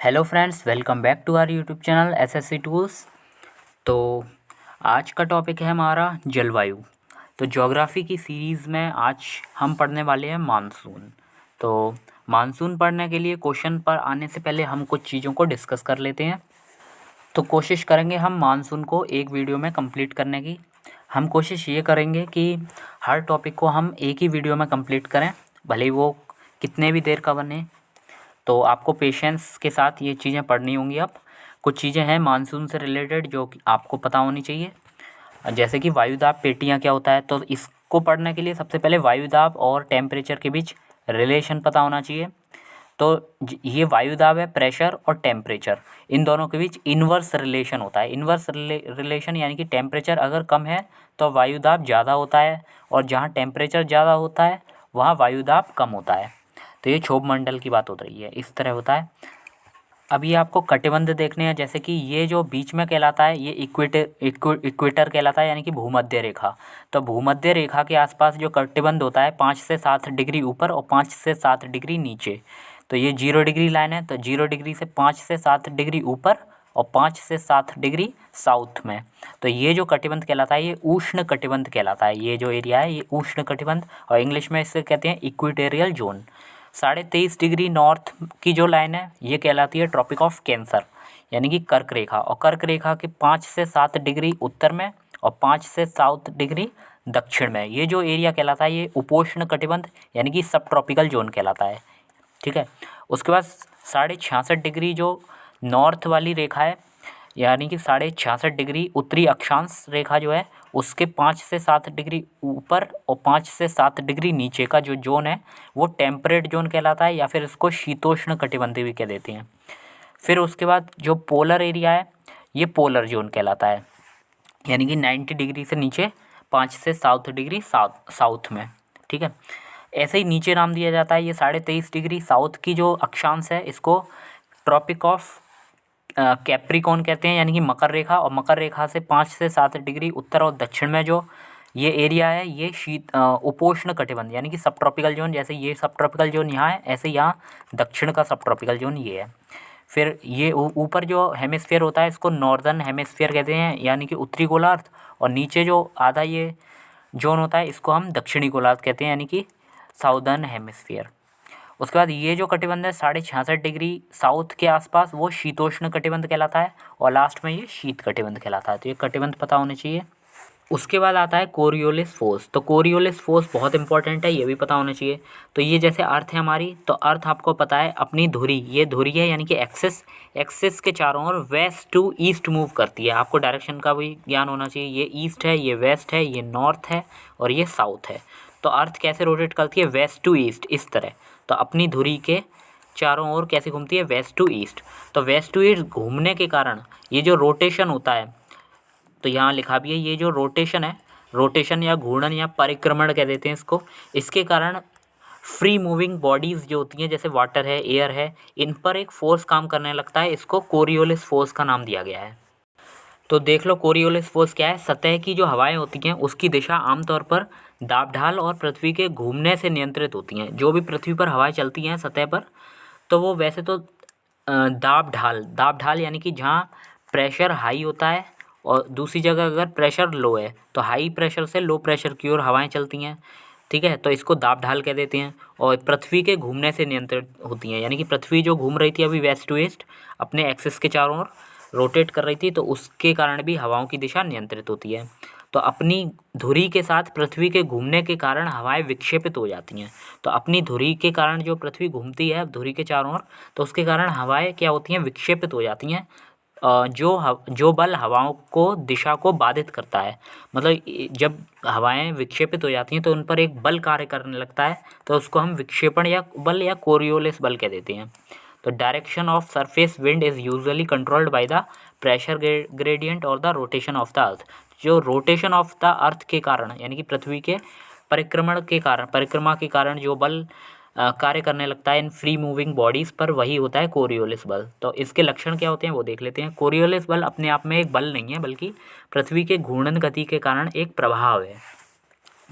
Hello friends, welcome back to our YouTube channel SSC tools. तो आज का topic है हमारा जलवायु। तो ज्योग्राफी की सीरीज़ में आज हम पढ़ने वाले हैं मानसून। तो मानसून पढ़ने के लिए क्वेश्चन पर आने से पहले हम कुछ चीज़ों को डिस्कस कर लेते हैं। तो कोशिश करेंगे हम मानसून को एक वीडियो में कंप्लीट करने की। हम कोशिश ये करेंगे कि हर टॉपिक को हम एक ही वीडियो में कंप्लीट करें, भले ही वो कितने भी देर का बने। तो आपको पेशेंस के साथ ये चीज़ें पढ़नी होंगी। अब कुछ चीज़ें हैं मानसून से रिलेटेड जो कि आपको पता होनी चाहिए, जैसे कि वायुदाब पेटियाँ क्या होता है। तो इसको पढ़ने के लिए सबसे पहले वायुदाब और टेम्परेचर के बीच रिलेशन पता होना चाहिए। तो ये वायुदाब है, प्रेशर और टेम्परेचर, इन दोनों के बीच इन्वर्स रिलेशन होता है। इन्वर्स रिलेशन यानी कि टेम्परेचर अगर कम है तो वायुदाब ज़्यादा होता है, और जहाँ टेम्परेचर ज़्यादा होता है वहाँ वायुदाब कम होता है। तो ये क्षोभ मंडल की बात हो रही है, इस तरह होता है। अभी आपको कटिबंध देखने हैं, जैसे कि ये जो बीच में कहलाता है ये इक्वेटर कहलाता है, यानी कि भूमध्य रेखा। तो भूमध्य रेखा के आसपास जो कटिबंध होता है 5 से 7 डिग्री ऊपर और 5 से 7 डिग्री नीचे। तो ये 0 डिग्री लाइन है, तो 0 डिग्री से 5 से 7 डिग्री ऊपर और 5 से 7 डिग्री साउथ में। तो ये जो कटिबंध कहलाता है ये उष्ण कटिबंध कहलाता है। ये जो एरिया है ये उष्ण कटिबंध, और इंग्लिश में इसे कहते हैं इक्वेटोरियल जोन। 23.5 डिग्री नॉर्थ की जो लाइन है ये कहलाती है ट्रॉपिक ऑफ कैंसर, यानी कि कर्क रेखा। और कर्क रेखा के 5 से 7 डिग्री उत्तर में और 5 से 7 डिग्री दक्षिण में ये जो एरिया कहलाता है ये उपोष्ण कटिबंध, यानी कि सब ट्रॉपिकल जोन कहलाता है। ठीक है। उसके बाद 66.5 डिग्री जो नॉर्थ वाली रेखा है, यानी कि 66.5 डिग्री उत्तरी अक्षांश रेखा जो है उसके 5 से 7 डिग्री ऊपर और 5 से 7 डिग्री नीचे का जो जोन है वो टेम्परेट जोन कहलाता है, या फिर इसको शीतोष्ण कटिबंधी भी कह देते हैं। फिर उसके बाद जो पोलर एरिया है ये पोलर जोन कहलाता है, यानी कि 90 डिग्री से नीचे 5 से 7 डिग्री साउथ में। ठीक है। ऐसे ही नीचे नाम दिया जाता है ये 23.5 डिग्री साउथ की जो अक्षांश है इसको ट्रॉपिक ऑफ कैप्रिकॉर्न कहते हैं, यानी कि मकर रेखा। और मकर रेखा से 5 से 7 डिग्री उत्तर और दक्षिण में जो ये एरिया है ये उपोष्ण कटिबंध, यानी कि सब ट्रॉपिकल जोन। जैसे ये सब ट्रॉपिकल जोन यहाँ है, ऐसे यहाँ दक्षिण का सब ट्रॉपिकल जोन ये है। फिर ये ऊपर जो हेमिस्फीयर होता है इसको नॉर्दर्न हेमिस्फीयर कहते हैं, यानी कि उत्तरी गोलार्ध। और नीचे जो आधा ये जोन होता है इसको हम दक्षिणी गोलार्ध कहते हैं, यानी कि साउदर्न हेमिस्फीयर। उसके बाद ये जो कटिबंध है 66.5 डिग्री साउथ के आसपास वो शीतोष्ण कटिबंध कहलाता है, और लास्ट में ये शीत कटिबंध कहलाता है। तो ये कटिबंध पता होने चाहिए। उसके बाद आता है कोरियोलिस फोर्स। तो कोरियोलिस फोर्स बहुत इंपॉर्टेंट है, ये भी पता होना चाहिए। तो ये जैसे अर्थ है हमारी, तो अर्थ आपको पता है अपनी धुरी, ये धुरी है यानी कि एक्सिस, एक्सिस के चारों ओर वेस्ट टू ईस्ट मूव करती है। आपको डायरेक्शन का भी ज्ञान होना चाहिए। ये ईस्ट है, ये वेस्ट है, ये नॉर्थ है और ये साउथ है। तो अर्थ कैसे रोटेट करती है? वेस्ट टू ईस्ट, इस तरह। तो अपनी धुरी के चारों ओर कैसे घूमती है? West to east. तो वेस्ट टू ईस्ट घूमने के कारण ये जो रोटेशन होता है, तो यहाँ लिखा भी है ये जो रोटेशन है, रोटेशन या घूर्णन या परिक्रमण कह देते हैं इसको, इसके कारण फ्री मूविंग बॉडीज़ जो होती हैं जैसे वाटर है, एयर है, इन पर एक फोर्स काम करने लगता है। इसको कोरियोलिस फोर्स का नाम दिया गया है। तो देख लो कोरियोलिस फोर्स क्या है। सतह की जो हवाएं होती हैं उसकी दिशा आमतौर पर दाब ढाल और पृथ्वी के घूमने से नियंत्रित होती हैं। जो भी पृथ्वी पर हवाएं चलती हैं सतह पर, तो वो वैसे तो दाब ढाल यानी कि जहाँ प्रेशर हाई होता है और दूसरी जगह अगर प्रेशर लो है तो हाई प्रेशर से लो प्रेशर की ओर हवाएं चलती हैं। ठीक है। तो इसको दाब ढाल कह देते हैं, और पृथ्वी के घूमने से नियंत्रित होती हैं, यानी कि पृथ्वी जो घूम रही थी अभी वेस्ट टू ईस्ट अपने एक्सिस के चारों ओर रोटेट कर रही थी, तो उसके कारण भी हवाओं की दिशा नियंत्रित होती है। तो अपनी धुरी के साथ पृथ्वी के घूमने के कारण हवाएं विक्षेपित हो जाती हैं। तो अपनी धुरी के कारण जो पृथ्वी घूमती है धुरी के चारों ओर, तो उसके कारण हवाएं क्या होती हैं? विक्षेपित हो जाती हैं। जो बल हवाओं को दिशा को बाधित करता है, मतलब जब हवाएं विक्षेपित हो जाती हैं तो उन पर एक बल कार्य करने लगता है, तो उसको हम विक्षेपण या बल या कोरियोलिस बल कह देते हैं। तो direction of surface wind is usually controlled by the pressure gradient और the rotation of the earth. जो रोटेशन ऑफ द अर्थ के कारण, यानी कि पृथ्वी के परिक्रमा के कारण जो बल कार्य करने लगता है इन फ्री मूविंग बॉडीज़ पर, वही होता है कोरियोलिस बल। तो इसके लक्षण क्या होते हैं वो देख लेते हैं। कोरियोलिस बल अपने आप में एक बल नहीं है, बल्कि पृथ्वी के घूर्णन गति के कारण एक प्रभाव है।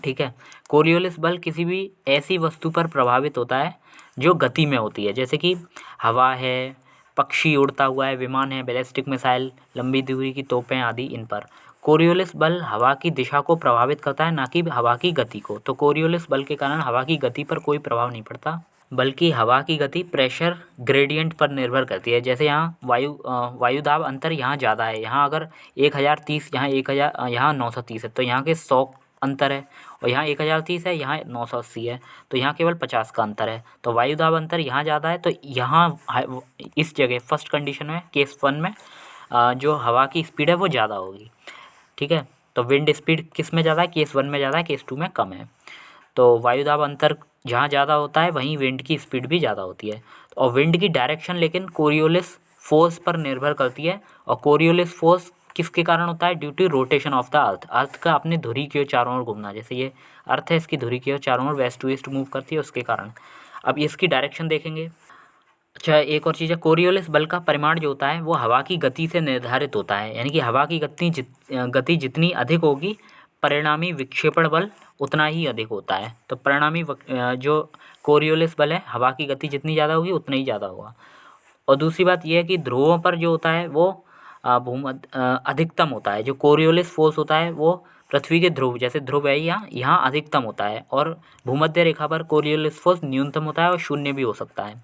ठीक है। कोरियोलिस बल किसी भी ऐसी वस्तु पर प्रभावित होता है जो गति में होती है, जैसे कि हवा है, पक्षी उड़ता हुआ है, विमान है, बैलिस्टिक मिसाइल, लंबी दूरी की तोपें आदि इन पर। कोरियोलिस बल हवा की दिशा को प्रभावित करता है, ना कि हवा की गति को। तो कोरियोलिस बल के कारण हवा की गति पर कोई प्रभाव नहीं पड़ता, बल्कि हवा की गति प्रेशर ग्रेडियंट पर निर्भर करती है। जैसे यहाँ वायुदाब अंतर यहाँ ज़्यादा है, यहाँ अगर 1030, यहाँ 1000, यहाँ 930 है, तो यहाँ के 100 अंतर है, और यहाँ 1030 है, यहाँ 980 है, तो यहाँ केवल 50 का अंतर है। तो वायुदाब अंतर यहाँ ज़्यादा है, तो यहाँ इस जगह फर्स्ट कंडीशन में, केस 1 में जो हवा की स्पीड है वो ज़्यादा होगी। ठीक है, तो विंड स्पीड किस में ज़्यादा है? केस 1 में ज़्यादा है, केस 2 में कम है। तो वायुदाब अंतर जहाँ ज़्यादा होता है वहीं विंड की स्पीड भी ज़्यादा होती है। और विंड की डायरेक्शन लेकिन कोरियोलिस फोर्स पर निर्भर करती है, और कोरियोलिस फोर्स किसके कारण होता है? Due to rotation of the earth. Earth का अपनी धुरी की ओर चारों ओर घूमना, जैसे ये अर्थ है, इसकी धुरी की ओर चारों ओर वेस्ट टू ईस्ट मूव करती है, उसके कारण। अब इसकी डायरेक्शन देखेंगे। अच्छा, एक और चीज़ है, कोरियोलिस बल का परिमाण जो होता है वो हवा की गति से निर्धारित होता है, यानी कि हवा की गति जितनी अधिक होगी, परिणामी विक्षेपण बल उतना ही अधिक होता है। तो परिणामी जो कोरियोलिस बल है, हवा की गति जितनी ज़्यादा होगी उतना ही ज़्यादा होगा। और दूसरी बात यह है कि ध्रुवों पर जो होता है वो अधिकतम होता है। जो कोरियोलिस फोर्स होता है वो पृथ्वी के ध्रुव, जैसे ध्रुव है यहाँ अधिकतम होता है, और भूमध्य रेखा पर कोरियोलिस फोर्स न्यूनतम होता है और शून्य भी हो सकता है।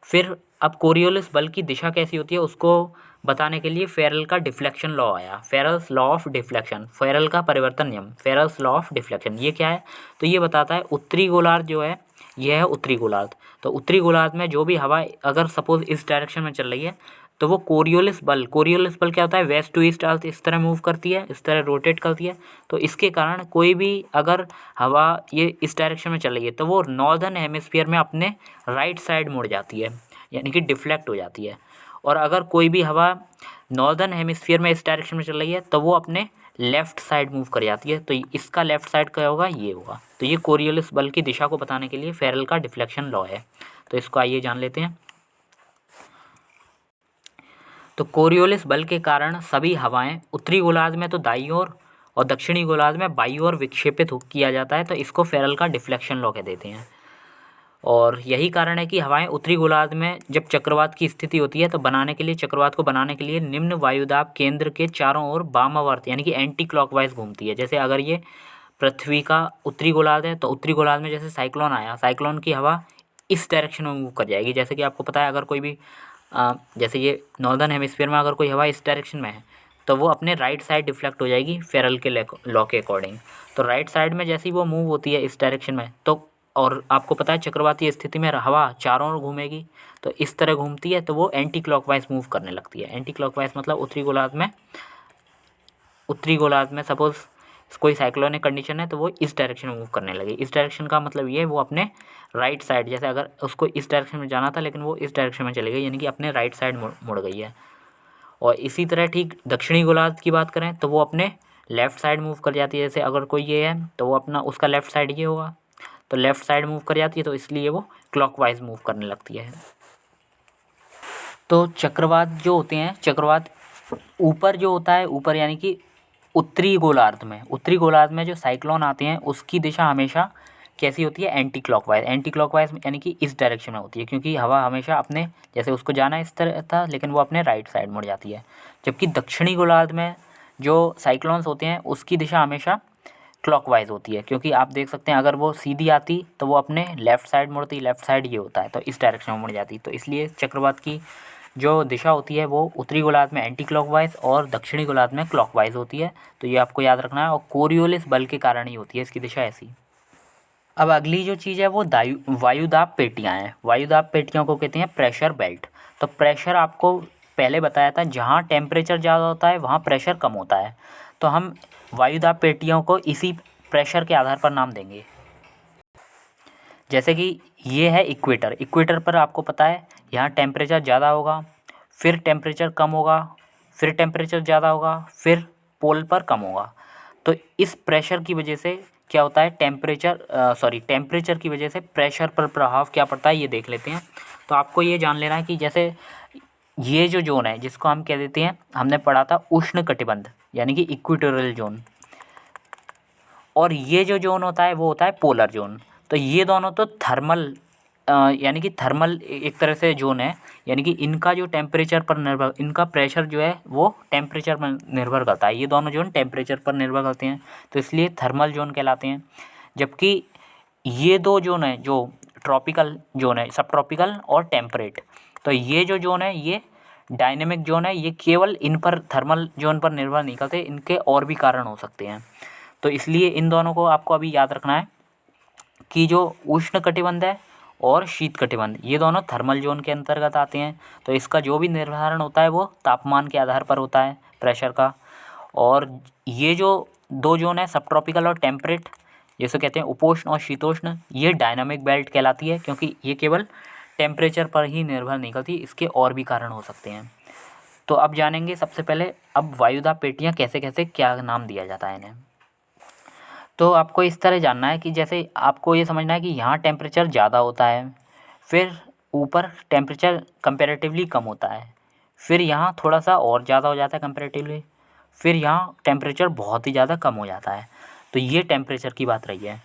फिर अब कोरियोलिस बल की दिशा कैसी होती है उसको बताने के लिए फेरल का डिफ्लेक्शन लॉ आया। फेरल्स लॉ ऑफ डिफ्लेक्शन, फेरल का परिवर्तन नियम, फेरल्स लॉ ऑफ डिफ्लेक्शन। ये क्या है? तो ये बताता है उत्तरी गोलार्ध जो है, ये है उत्तरी गोलार्ध। तो उत्तरी गोलार्ध में जो भी हवा अगर सपोज इस डायरेक्शन में चल रही है, तो वो कोरियोलिस बल क्या होता है? वेस्ट टू ईस्ट अर्थ इस तरह मूव करती है, इस तरह रोटेट करती है। तो इसके कारण कोई भी अगर हवा ये इस डायरेक्शन में चल रही है, तो वो नॉर्दर्न हेमिस्फीयर में अपने राइट साइड मुड़ जाती है, यानी कि डिफ्लेक्ट हो जाती है। और अगर कोई भी हवा नॉर्दर्न हेमिस्फीयर में इस डायरेक्शन में चल रही है, तो वो अपने लेफ़्ट साइड मूव कर जाती है। तो इसका लेफ़्ट साइड क्या होगा? ये होगा। तो ये कोरियोलिस बल की दिशा को बताने के लिए फेरल का डिफ्लेक्शन लॉ है। तो इसको आइए जान लेते हैं। तो कोरियोलिस बल के कारण सभी हवाएं उत्तरी गोलार्ध में तो दाईं ओर और दक्षिणी गोलार्ध में बाईं ओर विक्षेपित किया जाता है। तो इसको फेरल का डिफ्लेक्शन लॉ कह देते हैं। और यही कारण है कि हवाएं उत्तरी गोलार्ध में जब चक्रवात की स्थिति होती है, तो चक्रवात को बनाने के लिए निम्न वायुदाब केंद्र के चारों ओर वामावर्त यानी कि एंटी क्लॉकवाइज घूमती है। जैसे अगर ये पृथ्वी का उत्तरी गोलार्ध है, तो उत्तरी गोलार्ध में जैसे साइक्लोन आया, साइक्लोन की हवा इस डायरेक्शन में मूव कर जाएगी। जैसे कि आपको पता है, अगर कोई भी जैसे ये नॉर्दर्न हेमिस्फीयर में अगर कोई हवा इस डायरेक्शन में है, तो वो अपने राइट साइड डिफ्लेक्ट हो जाएगी फेरल के लॉ के अकॉर्डिंग। तो राइट साइड में जैसे ही वो मूव होती है इस डायरेक्शन में, तो और आपको पता है चक्रवाती स्थिति में हवा चारों ओर घूमेगी, तो इस तरह घूमती है, तो वो एंटी क्लॉकवाइज मूव करने लगती है। एंटी क्लॉकवाइज मतलब उत्तरी गोलार्ध में सपोज कोई साइक्लोनिक कंडीशन है, तो वो इस डायरेक्शन में मूव करने लगी। इस डायरेक्शन का मतलब ये है वो अपने राइट साइड, जैसे अगर उसको इस डायरेक्शन में जाना था लेकिन वो इस डायरेक्शन में चली गई, यानी कि अपने राइट साइड मुड़ गई है। और इसी तरह ठीक दक्षिणी गोलार्ध की बात करें तो वो अपने लेफ़्ट साइड मूव कर जाती है। जैसे अगर कोई ये है तो वो अपना उसका लेफ़्ट साइड ये होगा, तो लेफ़्ट साइड मूव कर जाती है, तो इसलिए वो क्लॉकवाइज मूव करने लगती है। तो चक्रवात जो होते हैं, चक्रवात ऊपर जो होता है, ऊपर यानी कि उत्तरी गोलार्ध में जो साइक्लोन आते हैं उसकी दिशा हमेशा कैसी होती है? एंटी क्लॉकवाइज यानी कि इस डायरेक्शन में होती है, क्योंकि हवा हमेशा अपने जैसे उसको जाना इस तरह था लेकिन वो अपने राइट साइड मुड़ जाती है। जबकि दक्षिणी गोलार्ध में जो साइक्लोन्स होते हैं उसकी दिशा हमेशा क्लॉकवाइज होती है, क्योंकि आप देख सकते हैं अगर वो सीधी आती तो वो अपने लेफ़्ट साइड मुड़ती, लेफ़्ट साइड ये होता है तो इस डायरेक्शन में मुड़ जाती। तो इसलिए चक्रवात की जो दिशा होती है वो उत्तरी गोलार्ध में एंटी क्लॉकवाइज और दक्षिणी गोलार्ध में क्लॉकवाइज होती है। तो ये आपको याद रखना है, और कोरियोलिस बल के कारण ही होती है इसकी दिशा ऐसी। अब अगली जो चीज़ है वो वायुदाब पेटियाँ हैं। वायुदाब पेटियों को कहते हैं प्रेशर बेल्ट। तो प्रेशर आपको पहले बताया था, जहाँ टेम्परेचर ज़्यादा होता है वहाँ प्रेशर कम होता है, तो हम वायुदाब पेटियों को इसी प्रेशर के आधार पर नाम देंगे। जैसे कि ये है इक्वेटर पर आपको पता है यहाँ टेम्परेचर ज़्यादा होगा, फिर टेम्परेचर कम होगा, फिर टेम्परेचर ज़्यादा होगा, फिर पोल पर कम होगा। तो इस प्रेशर की वजह से क्या होता है? टेम्परेचर की वजह से प्रेशर पर प्रभाव क्या पड़ता है ये देख लेते हैं। तो आपको ये जान लेना है कि जैसे ये जो जोन है जिसको हम कह देते हैं, हमने पढ़ा था उष्ण कटिबंध यानी कि इक्वेटोरियल जोन, और ये जो जोन होता है वो होता है पोलर जोन। तो ये दोनों तो थर्मल यानी कि थर्मल एक तरह से जोन है, यानी कि इनका जो टेम्परेचर पर निर्भर, इनका प्रेशर जो है वो टेम्परेचर पर निर्भर करता है। ये दोनों जोन टेम्परेचर पर निर्भर करते हैं, तो इसलिए थर्मल जोन कहलाते हैं। जबकि ये दो जोन है जो ट्रॉपिकल जोन है, सब ट्रॉपिकल और टेम्परेट, तो ये जो जोन है ये डायनेमिक जोन है। ये केवल इन पर, थर्मल जोन पर निर्भर नहीं करते, इनके और भी कारण हो सकते हैं। तो इसलिए इन दोनों को आपको अभी याद रखना है कि जो उष्ण कटिबंध है और शीत कटिबंध, ये दोनों थर्मल जोन के अंतर्गत आते हैं। तो इसका जो भी निर्धारण होता है वो तापमान के आधार पर होता है, प्रेशर का। और ये जो दो जोन है, सब ट्रॉपिकल और टेम्परेट, जिसे कहते हैं उपोष्ण और शीतोष्ण, ये डायनामिक बेल्ट कहलाती है, क्योंकि ये केवल टेम्परेचर पर ही निर्भर नहीं करती, इसके और भी कारण हो सकते हैं। तो अब जानेंगे सबसे पहले अब वायुदाब पेटियाँ कैसे कैसे, क्या नाम दिया जाता है इन्हें। तो आपको इस तरह जानना है कि जैसे आपको ये समझना है कि यहाँ टेम्परेचर ज़्यादा होता है, फिर ऊपर टेम्परेचर कंपैरेटिवली कम होता है, फिर यहाँ थोड़ा सा और ज़्यादा हो जाता है कंपैरेटिवली, फिर यहाँ टेम्परेचर बहुत ही ज़्यादा कम हो जाता है। तो ये टेम्परेचर की बात रही है।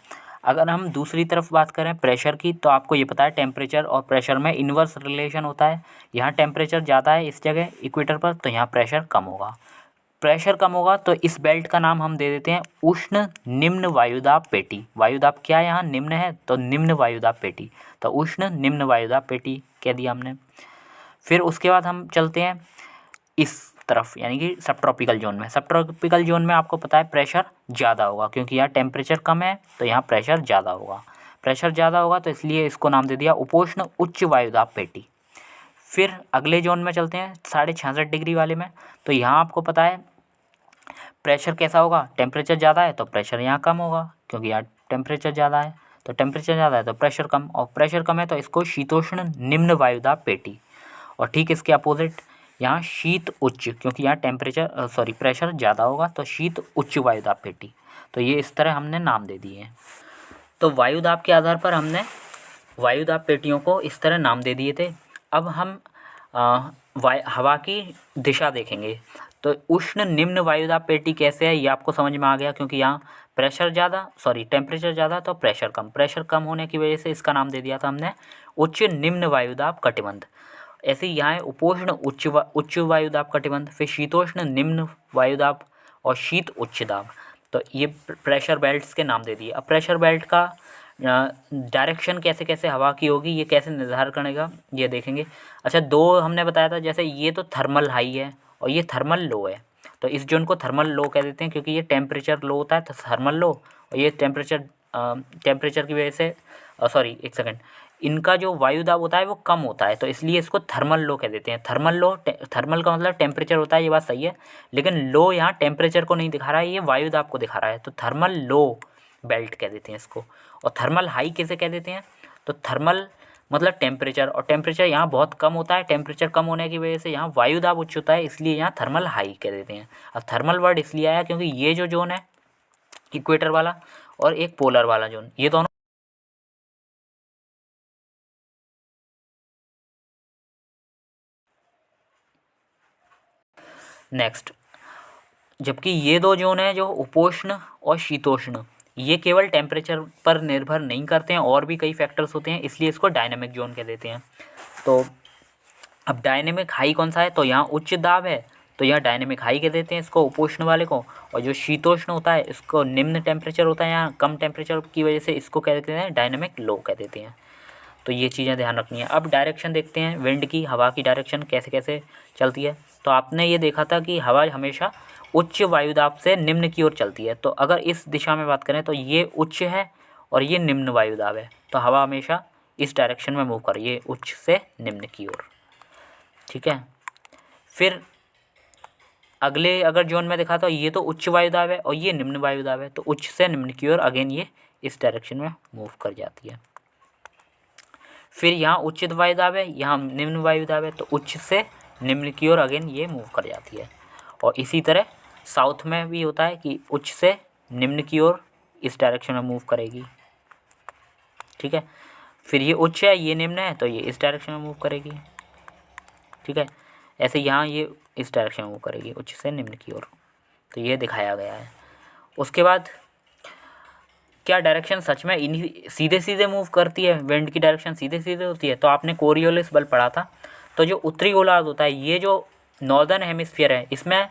अगर हम दूसरी तरफ बात करें प्रेशर की, तो आपको ये पता है टेम्परेचर और प्रेशर में इन्वर्स रिलेशन होता है। यहाँ टेम्परेचर ज़्यादा है इस जगह इक्वेटर पर, तो यहाँ प्रेशर कम होगा। प्रेशर कम होगा तो इस बेल्ट का नाम हम दे देते हैं उष्ण निम्न वायुदाब पेटी। वायुदाब क्या यहाँ निम्न है, तो निम्न वायुदाब पेटी, तो उष्ण निम्न वायुदाब पेटी कह दिया हमने। फिर उसके बाद हम चलते हैं इस तरफ, यानी कि सब ट्रॉपिकल जोन में। सब ट्रॉपिकल जोन में आपको पता है प्रेशर ज़्यादा होगा, क्योंकि यहाँ टेम्परेचर कम है तो यहाँ प्रेशर ज़्यादा होगा। प्रेशर ज़्यादा होगा तो इसलिए इसको नाम दे दिया उपोष्ण उच्च वायुदाब पेटी। फिर अगले जोन में चलते हैं 66.5 डिग्री वाले में। तो यहाँ आपको पता है प्रेशर कैसा होगा, टेम्परेचर ज़्यादा है तो प्रेशर यहाँ कम होगा, क्योंकि यहाँ टेम्परेचर ज़्यादा है, तो टेम्परेचर ज़्यादा है तो प्रेशर कम, और प्रेशर कम है तो इसको शीतोष्ण निम्न वायुदाब पेटी। और ठीक इसके अपोजिट यहाँ शीत उच्च, क्योंकि यहाँ टेम्परेचर प्रेशर ज़्यादा होगा तो शीत उच्च वायुदाब पेटी। तो ये इस तरह हमने नाम दे दिए हैं। तो वायुदाब के आधार पर हमने वायुदाब पेटियों को इस तरह नाम दे दिए थे। अब हम हवा की दिशा देखेंगे। तो उष्ण निम्न वायुदाब पेटी कैसे है ये आपको समझ में आ गया, क्योंकि यहाँ टेम्परेचर ज़्यादा तो प्रेशर कम, प्रेशर कम होने की वजह से इसका नाम दे दिया था हमने उच्च निम्न वायुदाब कटिबंध। ऐसे ही यहाँ है उपोष्ण उच्च वायुदाब कटिबंध, फिर शीतोष्ण निम्न वायुदाब और शीत उच्च दाब। तो ये प्रेशर बेल्ट्स के नाम दे दिए। अब प्रेशर बेल्ट का डायरेक्शन कैसे कैसे हवा की होगी, ये कैसे निर्धारण करेगा ये देखेंगे। अच्छा, दो हमने बताया था, जैसे ये तो थर्मल हाई है और ये थर्मल लो है, तो इस जोन को थर्मल लो कह देते हैं, क्योंकि ये टेम्परेचर लो होता है तो थर्मल लो, और ये टेम्परेचर की वजह से एक सेकेंड, इनका जो वायुदाब होता है वो कम होता है, तो इसलिए इसको थर्मल लो कह देते हैं। थर्मल का मतलब टेम्परेचर होता है, ये बात सही है, लेकिन लो यहाँ टेम्परेचर को नहीं दिखा रहा है, ये वायुदाब को दिखा रहा है, तो थर्मल लो बेल्ट कह देते हैं इसको। और थर्मल हाई कैसे कह देते हैं, तो थर्मल मतलब टेम्परेचर, और टेम्परेचर यहाँ बहुत कम होता है, टेम्परेचर कम होने की वजह से यहाँ वायुदाब उच्च होता है, इसलिए यहाँ थर्मल हाई कह देते हैं। अब थर्मल वर्ड इसलिए आया क्योंकि ये जो जोन है इक्वेटर वाला और एक पोलर वाला जोन, ये दोनों नेक्स्ट, जबकि ये दो जोन है जो उपोष्ण और शीतोष्ण, ये केवल टेम्परेचर पर निर्भर नहीं करते हैं, और भी कई फैक्टर्स होते हैं, इसलिए इसको डायनेमिक जोन कह देते हैं। तो अब डायनेमिक हाई कौन सा है, तो यहाँ उच्च दाब है तो यहाँ डायनेमिक हाई कह देते हैं इसको, उपोष्ण वाले को। और जो शीतोष्ण होता है इसको निम्न टेम्परेचर होता है, यहाँ कम टेम्परेचर की वजह से इसको कह देते हैं डायनेमिक लो कह देते हैं। तो ये चीज़ें ध्यान रखनी है। अब डायरेक्शन देखते हैं, विंड की, हवा की डायरेक्शन कैसे कैसे चलती है। तो आपने ये देखा था कि हवा हमेशा उच्च वायुदाब से निम्न की ओर चलती है, तो अगर इस दिशा में बात करें तो ये उच्च है और ये निम्न वायुदाब है, तो हवा हमेशा इस डायरेक्शन में मूव कर रही है, उच्च से निम्न की ओर। ठीक है, फिर अगले अगर जोन में देखा तो ये तो उच्च वायुदाब है और ये निम्न वायुदाब है, तो उच्च से निम्न की ओर अगेन ये इस डायरेक्शन में मूव कर जाती है। फिर यहाँ उच्च वायुदाब है, यहाँ निम्न वायुदाब है, तो उच्च से निम्न की ओर अगेन ये मूव कर जाती है। और इसी तरह साउथ में भी होता है कि उच्च से निम्न की ओर इस डायरेक्शन में मूव करेगी। ठीक है, फिर ये उच्च है ये निम्न है तो ये इस डायरेक्शन में मूव करेगी। ठीक है, ऐसे यहाँ ये इस डायरेक्शन में मूव करेगी उच्च से निम्न की ओर, तो ये दिखाया गया है। उसके बाद क्या डायरेक्शन सच में इन्हीं सीधे सीधे मूव करती है, विंड की डायरेक्शन सीधे सीधे होती है? तो आपने कोरियोलिस बल पढ़ा था। तो जो उत्तरी गोलार्ध होता है, ये जो नॉर्दर्न हेमिस्फीयर है, इसमें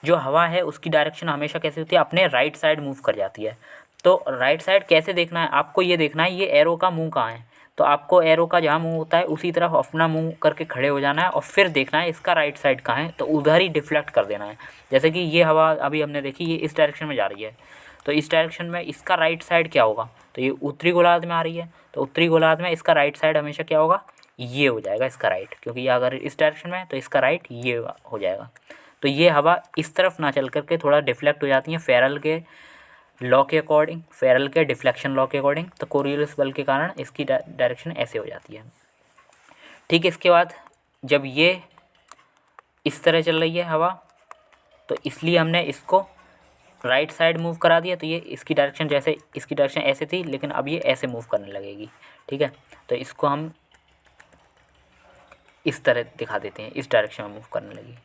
जो हवा है उसकी डायरेक्शन हमेशा कैसे होती है, अपने राइट साइड मूव कर जाती है। तो राइट साइड कैसे देखना है आपको, ये देखना है ये एरो का मुंह कहाँ है। तो आपको एरो का जहाँ मुंह होता है उसी तरफ अपना मुंह करके खड़े हो जाना है और फिर देखना है इसका राइट साइड कहाँ है, तो उधर ही डिफ्लेक्ट कर देना है। जैसे कि ये हवा अभी हमने देखी, ये इस डायरेक्शन में जा रही है, तो इस डायरेक्शन में इसका राइट साइड क्या होगा, तो ये उत्तरी गोलार्ध में आ रही है, तो उत्तरी गोलार्ध में इसका राइट साइड हमेशा क्या होगा, ये हो जाएगा इसका राइट, क्योंकि ये अगर इस डायरेक्शन में है तो इसका राइट ये हो जाएगा। तो ये हवा इस तरफ ना चल करके थोड़ा डिफ्लेक्ट हो जाती है फेरल के लॉ के अकॉर्डिंग, फेरल के डिफ्लेक्शन लॉ के अकॉर्डिंग। तो कोरियोलिस बल के कारण इसकी डायरेक्शन ऐसे हो जाती है। ठीक है, इसके बाद जब ये इस तरह चल रही है हवा, तो इसलिए हमने इसको राइट साइड मूव करा दिया, तो ये इसकी डायरेक्शन, जैसे इसकी डायरेक्शन ऐसे थी लेकिन अब ये ऐसे मूव करने लगेगी। ठीक है, तो इसको हम इस तरह दिखा देते हैं, इस डायरेक्शन में मूव करने लगी।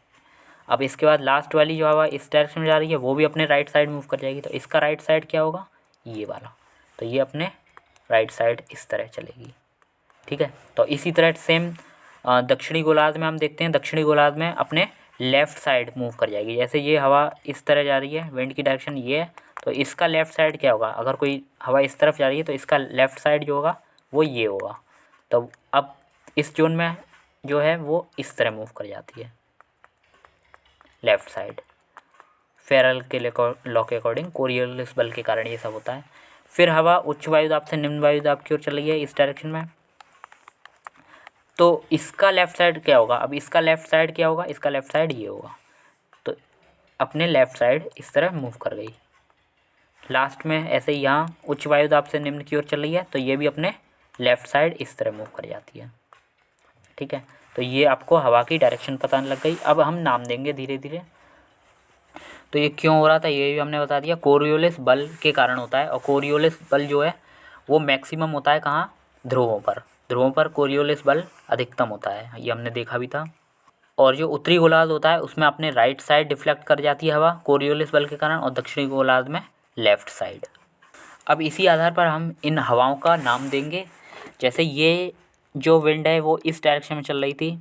अब इसके बाद लास्ट वाली जो हवा इस डायरेक्शन में जा रही है वो भी अपने राइट साइड मूव कर जाएगी, तो इसका राइट साइड क्या होगा, ये वाला, तो ये अपने राइट साइड इस तरह चलेगी। ठीक है, तो इसी तरह सेम दक्षिणी गोलार्ध में हम देखते हैं, दक्षिणी गोलार्ध में अपने लेफ़्ट साइड मूव कर जाएगी। जैसे ये हवा इस तरह जा रही है, विंड की डायरेक्शन ये है, तो इसका लेफ़्ट साइड क्या होगा, अगर कोई हवा इस तरफ जा रही है तो इसका लेफ़्ट साइड जो होगा वो ये होगा। तो अब इस जोन में जो है वो इस तरह मूव कर जाती है लेफ़्ट साइड, फेरल के लॉ के अकॉर्डिंग, कोरियोलिस बल के कारण ये सब होता है। फिर हवा उच्च वायुदाब से निम्न वायुदाब की ओर चल रही है इस डायरेक्शन में, तो इसका लेफ़्ट साइड क्या होगा, अब इसका लेफ़्ट साइड क्या होगा, इसका लेफ़्ट साइड ये होगा, तो अपने लेफ़्ट साइड इस तरह मूव कर गई। लास्ट में ऐसे ही यहाँ उच्च वायुदाब से निम्न की ओर चल रही है, तो ये भी अपने लेफ़्ट साइड इस तरह मूव कर जाती है। ठीक है, तो ये आपको हवा की डायरेक्शन पता लग गई। अब हम नाम देंगे धीरे धीरे। तो ये क्यों हो रहा था ये भी हमने बता दिया, कोरियोलिस बल के कारण होता है। और कोरियोलिस बल जो है वो मैक्सिमम होता है कहाँ, ध्रुवों पर, ध्रुवों पर कोरियोलिस बल अधिकतम होता है, ये हमने देखा भी था। और जो उत्तरी गोलार्ध होता है उसमें अपने राइट साइड डिफ्लेक्ट कर जाती है हवा कोरियोलिस बल के कारण, और दक्षिणी गोलार्ध में लेफ़्ट साइड। अब इसी आधार पर हम इन हवाओं का नाम देंगे। जैसे ये जो विंड है वो इस डायरेक्शन में चल रही थी,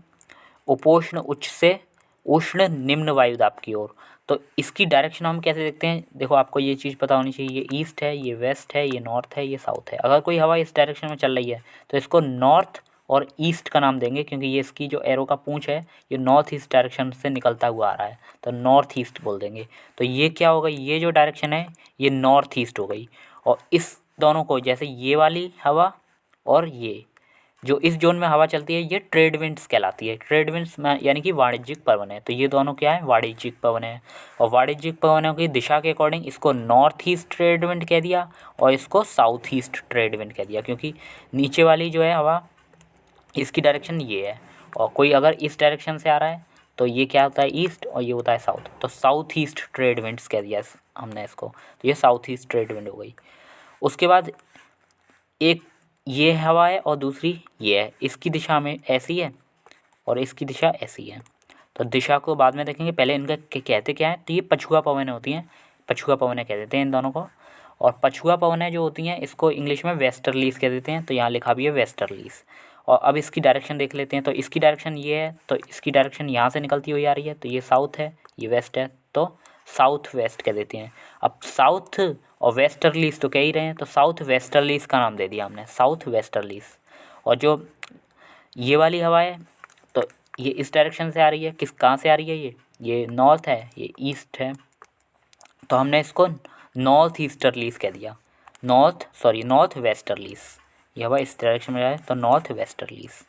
उपोष्ण उच्च से उष्ण निम्न वायुदाब की ओर, तो इसकी डायरेक्शन हम कैसे देखते हैं, देखो आपको ये चीज़ पता होनी चाहिए, ये ईस्ट है, ये वेस्ट है, ये नॉर्थ है, ये साउथ है। अगर कोई हवा इस डायरेक्शन में चल रही है तो इसको नॉर्थ और ईस्ट का नाम देंगे, क्योंकि ये इसकी जो एरो का पूंछ है ये नॉर्थ ईस्ट डायरेक्शन से निकलता हुआ आ रहा है, तो नॉर्थ ईस्ट बोल देंगे। तो ये क्या हो गई, ये जो डायरेक्शन है ये नॉर्थ ईस्ट हो गई। और इस दोनों को, जैसे ये वाली हवा और ये जो इस जोन में हवा चलती है, ये ट्रेड विंड्स कहलाती है। ट्रेड विंड्स में यानी कि वाणिज्यिक पवन है, तो ये दोनों क्या है, वाणिज्यिक पवन है। और वाणिज्यिक पवनों की दिशा के अकॉर्डिंग इसको नॉर्थ ईस्ट ट्रेड विंड कह दिया और इसको साउथ ईस्ट ट्रेड विंड कह दिया, क्योंकि नीचे वाली जो है हवा इसकी डायरेक्शन ये है, और कोई अगर इस डायरेक्शन से आ रहा है तो ये क्या होता है, ईस्ट, और ये होता है साउथ, तो साउथ ईस्ट ट्रेड विंड्स कह दिया हमने इसको, तो ये साउथ ईस्ट ट्रेड विंड हो गई। उसके बाद एक ये हवा है और दूसरी ये है, इसकी दिशा में ऐसी है और इसकी दिशा ऐसी है। तो दिशा को बाद में देखेंगे, पहले इनका कहते क्या है, तो ये पछुआ पवनें होती हैं, पछुआ पवनें कह देते हैं इन दोनों को। और पछुआ पवनें जो होती हैं इसको इंग्लिश में वेस्टर्लीज कह देते हैं, तो यहाँ लिखा भी है वेस्टर्लीज। और अब इसकी डायरेक्शन देख लेते हैं, तो इसकी डायरेक्शन ये है, तो इसकी डायरेक्शन यहाँ से निकलती हुई आ रही है, तो ये साउथ है, ये वेस्ट है, तो साउथ वेस्ट कह देते हैं। अब साउथ और वेस्टर्लीज तो कह ही रहे हैं, तो साउथ वेस्टर्लीज का नाम दे दिया हमने, साउथ वेस्टर्लीज। और जो ये वाली हवा है तो ये इस डायरेक्शन से आ रही है, कहाँ से आ रही है, ये नॉर्थ है, ये ईस्ट है, तो हमने इसको नॉर्थ ईस्टर्लीज कह दिया, नॉर्थ वेस्टर्लीज। ये हवा इस डायरेक्शन में जाए तो नॉर्थ वेस्टर्लीज।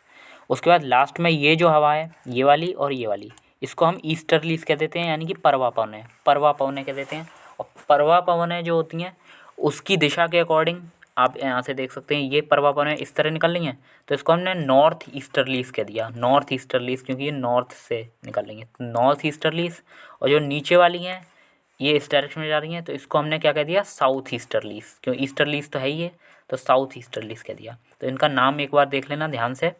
उसके बाद लास्ट में ये जो हवा है, ये वाली और ये वाली, इसको हम ईस्टर्लीज कह देते हैं, यानी कि परवा पवनें कह देते हैं। और परवा पवनें जो होती हैं उसकी दिशा के अकॉर्डिंग आप यहाँ से देख सकते हैं, ये परवा पवनें इस तरह निकल रही हैं, तो इसको हमने नॉर्थ ईस्टर्लीज कह दिया, नॉर्थ ईस्टर्लीज, क्योंकि ये नॉर्थ से निकल रही हैं, तो नॉर्थ ईस्टर्लीज। और जो नीचे वाली हैं ये इस डायरेक्शन में जा रही हैं, तो इसको हमने क्या कह दिया, साउथ ईस्टर्लीज, क्यों ईस्टर्लीज तो है ही है, तो साउथ ईस्टर्लीज कह दिया। तो इनका नाम एक बार देख लेना ध्यान से,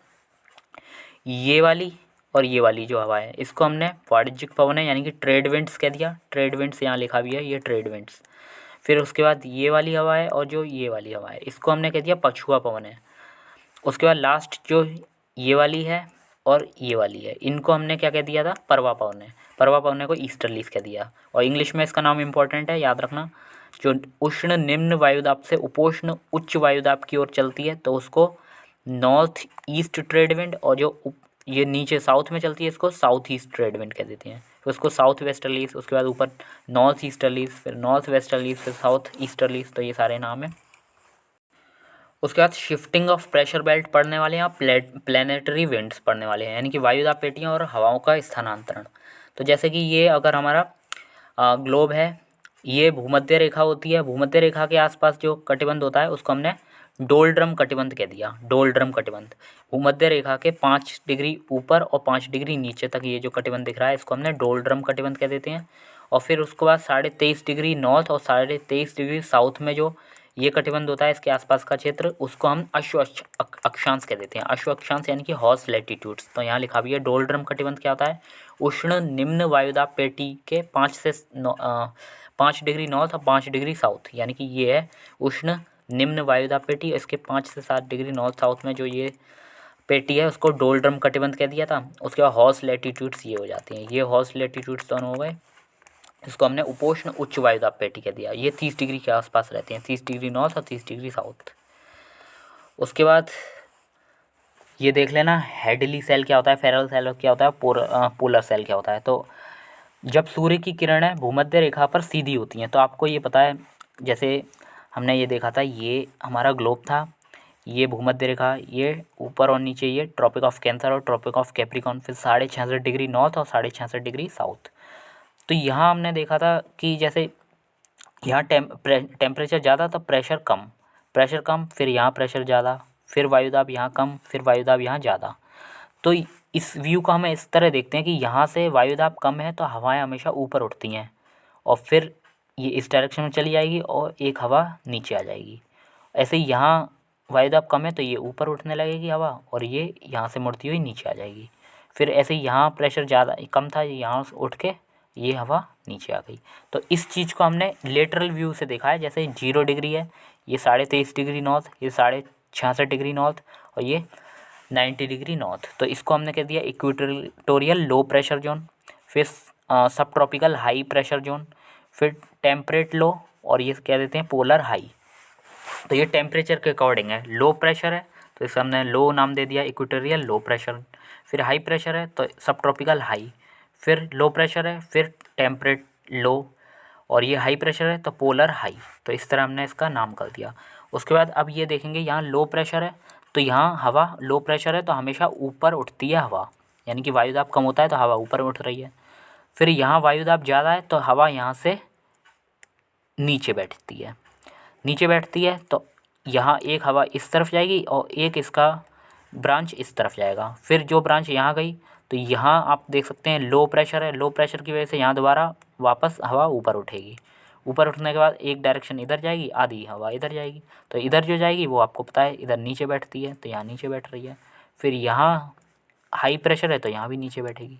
ये वाली और ये वाली जो हवा है इसको हमने वाणिज्यिक पवन है यानी कि ट्रेड विंड्स कह दिया, ट्रेड विंड्स यहाँ लिखा भी है, ये ट्रेड विंड्स। फिर उसके बाद ये वाली हवा है और जो ये वाली हवा है इसको हमने कह दिया पछुआ पवन है। उसके बाद लास्ट जो ये वाली है और ये वाली है इनको हमने क्या कह दिया था, परवा पवन है। परवा पवन को ईस्टर्लीज कह दिया। और इंग्लिश में इसका नाम इम्पोर्टेंट है, याद रखना। जो उष्ण निम्न वायुदाब से उपोष्ण उच्च वायुदाब की ओर चलती है तो उसको नॉर्थ ईस्ट ट्रेड विंड, और जो ये नीचे साउथ में चलती है इसको साउथ ईस्ट ट्रेड विंड कह देते हैं। फिर उसको साउथ वेस्टर्लीज, उसके बाद ऊपर नॉर्थ ईस्टर्लीज, फिर नॉर्थ वेस्टर्लीज, फिर साउथ ईस्टर्लीज। तो ये सारे नाम हैं। उसके बाद शिफ्टिंग ऑफ प्रेशर बेल्ट पढ़ने वाले हैं, प्लेनेटरी विंड्स पढ़ने वाले हैं, यानी कि वायुदाब पेटियाँ और हवाओं का स्थानांतरण। तो जैसे कि ये अगर हमारा ग्लोब है, ये भूमध्य रेखा होती है, भूमध्य रेखा के आसपास जो कटिबंध होता है उसको हमने डोलड्रम कटिबंध कह दिया। डोलड्रम कटिबंध भूमध्य रेखा के 5 डिग्री ऊपर और 5 डिग्री नीचे तक ये जो कटिबंध दिख रहा है इसको हमने डोलड्रम कटिबंध कह देते हैं। और फिर उसके बाद 23.5 डिग्री नॉर्थ और 23.5 डिग्री साउथ में जो ये कटिबंध होता है इसके आसपास का क्षेत्र, उसको हम अक्षांश कह देते हैं। अश्व अक्षांश यानी कि हॉर्स लैटिट्यूड्स। तो यहाँ लिखा भी है डोलड्रम कटिबंध क्या होता है, उष्ण निम्न वायुदाब पेटी के 5 डिग्री नॉर्थ और 5 डिग्री साउथ, यानी कि ये है उष्ण निम्न वायुदाब पेटी। इसके 5 से 7 डिग्री नॉर्थ साउथ में जो ये पेटी है उसको डोलड्रम कटिबंध कह दिया था। उसके बाद हॉर्स लैटिट्यूड्स ये हो जाती हैं, ये हॉर्स लैटिट्यूड्स दोनों हो गए। इसको हमने उपोष्ण उच्च वायुदाब पेटी कह दिया। ये 30 डिग्री के आसपास रहते हैं, 30 डिग्री नॉर्थ और 30 डिग्री साउथ। उसके बाद ये देख लेना हेडली सेल क्या होता है, फेरल सेल क्या होता है, पोलर सेल क्या होता है। तो जब सूर्य की किरणें भूमध्य रेखा पर सीधी होती हैं तो आपको ये पता है, जैसे हमने ये देखा था, ये हमारा ग्लोब था, ये भूमध्य रेखा, ये ऊपर और नीचे ये ट्रॉपिक ऑफ कैंसर और ट्रॉपिक ऑफ कैप्रिकॉर्न, फिर 66.5 डिग्री नॉर्थ और 66.5 डिग्री साउथ। तो यहाँ हमने देखा था कि जैसे यहाँ टेम्परेचर ज़्यादा तो प्रेशर कम, फिर यहाँ प्रेशर ज़्यादा, फिर वायुदाब यहाँ कम, फिर वायुदाब यहाँ ज़्यादा। तो इस व्यू को हमें इस तरह देखते हैं कि यहाँ से वायुदाब कम है तो हवाएं हमेशा ऊपर उठती हैं और फिर ये इस डायरेक्शन में चली जाएगी और एक हवा नीचे आ जाएगी। ऐसे ही यहाँ वायुदाब कम है तो ये ऊपर उठने लगेगी हवा और ये यहाँ से मुड़ती हुई नीचे आ जाएगी। फिर ऐसे ही यहाँ प्रेशर ज़्यादा कम था, यहाँ से उठ के ये हवा नीचे आ गई। तो इस चीज़ को हमने लेटरल व्यू से देखा है। जैसे 0 डिग्री है, ये 23.5 डिग्री नॉर्थ, ये 66.5 डिग्री नॉर्थ और ये 90 डिग्री नॉर्थ। तो इसको हमने कह दिया इक्वेटोरियल लो प्रेशर जोन, फिर सब ट्रॉपिकल हाई प्रेशर जोन, फिर टेम्परेट लो, और ये कह देते हैं पोलर हाई। तो ये टेम्परेचर के अकॉर्डिंग है। लो प्रेशर है तो इसे हमने लो नाम दे दिया, इक्वेटोरियल लो प्रेशर। फिर हाई प्रेशर है तो सब ट्रॉपिकल हाई, फिर लो प्रेशर है, फिर टेम्परेट लो, और ये हाई प्रेशर है तो पोलर हाई। तो इस तरह हमने इसका नाम कर दिया। उसके बाद अब ये देखेंगे यहाँ लो प्रेशर है तो यहाँ हवा लो प्रेशर है तो हमेशा ऊपर उठती है हवा, यानी कि वायुदाब कम होता है तो हवा ऊपर उठ रही है। फिर यहाँ वायुदाब ज़्यादा है तो हवा यहाँ से नीचे बैठती है तो यहाँ एक हवा इस तरफ जाएगी और एक इसका ब्रांच इस तरफ जाएगा। फिर जो ब्रांच यहाँ गई तो यहाँ आप देख सकते हैं लो प्रेशर है, लो प्रेशर की वजह से यहाँ दोबारा वापस हवा ऊपर उठेगी। ऊपर उठने के बाद एक डायरेक्शन इधर जाएगी, आधी हवा इधर जाएगी। तो इधर जो जाएगी वो आपको पता है इधर नीचे बैठती है तो यहाँ नीचे बैठ रही है। फिर यहाँ हाई प्रेशर है तो यहाँ भी नीचे बैठेगी,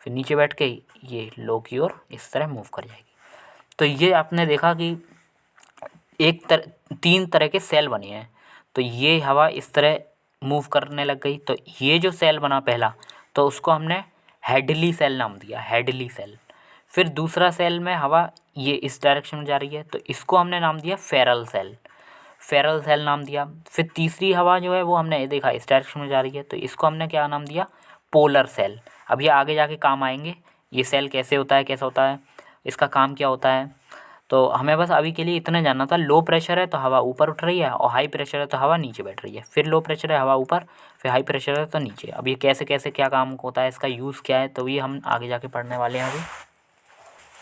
फिर नीचे बैठ के ये लो की ओर इस तरह मूव कर जाएगी। तो ये आपने देखा कि 3 तरह के सेल बने हैं। तो ये हवा इस तरह मूव करने लग गई तो ये जो सेल बना पहला तो उसको हमने हेडली सेल नाम दिया, हेडली सेल। फिर दूसरा सेल में हवा ये इस डायरेक्शन में जा रही है तो इसको हमने नाम दिया फेरल सेल नाम दिया। फिर तीसरी हवा जो है वो हमने देखा इस डायरेक्शन में जा रही है तो इसको हमने क्या नाम दिया, पोलर सेल। अब ये आगे जाके काम आएंगे, ये सेल कैसे होता है, कैसा होता है, इसका काम क्या होता है। तो हमें बस अभी के लिए इतना जानना था, लो प्रेशर है तो हवा ऊपर उठ रही है और हाई प्रेशर है तो हवा नीचे बैठ रही है। फिर लो प्रेशर है हवा ऊपर, फिर हाई प्रेशर है तो नीचे। अब ये कैसे कैसे क्या काम होता है, इसका यूज़ क्या है, तो ये हम आगे जाके पढ़ने वाले हैं अभी।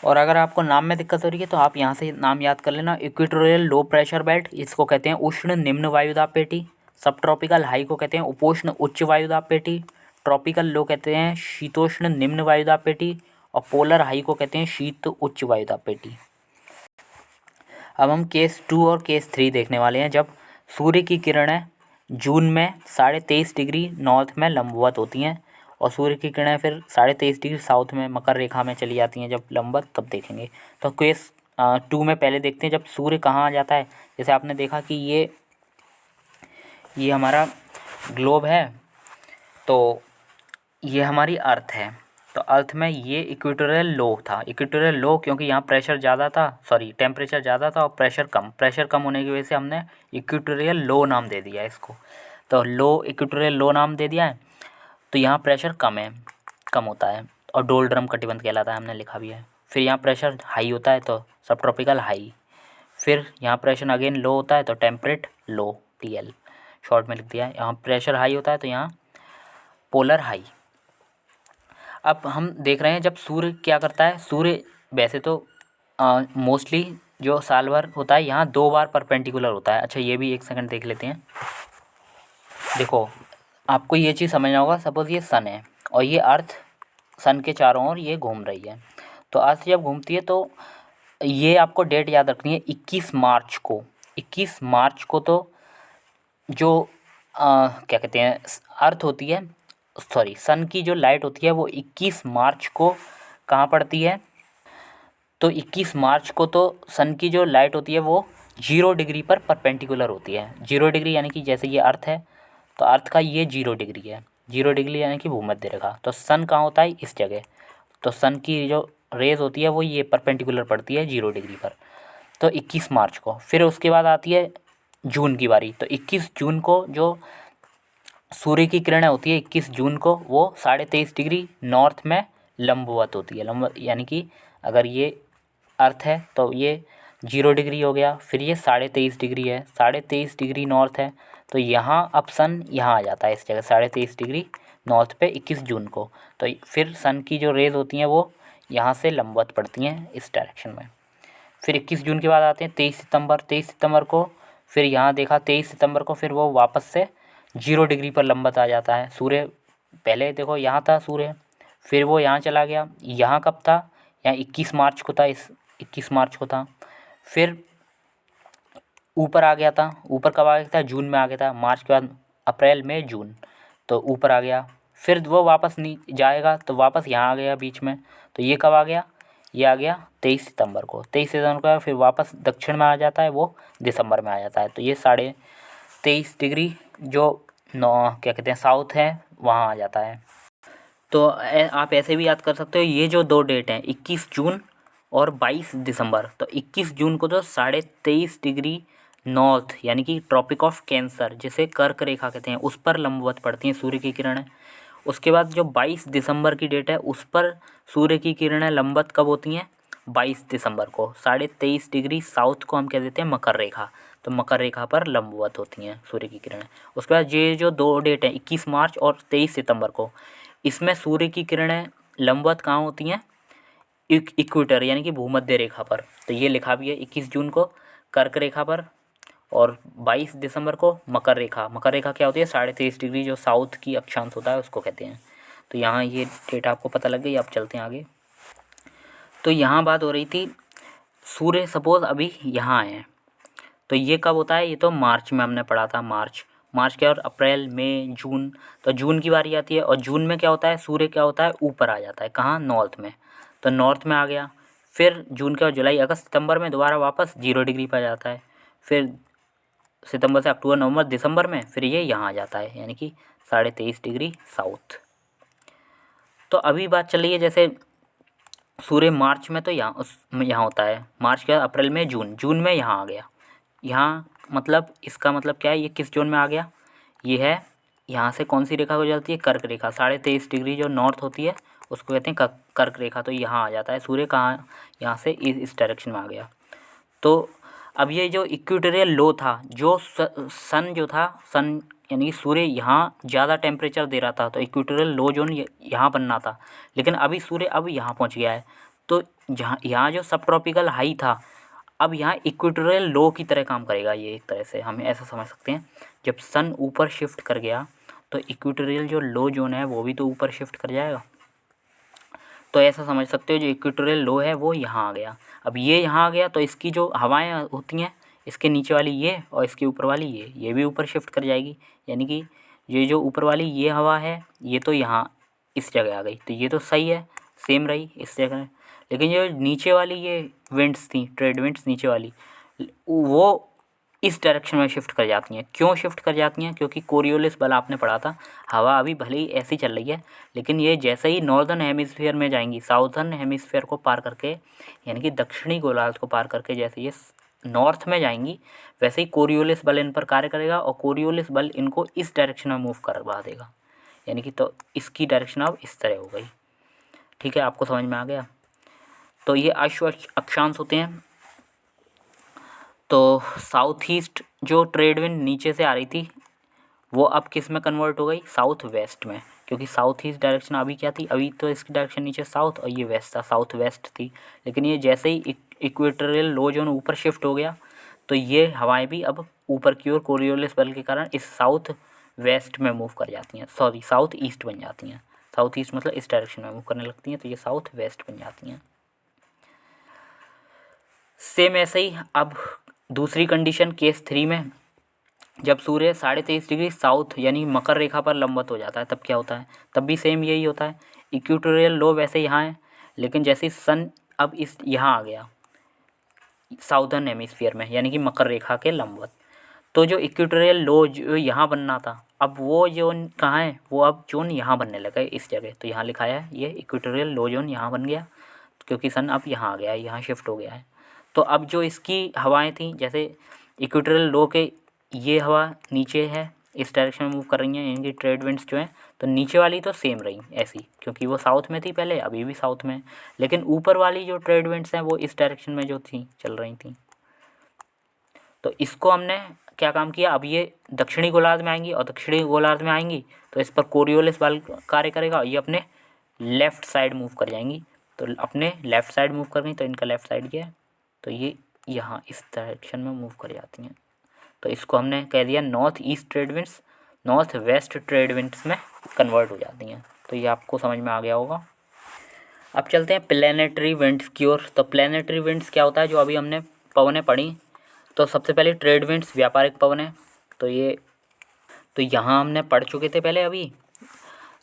और अगर आपको नाम में दिक्कत हो रही है तो आप यहाँ से नाम याद कर लेना। इक्वेटोरियल लो प्रेशर बेल्ट, इसको कहते हैं उष्ण निम्न वायुदाब पेटी। सब ट्रॉपिकल हाई को कहते हैं उपोष्ण उच्च वायुदाब पेटी। ट्रॉपिकल लो कहते हैं शीतोष्ण निम्न वायुदाब पेटी। और पोलर हाई को कहते हैं शीत उच्च वायुदाब पेटी। अब हम केस 2 और केस 3 देखने वाले हैं। जब सूर्य की किरणें जून में 23.5 डिग्री नॉर्थ में लंबवत होती हैं और सूर्य की किरणें फिर 23.5 डिग्री साउथ में मकर रेखा में चली जाती हैं जब लंबवत, तब देखेंगे। तो केस 2 में पहले देखते हैं जब सूर्य कहाँ आ जाता है। जैसे आपने देखा कि ये हमारा ग्लोब है, तो ये हमारी अर्थ है। तो अर्थ में ये इक्वेटोरियल लो था। इक्वेटोरियल लो क्योंकि यहाँ प्रेशर ज़्यादा था, सॉरी टेम्परेचर ज़्यादा था और प्रेशर कम होने की वजह से हमने इक्वेटोरियल लो नाम दे दिया इसको। तो इक्वेटोरियल लो नाम दे दिया है। तो यहाँ प्रेशर कम होता है और डोलड्रम कटिबंध कहलाता है, हमने लिखा भी है। फिर यहाँ प्रेशर हाई होता है तो सब ट्रॉपिकल हाई। फिर यहाँ प्रेशर अगेन लो होता है तो टेम्परेट लो, TL शॉर्ट में लिख दिया है। यहाँ प्रेशर हाई होता है तो यहाँ पोलर हाई। अब हम देख रहे हैं जब सूर्य क्या करता है। सूर्य वैसे तो मोस्टली जो साल भर होता है यहाँ 2 बार परपेंडिकुलर होता है। अच्छा ये भी एक सेकंड देख लेते हैं। देखो आपको ये चीज़ समझना होगा, सपोज़ ये सन है और ये अर्थ सन के चारों ओर ये घूम रही है। तो अर्थ जब घूमती है तो ये आपको डेट याद रखनी है 21 मार्च को। 21 मार्च को तो जो क्या कहते हैं अर्थ होती है, सॉरी सन की जो लाइट होती है वो 21 मार्च को कहाँ पड़ती है। तो 21 मार्च को तो सन की जो लाइट होती है वो 0 डिग्री पर परपेंडिकुलर होती है। 0 डिग्री यानी कि जैसे ये अर्थ है तो अर्थ का ये 0 डिग्री है। 0 डिग्री यानी कि भूमध्य रेखा। तो सन कहाँ होता है, इस जगह। तो सन की जो रेज़ होती है वो ये परपेंडिकुलर पड़ती है 0 डिग्री पर। तो 21 मार्च को। फिर उसके बाद आती है जून की बारी। तो 21 जून को जो सूर्य की किरणें होती है 21 जून को वो 23.5 डिग्री नॉर्थ में लंबवत होती है। लंबवत यानी कि अगर ये अर्थ है तो ये 0 डिग्री हो गया। फिर ये 23.5 डिग्री है, 23.5 डिग्री नॉर्थ है। तो यहाँ अब सन यहाँ आ जाता है इस जगह 23.5 डिग्री नॉर्थ पे 21 जून को। तो फिर सन की जो रेज़ होती हैं वो यहाँ से लंबवत पड़ती हैं इस डायरेक्शन में। फिर 21 जून के बाद आते हैं 23 सितंबर। 23 सितंबर को फिर यहाँ देखा 23 सितंबर को फिर वो वापस से 0 डिग्री पर लंबवत आ जाता है। सूर्य पहले देखो यहाँ था सूर्य, फिर वो यहाँ चला गया। यहाँ कब था, यहाँ 21 मार्च को था, इस 21 मार्च को था। फिर ऊपर आ गया था। ऊपर कब आ गया था, जून में आ गया था। मार्च के बाद अप्रैल मई जून, तो ऊपर आ गया। फिर वो वापस नहीं जाएगा तो वापस यहाँ आ गया बीच में। तो ये कब आ गया, ये आ गया 23 सितंबर को। 23 सितंबर को फिर वापस दक्षिण में आ जाता है, वो दिसंबर में आ जाता है। तो ये 23.5 डिग्री जो क्या कहते हैं साउथ है वहाँ आ जाता है। तो आप ऐसे भी याद कर सकते हो, ये जो 2 डेट हैं 21 जून और 22 दिसंबर। तो 21 जून को तो 23.5 डिग्री नॉर्थ यानी कि ट्रॉपिक ऑफ कैंसर जिसे कर्क रेखा कहते हैं उस पर लंबवत पड़ती हैं सूर्य की किरणें। उसके बाद जो 22 दिसंबर की डेट है उस पर सूर्य की किरणें लंबवत कब होती हैं, 22 दिसंबर को। 23.5 डिग्री साउथ को हम कह देते हैं मकर रेखा। तो मकर रेखा पर लंबवत होती हैं सूर्य की किरणें। उसके बाद ये जो 2 डेट हैं 21 मार्च और 23 सितंबर को, इसमें सूर्य की किरणें लंबवत कहाँ होती हैं, इक्वेटर यानी कि भूमध्य रेखा पर। तो ये लिखा भी है 21 जून को कर्क रेखा पर और 22 दिसंबर को मकर रेखा। मकर रेखा क्या होती है, 23.5 डिग्री जो साउथ की अक्षांश होता है उसको कहते हैं। तो यहाँ ये डेट आपको पता लग गई। आप चलते हैं आगे। तो यहाँ बात हो रही थी सूर्य सपोज़ अभी यहाँ आए हैं तो ये कब होता है, ये तो मार्च में हमने पढ़ा था। मार्च के और अप्रैल मई जून, तो जून की बारी आती है। और जून में क्या होता है, सूर्य क्या होता है ऊपर आ जाता है, कहाँ, नॉर्थ में। तो नॉर्थ में आ गया। फिर जून के और जुलाई अगस्त सितंबर में दोबारा वापस 0 डिग्री पर जाता है। फिर सितंबर से अक्टूबर नवंबर दिसंबर में फिर ये यहाँ आ जाता है यानी कि 23.5 डिग्री साउथ। तो अभी बात चल रही है जैसे सूर्य मार्च में तो यहाँ होता है, मार्च के बाद अप्रैल में जून में यहाँ आ गया। यहाँ मतलब इसका मतलब क्या है, ये किस जोन में आ गया, ये है यहाँ से कौन सी रेखा गुजरती है, कर्क रेखा। 23.5 डिग्री जो नॉर्थ होती है उसको कहते हैं कर्क रेखा। तो यहाँ आ जाता है सूर्य, कहाँ, यहाँ से इस डायरेक्शन में आ गया। तो अब ये जो इक्वेटोरियल लो था, जो सन जो था, सन यानी सूर्य यहाँ ज़्यादा टेम्परेचर दे रहा था तो इक्वेटोरियल लो जोन यहाँ बनना था। लेकिन अभी सूर्य अब यहाँ पहुँच गया है तो यहाँ जो सब ट्रॉपिकल हाई था अब यहाँ इक्वेटोरियल लो की तरह काम करेगा। ये एक तरह से हम ऐसा समझ सकते हैं, जब सन ऊपर शिफ्ट कर गया तो इक्वेटोरियल जो लो जोन है वो भी तो ऊपर शिफ्ट कर जाएगा। तो ऐसा समझ सकते हो जो इक्वेटोरियल लो है वो यहाँ आ गया। अब ये यहाँ आ गया तो इसकी जो हवाएं होती हैं, इसके नीचे वाली ये और इसके ऊपर वाली ये भी ऊपर शिफ्ट कर जाएगी। यानी कि ये जो ऊपर वाली ये हवा है ये तो यहाँ इस जगह आ गई, तो ये तो सही है, सेम रही इस जगह। लेकिन ये नीचे वाली ये विंड्स थी, ट्रेड विंड्स नीचे वाली, वो इस डायरेक्शन में शिफ्ट कर जाती हैं। क्यों शिफ्ट कर जाती हैं? क्योंकि कोरियोलिस बल आपने पढ़ा था, हवा अभी भले ही ऐसी चल रही है, लेकिन ये जैसे ही नॉर्दर्न हेमिस्फीयर में जाएंगी, साउथर्न हेमिस्फीयर को पार करके, यानी कि दक्षिणी गोलार्ध को पार करके जैसे ये नॉर्थ में जाएंगी, वैसे ही कोरियोलिस बल इन पर कार्य करेगा और कोरियोलिस बल इनको इस डायरेक्शन में मूव करवा देगा। यानी कि तो इसकी डायरेक्शन अब इस तरह हो गई। ठीक है, आपको समझ में आ गया? तो ये अश्व अक्षांश होते हैं। तो साउथ ईस्ट जो ट्रेड विंड नीचे से आ रही थी, वो अब किस में कन्वर्ट हो गई? साउथ वेस्ट में। क्योंकि साउथ ईस्ट डायरेक्शन अभी क्या थी? अभी तो इसकी डायरेक्शन नीचे साउथ और ये वेस्ट था, साउथ वेस्ट थी। लेकिन ये जैसे ही इक्वेटोरियल लो जोन ऊपर शिफ्ट हो गया, तो ये हवाएं भी अब ऊपर की ओर कोरियोलिस बल के कारण इस साउथ वेस्ट में मूव कर जाती हैं, सॉरी साउथ ईस्ट बन जाती हैं। साउथ ईस्ट मतलब इस डायरेक्शन में मूव करने लगती हैं, तो ये साउथ वेस्ट बन जाती हैं। सेम ऐसे ही अब दूसरी कंडीशन केस 3 में, जब सूर्य 23.5 डिग्री साउथ यानी मकर रेखा पर लंबवत हो जाता है, तब क्या होता है? तब भी सेम यही होता है। इक्वेटोरियल लो वैसे यहाँ है, लेकिन जैसे सन अब इस यहाँ आ गया साउदर्न हेमिस्फीयर में, यानी कि मकर रेखा के लंबवत, तो जो इक्वेटोरियल लो जो यहाँ बनना था, अब वो जोन कहाँ है? वो अब जोन यहाँ बनने लगा है इस जगह। तो यहाँ लिखाया है ये इक्वेटोरियल लो जोन यहाँ बन गया, क्योंकि सन अब यहाँ आ गया है, यहाँ शिफ्ट हो गया है। तो अब जो इसकी हवाएं थी, जैसे इक्वेटोरियल लो के ये हवा नीचे है, इस डायरेक्शन में मूव कर रही हैं, इनकी ट्रेड विंड्स जो हैं, तो नीचे वाली तो सेम रही ऐसी, क्योंकि वो साउथ में थी पहले, अभी भी साउथ में। लेकिन ऊपर वाली जो ट्रेड विंड्स हैं वो इस डायरेक्शन में जो थी चल रही थी। तो इसको हमने क्या काम किया? अब ये दक्षिणी गोलार्ध में आएंगी, और दक्षिणी गोलार्ध में आएंगी तो इस पर कोरियोलिस बल कार्य करेगा, ये अपने लेफ़्ट साइड मूव कर जाएंगी। तो अपने लेफ़्ट साइड मूव कर गई, तो इनका लेफ़्ट साइड क्या है? तो ये यहाँ इस डायरेक्शन में मूव कर जाती हैं। तो इसको हमने कह दिया north east trade winds north west trade winds में कन्वर्ट हो जाती हैं। तो ये आपको समझ में आ गया होगा। अब चलते हैं प्लैनेटरी विंड्स की ओर। तो प्लैनेटरी विंड्स क्या होता है? जो अभी हमने पवनें पढ़ी, तो सबसे पहले ट्रेड विंड्स व्यापारिक पवनें, तो यहाँ हमने पढ़ चुके थे पहले अभी।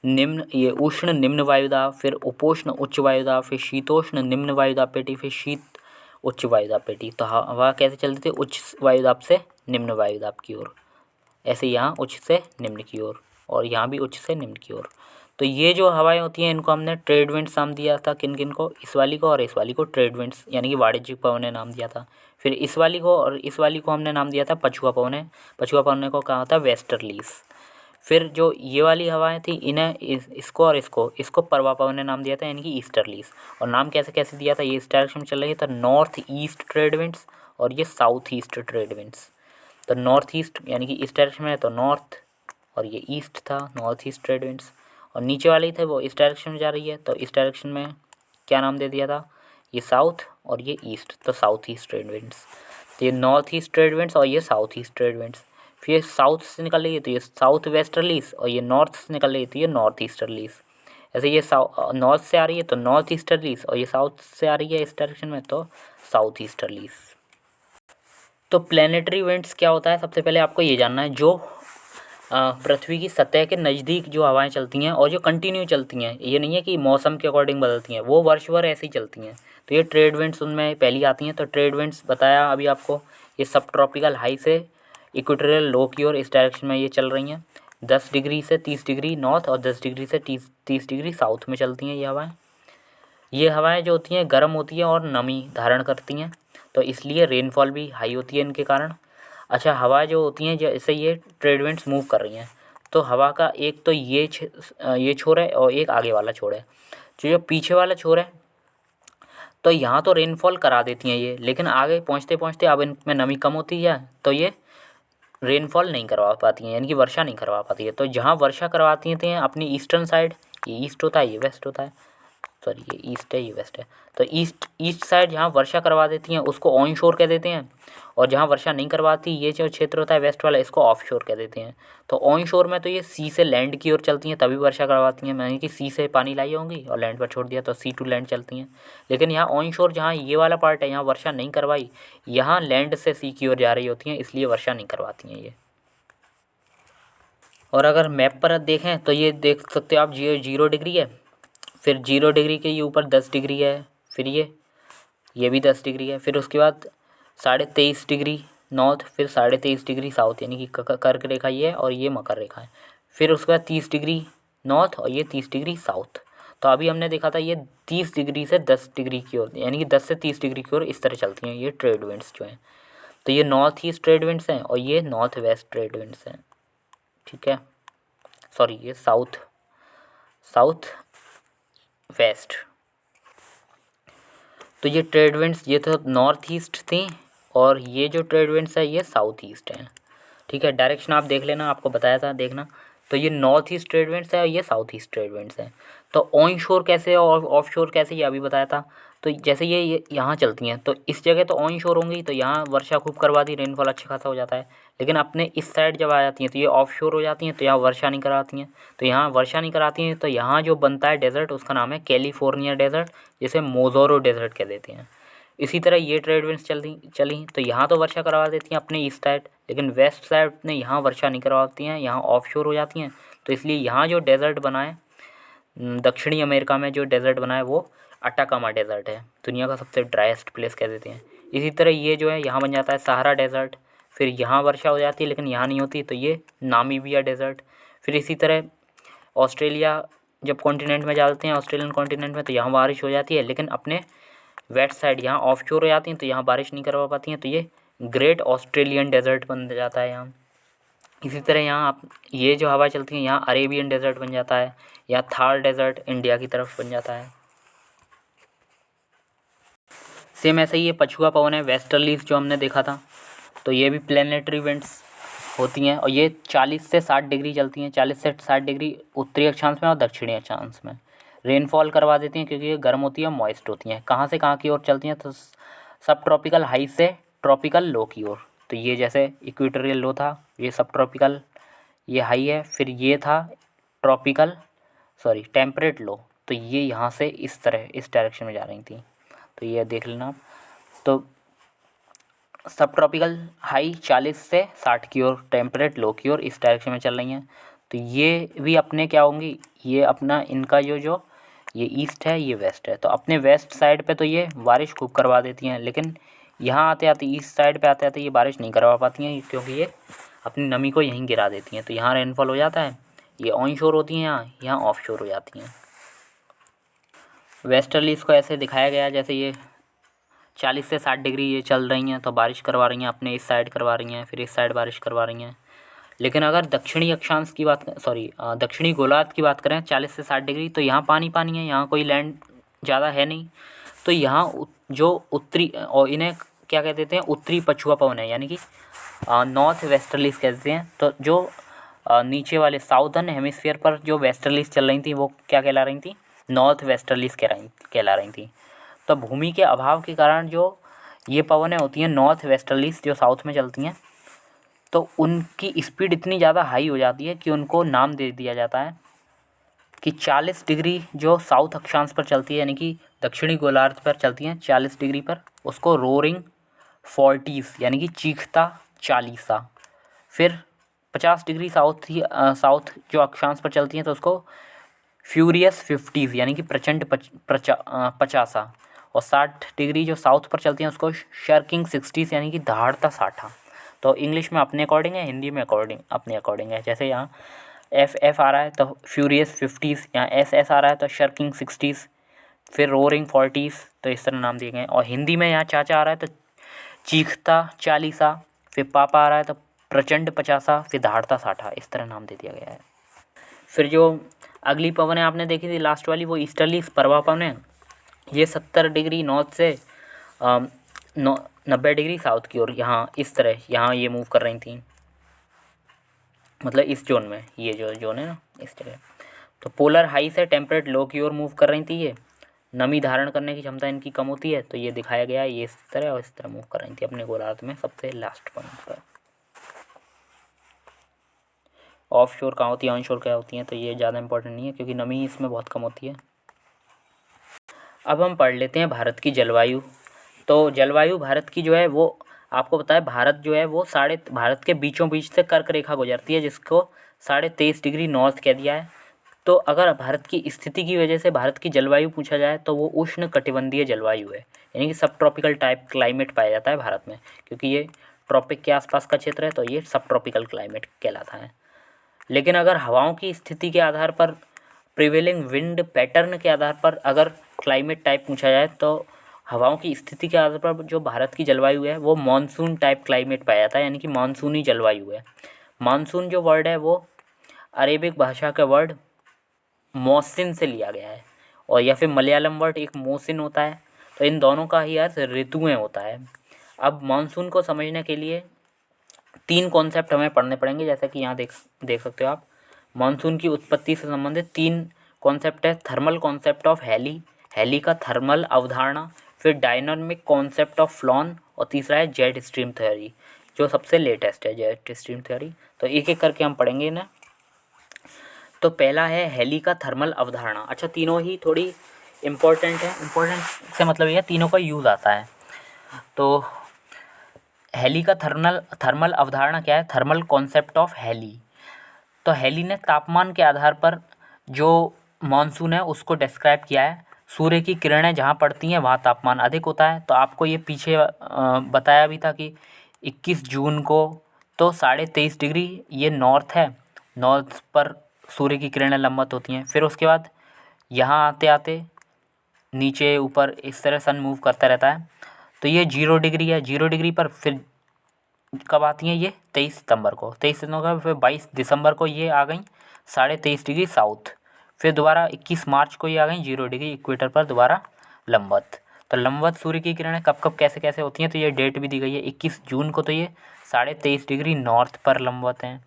निम्न ये उष्ण निम्न वायुदाब, फिर उपोष्ण उच्च वायुदाब, फिर शीतोष्ण निम्न वायुदाब पेटी, फिर शीत उच्च वायुदाब पेटी। तो हवा कैसे चलती थी? उच्च वायुदाब से निम्न वायुदाब की ओर, ऐसे यहाँ उच्च से निम्न की ओर, और यहाँ भी उच्च से निम्न की ओर। तो ये जो हवाएं होती हैं, इनको हमने ट्रेड विंड्स नाम दिया था। किन किन को? इस वाली को और इस वाली को ट्रेड विंड्स यानी कि वाणिज्यिक पवनें नाम दिया था। फिर इस वाली को और इस वाली को हमने नाम दिया था पछुआ पवनें। पछुआ पवनें को कहा था वेस्टर्लीज। फिर जो ये वाली हवाएं थी, इन्हें इसको और इसको परवा पवनें नाम दिया था, यानी कि ईस्टर्लीज। और नाम कैसे कैसे दिया था? ये इस डायरेक्शन में चल रही है, तो नॉर्थ ईस्ट ट्रेड विंड्स और ये साउथ ईस्ट ट्रेड विंड्स। तो नॉर्थ ईस्ट यानी कि इस डायरेक्शन में है, तो नॉर्थ, और ये ईस्ट था, नॉर्थ ईस्ट ट्रेड विंड्स। और नीचे वाली थे वो इस डायरेक्शन में जा रही है, तो इस डायरेक्शन में क्या नाम दे दिया था? ये साउथ और ये ईस्ट, तो साउथ ईस्ट ट्रेड विंड्स। तो ये नॉर्थ ईस्ट ट्रेड विंड्स और ये साउथ ईस्ट ट्रेड विंड्स। फिर ये साउथ से निकल रही है तो ये साउथ वेस्टर्लीज, और ये नॉर्थ से निकल रही है तो ये नॉर्थ ईस्टर्लीज। ऐसे ये नॉर्थ से आ रही है तो नॉर्थ ईस्टर्लीज, और ये साउथ से आ रही है इस डायरेक्शन में तो साउथ ईस्टर्लीज। तो प्लैनेटरी विंड्स क्या होता है? सबसे पहले आपको ये जानना है, जो पृथ्वी की सतह के नज़दीक जो हवाएं चलती हैं और जो कंटिन्यू चलती हैं, ये नहीं है कि मौसम के अकॉर्डिंग बदलती हैं, वो वर्ष भर ऐसे ही चलती हैं, तो ये ट्रेड विंड्स उनमें पहली आती हैं। तो ट्रेड विंड्स बताया अभी आपको, ये सब ट्रॉपिकल हाई से इक्वेटोरियल लो की ओर इस डायरेक्शन में ये चल रही हैं। 10 डिग्री से 30 डिग्री नॉर्थ और 10 डिग्री से 30 डिग्री साउथ में चलती हैं ये हवाएँ। ये हवाएं जो होती हैं गर्म होती हैं और नमी धारण करती हैं, तो इसलिए रेनफॉल भी हाई होती है इनके कारण। अच्छा, हवा जो होती हैं, जैसे ये ट्रेड विंड्स मूव कर रही हैं, तो हवा का एक तो ये छोर है और एक आगे वाला छोर है। जो पीछे वाला छोर है, तो यहाँ तो रेनफॉल करा देती हैं ये, लेकिन आगे पहुँचते पहुँचते अब इनमें नमी कम होती है, तो ये रेनफॉल नहीं करवा पाती हैं, यानी कि वर्षा नहीं करवा पाती है। तो जहाँ वर्षा करवाती हैं अपनी ईस्टर्न साइड, ये ईस्ट होता है, ये वेस्ट होता है, सॉरी ये ईस्ट है, ये वेस्ट है। तो ईस्ट साइड जहाँ वर्षा करवा देती हैं उसको ऑन शोर कह देते हैं, और जहाँ वर्षा नहीं करवाती, ये जो क्षेत्र होता है वेस्ट वाला, इसको ऑफ शोर कह देते हैं। तो ऑन शोर में तो ये सी से लैंड की ओर चलती हैं, तभी वर्षा करवाती हैं, यानी कि सी से पानी लाई होंगी और लैंड पर छोड़ दिया, तो सी टू लैंड चलती हैं। लेकिन यहाँ ऑन शोर जहाँ ये वाला पार्ट है, यहाँ वर्षा नहीं करवाई, यहाँ लैंड से सी की ओर जा रही होती हैं, इसलिए वर्षा नहीं करवाती हैं ये। और अगर मैप पर देखें तो ये देख सकते हो आप, 0 डिग्री है, फिर 0 डिग्री के ये ऊपर 10 डिग्री है, फिर ये भी 10 डिग्री है। फिर उसके बाद 23.5 डिग्री नॉर्थ, फिर 23.5 डिग्री साउथ, यानी कि कर्क रेखा ये है और ये मकर रेखा है। फिर उसके बाद 30 डिग्री नॉर्थ और ये 30 डिग्री साउथ। तो अभी हमने देखा था ये 30 डिग्री से 10 डिग्री की ओर, यानी कि 10 से 30 डिग्री की ओर इस तरह चलती हैं ये ट्रेड विंड्स जो हैं। तो ये नॉर्थ ईस्ट ट्रेड विंड्स हैं और ये नॉर्थ वेस्ट ट्रेड विंड्स हैं, ठीक है। सॉरी, ये साउथ वेस्ट। तो ये ट्रेड विंड्स ये तो नॉर्थ ईस्ट थी और ये जो ट्रेड विंड्स है ये साउथ ईस्ट हैं, ठीक है। डायरेक्शन आप देख लेना, आपको बताया था देखना। तो ये नॉर्थ ईस्ट ट्रेड विंड्स है और ये साउथ ईस्ट ट्रेड विंड्स हैं। तो ऑन शोर कैसे और ऑफ शोर कैसे, ये अभी बताया था। तो जैसे ये यहाँ चलती हैं तो इस जगह तो ऑन शोर होंगी, तो यहाँ वर्षा खूब करवाती, रेनफॉल अच्छा खासा हो जाता है। लेकिन अपने इस साइड जब आ जाती हैं तो ये ऑफ शोर हो जाती हैं, तो यहाँ वर्षा नहीं कराती हैं। तो यहाँ वर्षा नहीं कराती हैं तो यहाँ जो बनता है डेजर्ट, उसका नाम है कैलिफोर्निया डेजर्ट, जिसे मोजोरो डेजर्ट कह देते हैं। इसी तरह ये ट्रेड विंड्स चली तो यहाँ तो वर्षा करवा देती हैं अपने ईस्ट साइड, लेकिन वेस्ट साइड ने यहाँ वर्षा नहीं करवाती हैं, यहाँ ऑफ शोर हो जाती हैं। तो इसलिए यहाँ जो डेजर्ट बना है दक्षिणी अमेरिका में, जो डेजर्ट बना है वो अटाकामा डेजर्ट है, दुनिया का सबसे ड्राइएस्ट प्लेस कह देते हैं। इसी तरह ये जो है यहाँ बन जाता है सहारा डेजर्ट, फिर यहाँ वर्षा हो जाती है लेकिन यहाँ नहीं होती, तो ये नामीबिया डेजर्ट। फिर इसी तरह ऑस्ट्रेलिया जब कॉन्टिनेंट में जाते हैं, ऑस्ट्रेलियन कॉन्टिनेंट में, तो यहाँ बारिश हो जाती है, लेकिन अपने वेस्ट साइड यहाँ ऑफ शोर हो जाती हैं तो यहाँ बारिश नहीं करवा पाती हैं, तो ये ग्रेट ऑस्ट्रेलियन डेजर्ट बन जाता है यहाँ। इसी तरह यहाँ आप ये जो हवा चलती है यहाँ अरेबियन डेजर्ट बन जाता है, या थार डेजर्ट इंडिया की तरफ बन जाता है। सेम ऐसे ही ये पछुआ पवन है, वेस्टर्लीज जो हमने देखा था, तो ये भी प्लेनेटरी विंड्स होती हैं और ये 40 से 60 डिग्री चलती हैं, 40 से 60 डिग्री उत्तरी अक्षांश में और दक्षिणी अक्षांश में। रेनफॉल करवा देती हैं क्योंकि ये गर्म होती है, मॉइस्ट होती हैं। कहाँ से कहाँ की ओर चलती हैं, तो सब ट्रॉपिकल हाई से ट्रॉपिकल लो की ओर। तो ये जैसे इक्वेटोरियल लो था, ये सब ट्रॉपिकल ये हाई है, फिर ये था टेम्परेट लो, तो ये यहाँ से इस तरह इस डायरेक्शन में जा रही थी। तो ये देख लेना आप। तो सब ट्रॉपिकल हाई 40 से 60 की ओर, टेम्परेट लो की ओर इस डायरेक्शन में चल रही हैं। तो ये भी अपने क्या होंगी, ये अपना इनका जो ये ईस्ट है ये वेस्ट है, तो अपने वेस्ट साइड पे तो ये बारिश खूब करवा देती हैं, लेकिन यहाँ आते आते ईस्ट साइड पे आते आते ये बारिश नहीं करवा पाती हैं क्योंकि ये अपनी नमी को यहीं गिरा देती हैं। तो यहाँ रेनफॉल हो जाता है, ये ऑन शोर होती हैं, यहाँ ऑफ शोर हो जाती हैं। वेस्टर्ली इसको ऐसे दिखाया गया जैसे ये 40 से 60 डिग्री ये चल रही हैं तो बारिश करवा रही हैं, अपने इस साइड करवा रही हैं, फिर इस साइड बारिश करवा रही हैं। लेकिन अगर दक्षिणी अक्षांश की बात दक्षिणी गोलार्ध की बात करें 40 से 60 डिग्री, तो यहाँ पानी है, यहाँ कोई लैंड ज़्यादा है नहीं। तो यहाँ जो उत्तरी और इन्हें क्या कह देते हैं, उत्तरी पछुआ पवन है, यानी कि नॉर्थ वेस्टर्लीज कहते हैं। तो जो नीचे वाले साउदर्न हेमिस्फीयर पर जो वेस्टर्लीज चल रही थी वो क्या कहला रही थी, नॉर्थ वेस्टर्लीज कहला रही थी। तो भूमि के अभाव के कारण जो ये पवनें होती हैं नॉर्थ वेस्टर्लीज जो साउथ में चलती हैं, तो उनकी स्पीड इतनी ज़्यादा हाई हो जाती है कि उनको नाम दे दिया जाता है कि 40 डिग्री जो साउथ अक्षांश पर चलती है, यानी कि दक्षिणी गोलार्ध पर चलती हैं 40 डिग्री पर, उसको रोरिंग 40s यानी कि चीखता चालीसा। फिर 50 डिग्री साउथ जो अक्षांश पर चलती हैं तो उसको फ्यूरियस 50s यानी कि प्रचंड 50। और 60 डिग्री जो साउथ पर चलती हैं उसको शर्किंग 60s यानी कि दहाड़ता 60। तो इंग्लिश में अपने अकॉर्डिंग है, हिंदी में अपने अकॉर्डिंग है। जैसे यहाँ एफ आ रहा है तो फ्यूरियस 50s, यहाँ एस आ रहा है तो शर्किंग 60s, फिर रोरिंग 40s, तो इस तरह नाम दिए गए हैं। और हिंदी में यहाँ चाचा आ रहा है तो चीखता 40, फिर पापा आ रहा है तो प्रचंड 50, फिर दहाड़ता 60, इस तरह नाम दे दिया गया है। फिर जो अगली पवनें आपने देखी थी लास्ट वाली, वो ईस्टर्ली प्रवाह पवनें, ये 70 डिग्री नॉर्थ से 90 डिग्री साउथ की ओर यहाँ इस तरह यहाँ ये मूव कर रही थी, मतलब इस जोन में, ये जो जोन है ना इस जगह। तो पोलर हाई से टेम्परेट लो की ओर मूव कर रही थी, ये नमी धारण करने की क्षमता इनकी कम होती है, तो ये दिखाया गया है, ये इस तरह और इस तरह मूव कर रही थी अपने गोलार्ध में सबसे लास्ट पॉइंट पर। ऑफ शोर कहाँ होती है, ऑन शोर क्या होती हैं, तो ये ज़्यादा इंपॉर्टेंट नहीं है क्योंकि नमी इसमें बहुत कम होती है। अब हम पढ़ लेते हैं भारत की जलवायु। तो जलवायु भारत की जो है वो आपको पता है, भारत जो है वो भारत के बीचों बीच से कर्क रेखा गुजरती है जिसको 23.5 डिग्री नॉर्थ कह दिया है। तो अगर भारत की स्थिति की वजह से भारत की जलवायु पूछा जाए तो वो उष्ण कटिबंधीय जलवायु है, यानी कि सब ट्रॉपिकल टाइप क्लाइमेट पाया जाता है भारत में, क्योंकि ये ट्रॉपिक के आसपास का क्षेत्र है तो ये सब ट्रॉपिकल क्लाइमेट कहलाता है। लेकिन अगर हवाओं की स्थिति के आधार पर, प्रिवेलिंग विंड पैटर्न के आधार पर अगर क्लाइमेट टाइप पूछा जाए तो हवाओं की स्थिति के आधार पर जो भारत की जलवायु है वो मानसून टाइप क्लाइमेट पाया जाता है, यानी कि मानसूनी जलवायु है। मानसून जो वर्ड है वो अरेबिक भाषा का वर्ड मौसिन से लिया गया है, और या फिर मलयालम वर्ड एक मोसिन होता है, तो इन दोनों का ही अर्थ ऋतुएं होता है। अब मानसून को समझने के लिए 3 कॉन्सेप्ट हमें पढ़ने पड़ेंगे, जैसा कि यहाँ देख सकते हो आप। मानसून की उत्पत्ति से संबंधित 3 कॉन्सेप्ट है। Thermal concept of Halley, Halley का थर्मल अवधारणा, फिर डायनामिक कॉन्सेप्ट ऑफ फ्लॉन, और तीसरा है जेट स्ट्रीम थ्योरी, जो सबसे लेटेस्ट है जेट स्ट्रीम थ्योरी। तो एक एक करके हम पढ़ेंगे ना। तो पहला है हेली का थर्मल अवधारणा। अच्छा, तीनों ही थोड़ी इम्पोर्टेंट है। इम्पोर्टेंट से मतलब ये तीनों का यूज़ आता है। तो हेली का थर्मल अवधारणा क्या है? Thermal concept of Halley. तो हेली ने तापमान के आधार पर जो मानसून है उसको डिस्क्राइब किया है। सूर्य की किरणें जहाँ पड़ती हैं वहाँ तापमान अधिक होता है। तो आपको ये पीछे बताया भी था कि 21 जून को तो 23.5 डिग्री ये नॉर्थ है, नॉर्थ पर सूर्य की किरणें लंबवत होती हैं। फिर उसके बाद यहाँ आते आते नीचे ऊपर इस तरह सन मूव करता रहता है, तो ये 0 डिग्री है। 0 डिग्री पर फिर कब आती हैं ये? 23 सितंबर को। 23 सितंबर फिर 22 दिसंबर को ये आ गई 23.5 डिग्री साउथ। फिर दोबारा 21 मार्च को ये आ गई 0 डिग्री इक्वेटर पर दोबारा लंबवत। तो लंबवत सूर्य की किरणें कब कब कैसे कैसे होती हैं, तो ये डेट भी दी गई है। 21 जून को तो ये 23.5 डिग्री नॉर्थ पर लंबवत हैं।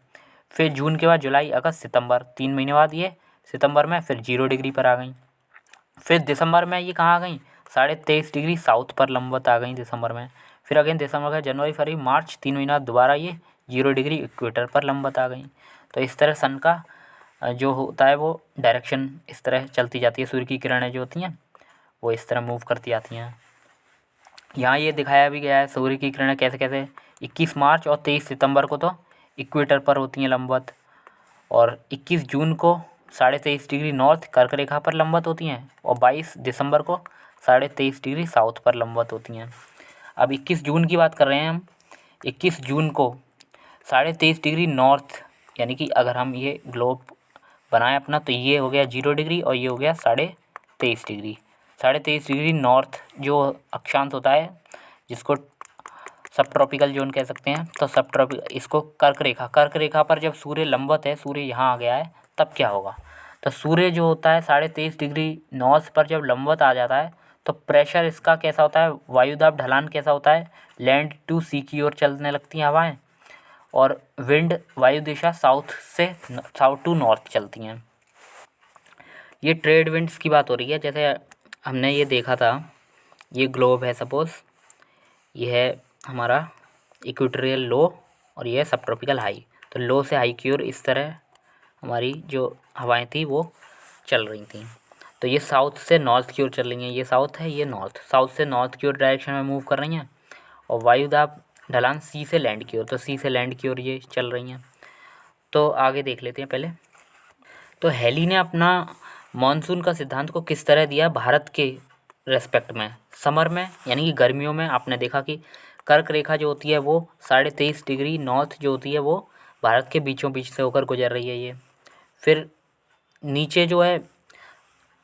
फिर जून के बाद जुलाई, अगस्त, सितंबर, 3 महीने बाद ये सितंबर में फिर 0 डिग्री पर आ गई। फिर दिसंबर में ये कहाँ आ गई? 23.5 डिग्री साउथ पर लंबवत आ गई दिसंबर में। फिर अगेन दिसंबर का जनवरी, फरवरी, मार्च, 3 महीना दोबारा ये 0 डिग्री इक्वेटर पर लंबवत आ गई। तो इस तरह सन का जो होता है वो डायरेक्शन इस तरह चलती जाती है। सूर्य की किरणें जो होती हैं वो इस तरह मूव करती आती हैं। यहाँ ये दिखाया भी गया है सूर्य की किरणें कैसे कैसे 21 मार्च और 23 सितंबर को तो इक्वेटर पर होती हैं लंबवत, और 21 जून को 23.5 डिग्री नॉर्थ कर्क रेखा पर लंबवत होती हैं, और 22 दिसंबर को 23.5 डिग्री साउथ पर लंबवत होती हैं। अब 21 जून की बात कर रहे हैं हम। 21 जून को 23.5 डिग्री नॉर्थ, यानी कि अगर हम ये ग्लोब बनाएं अपना, तो ये हो गया 0 डिग्री और ये हो गया 23.5 डिग्री। 23.5 डिग्री नॉर्थ जो अक्षांश होता है, जिसको सब ट्रॉपिकल जोन कह सकते हैं, तो सब ट्रॉपिकल, इसको कर्क रेखा पर जब सूर्य लंबवत है, सूर्य यहाँ आ गया है, तब क्या होगा? तो सूर्य जो होता है 23.5 डिग्री नॉर्थ पर जब लंबवत आ जाता है तो प्रेशर इसका कैसा होता है, वायुदाब ढलान कैसा होता है, लैंड टू सी की ओर चलने लगती हैं हवाएं, और विंड वायु दिशा साउथ टू नॉर्थ चलती हैं। ये ट्रेड विंड्स की बात हो रही है। जैसे हमने ये देखा था, ये ग्लोब है सपोज़, ये है हमारा इक्वेटोरियल लो और ये है सब ट्रॉपिकल हाई। तो लो से हाई की ओर इस तरह हमारी जो हवाएं थी वो चल रही थी। तो ये साउथ से नॉर्थ की ओर चल रही हैं, ये साउथ है, ये नॉर्थ, साउथ से नॉर्थ की ओर डायरेक्शन में मूव कर रही हैं, और वायुदाब ढलान सी से लैंड की ओर, तो सी से लैंड की ओर ये चल रही हैं। तो आगे देख लेते हैं पहले। तो हेली ने अपना मानसून का सिद्धांत को किस तरह दिया भारत के रेस्पेक्ट में? समर में, यानी कि गर्मियों में आपने देखा कि कर्क रेखा जो होती है वो 23.5 डिग्री नॉर्थ जो होती है वो भारत के बीचों बीच से होकर गुजर रही है ये। फिर नीचे जो है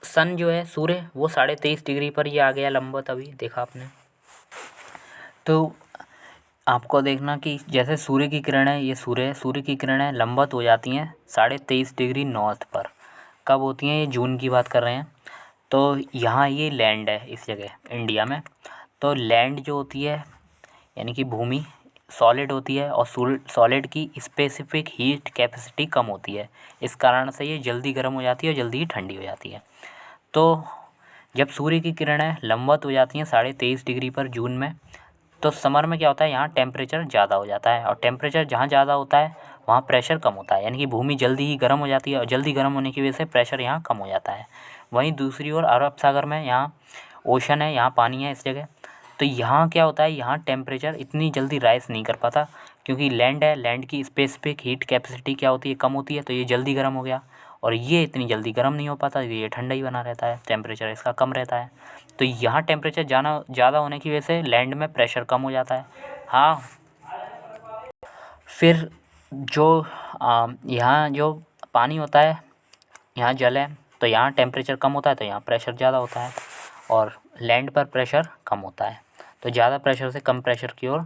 सन जो है सूर्य वो 23.5 डिग्री पर ये आ गया लंबवत, अभी देखा आपने। तो आपको देखना कि जैसे सूर्य की किरणें, ये सूर्य की किरणें लंबवत हो जाती हैं 23.5 डिग्री नॉर्थ पर। कब होती हैं? ये जून की बात कर रहे हैं। तो यहाँ ये लैंड है इस जगह इंडिया में। तो लैंड जो होती है यानी कि भूमि सॉलिड होती है, और सॉलिड की स्पेसिफिक हीट कैपेसिटी कम होती है। इस कारण से ये जल्दी गर्म हो जाती है और जल्दी ही ठंडी हो जाती है। तो जब सूर्य की किरणें लंबवत हो जाती हैं 23.5 डिग्री पर जून में, तो समर में क्या होता है, यहाँ टेम्परेचर ज़्यादा हो जाता है, और टेम्परेचर जहाँ ज़्यादा होता है वहाँ प्रेशर कम होता है, यानी कि भूमि जल्दी ही गर्म हो जाती है, और जल्दी गर्म होने की वजह से प्रेशर यहाँ कम हो जाता है। वहीं दूसरी ओर अरब सागर में यहाँ ओशन है, यहाँ पानी है इस जगह। तो यहाँ क्या होता है, यहाँ टेम्परेचर इतनी जल्दी राइज नहीं कर पाता, क्योंकि लैंड है, लैंड की स्पेसिफिक हीट कैपेसिटी क्या होती है, कम होती है, तो ये जल्दी गर्म हो गया। और ये इतनी जल्दी गर्म नहीं हो पाता, ये ठंडा ही बना रहता है, टेम्परेचर इसका कम रहता है। तो यहाँ टेम्परेचर ज़्यादा होने की वजह से लैंड में प्रेशर कम हो जाता है। हाँ, फिर जो यहाँ जो पानी होता है, यहाँ जल है, तो यहाँ टेम्परेचर कम होता है तो यहाँ प्रेशर ज़्यादा होता है, और लैंड पर प्रेशर कम होता है। तो ज़्यादा प्रेशर से कम प्रेशर की ओर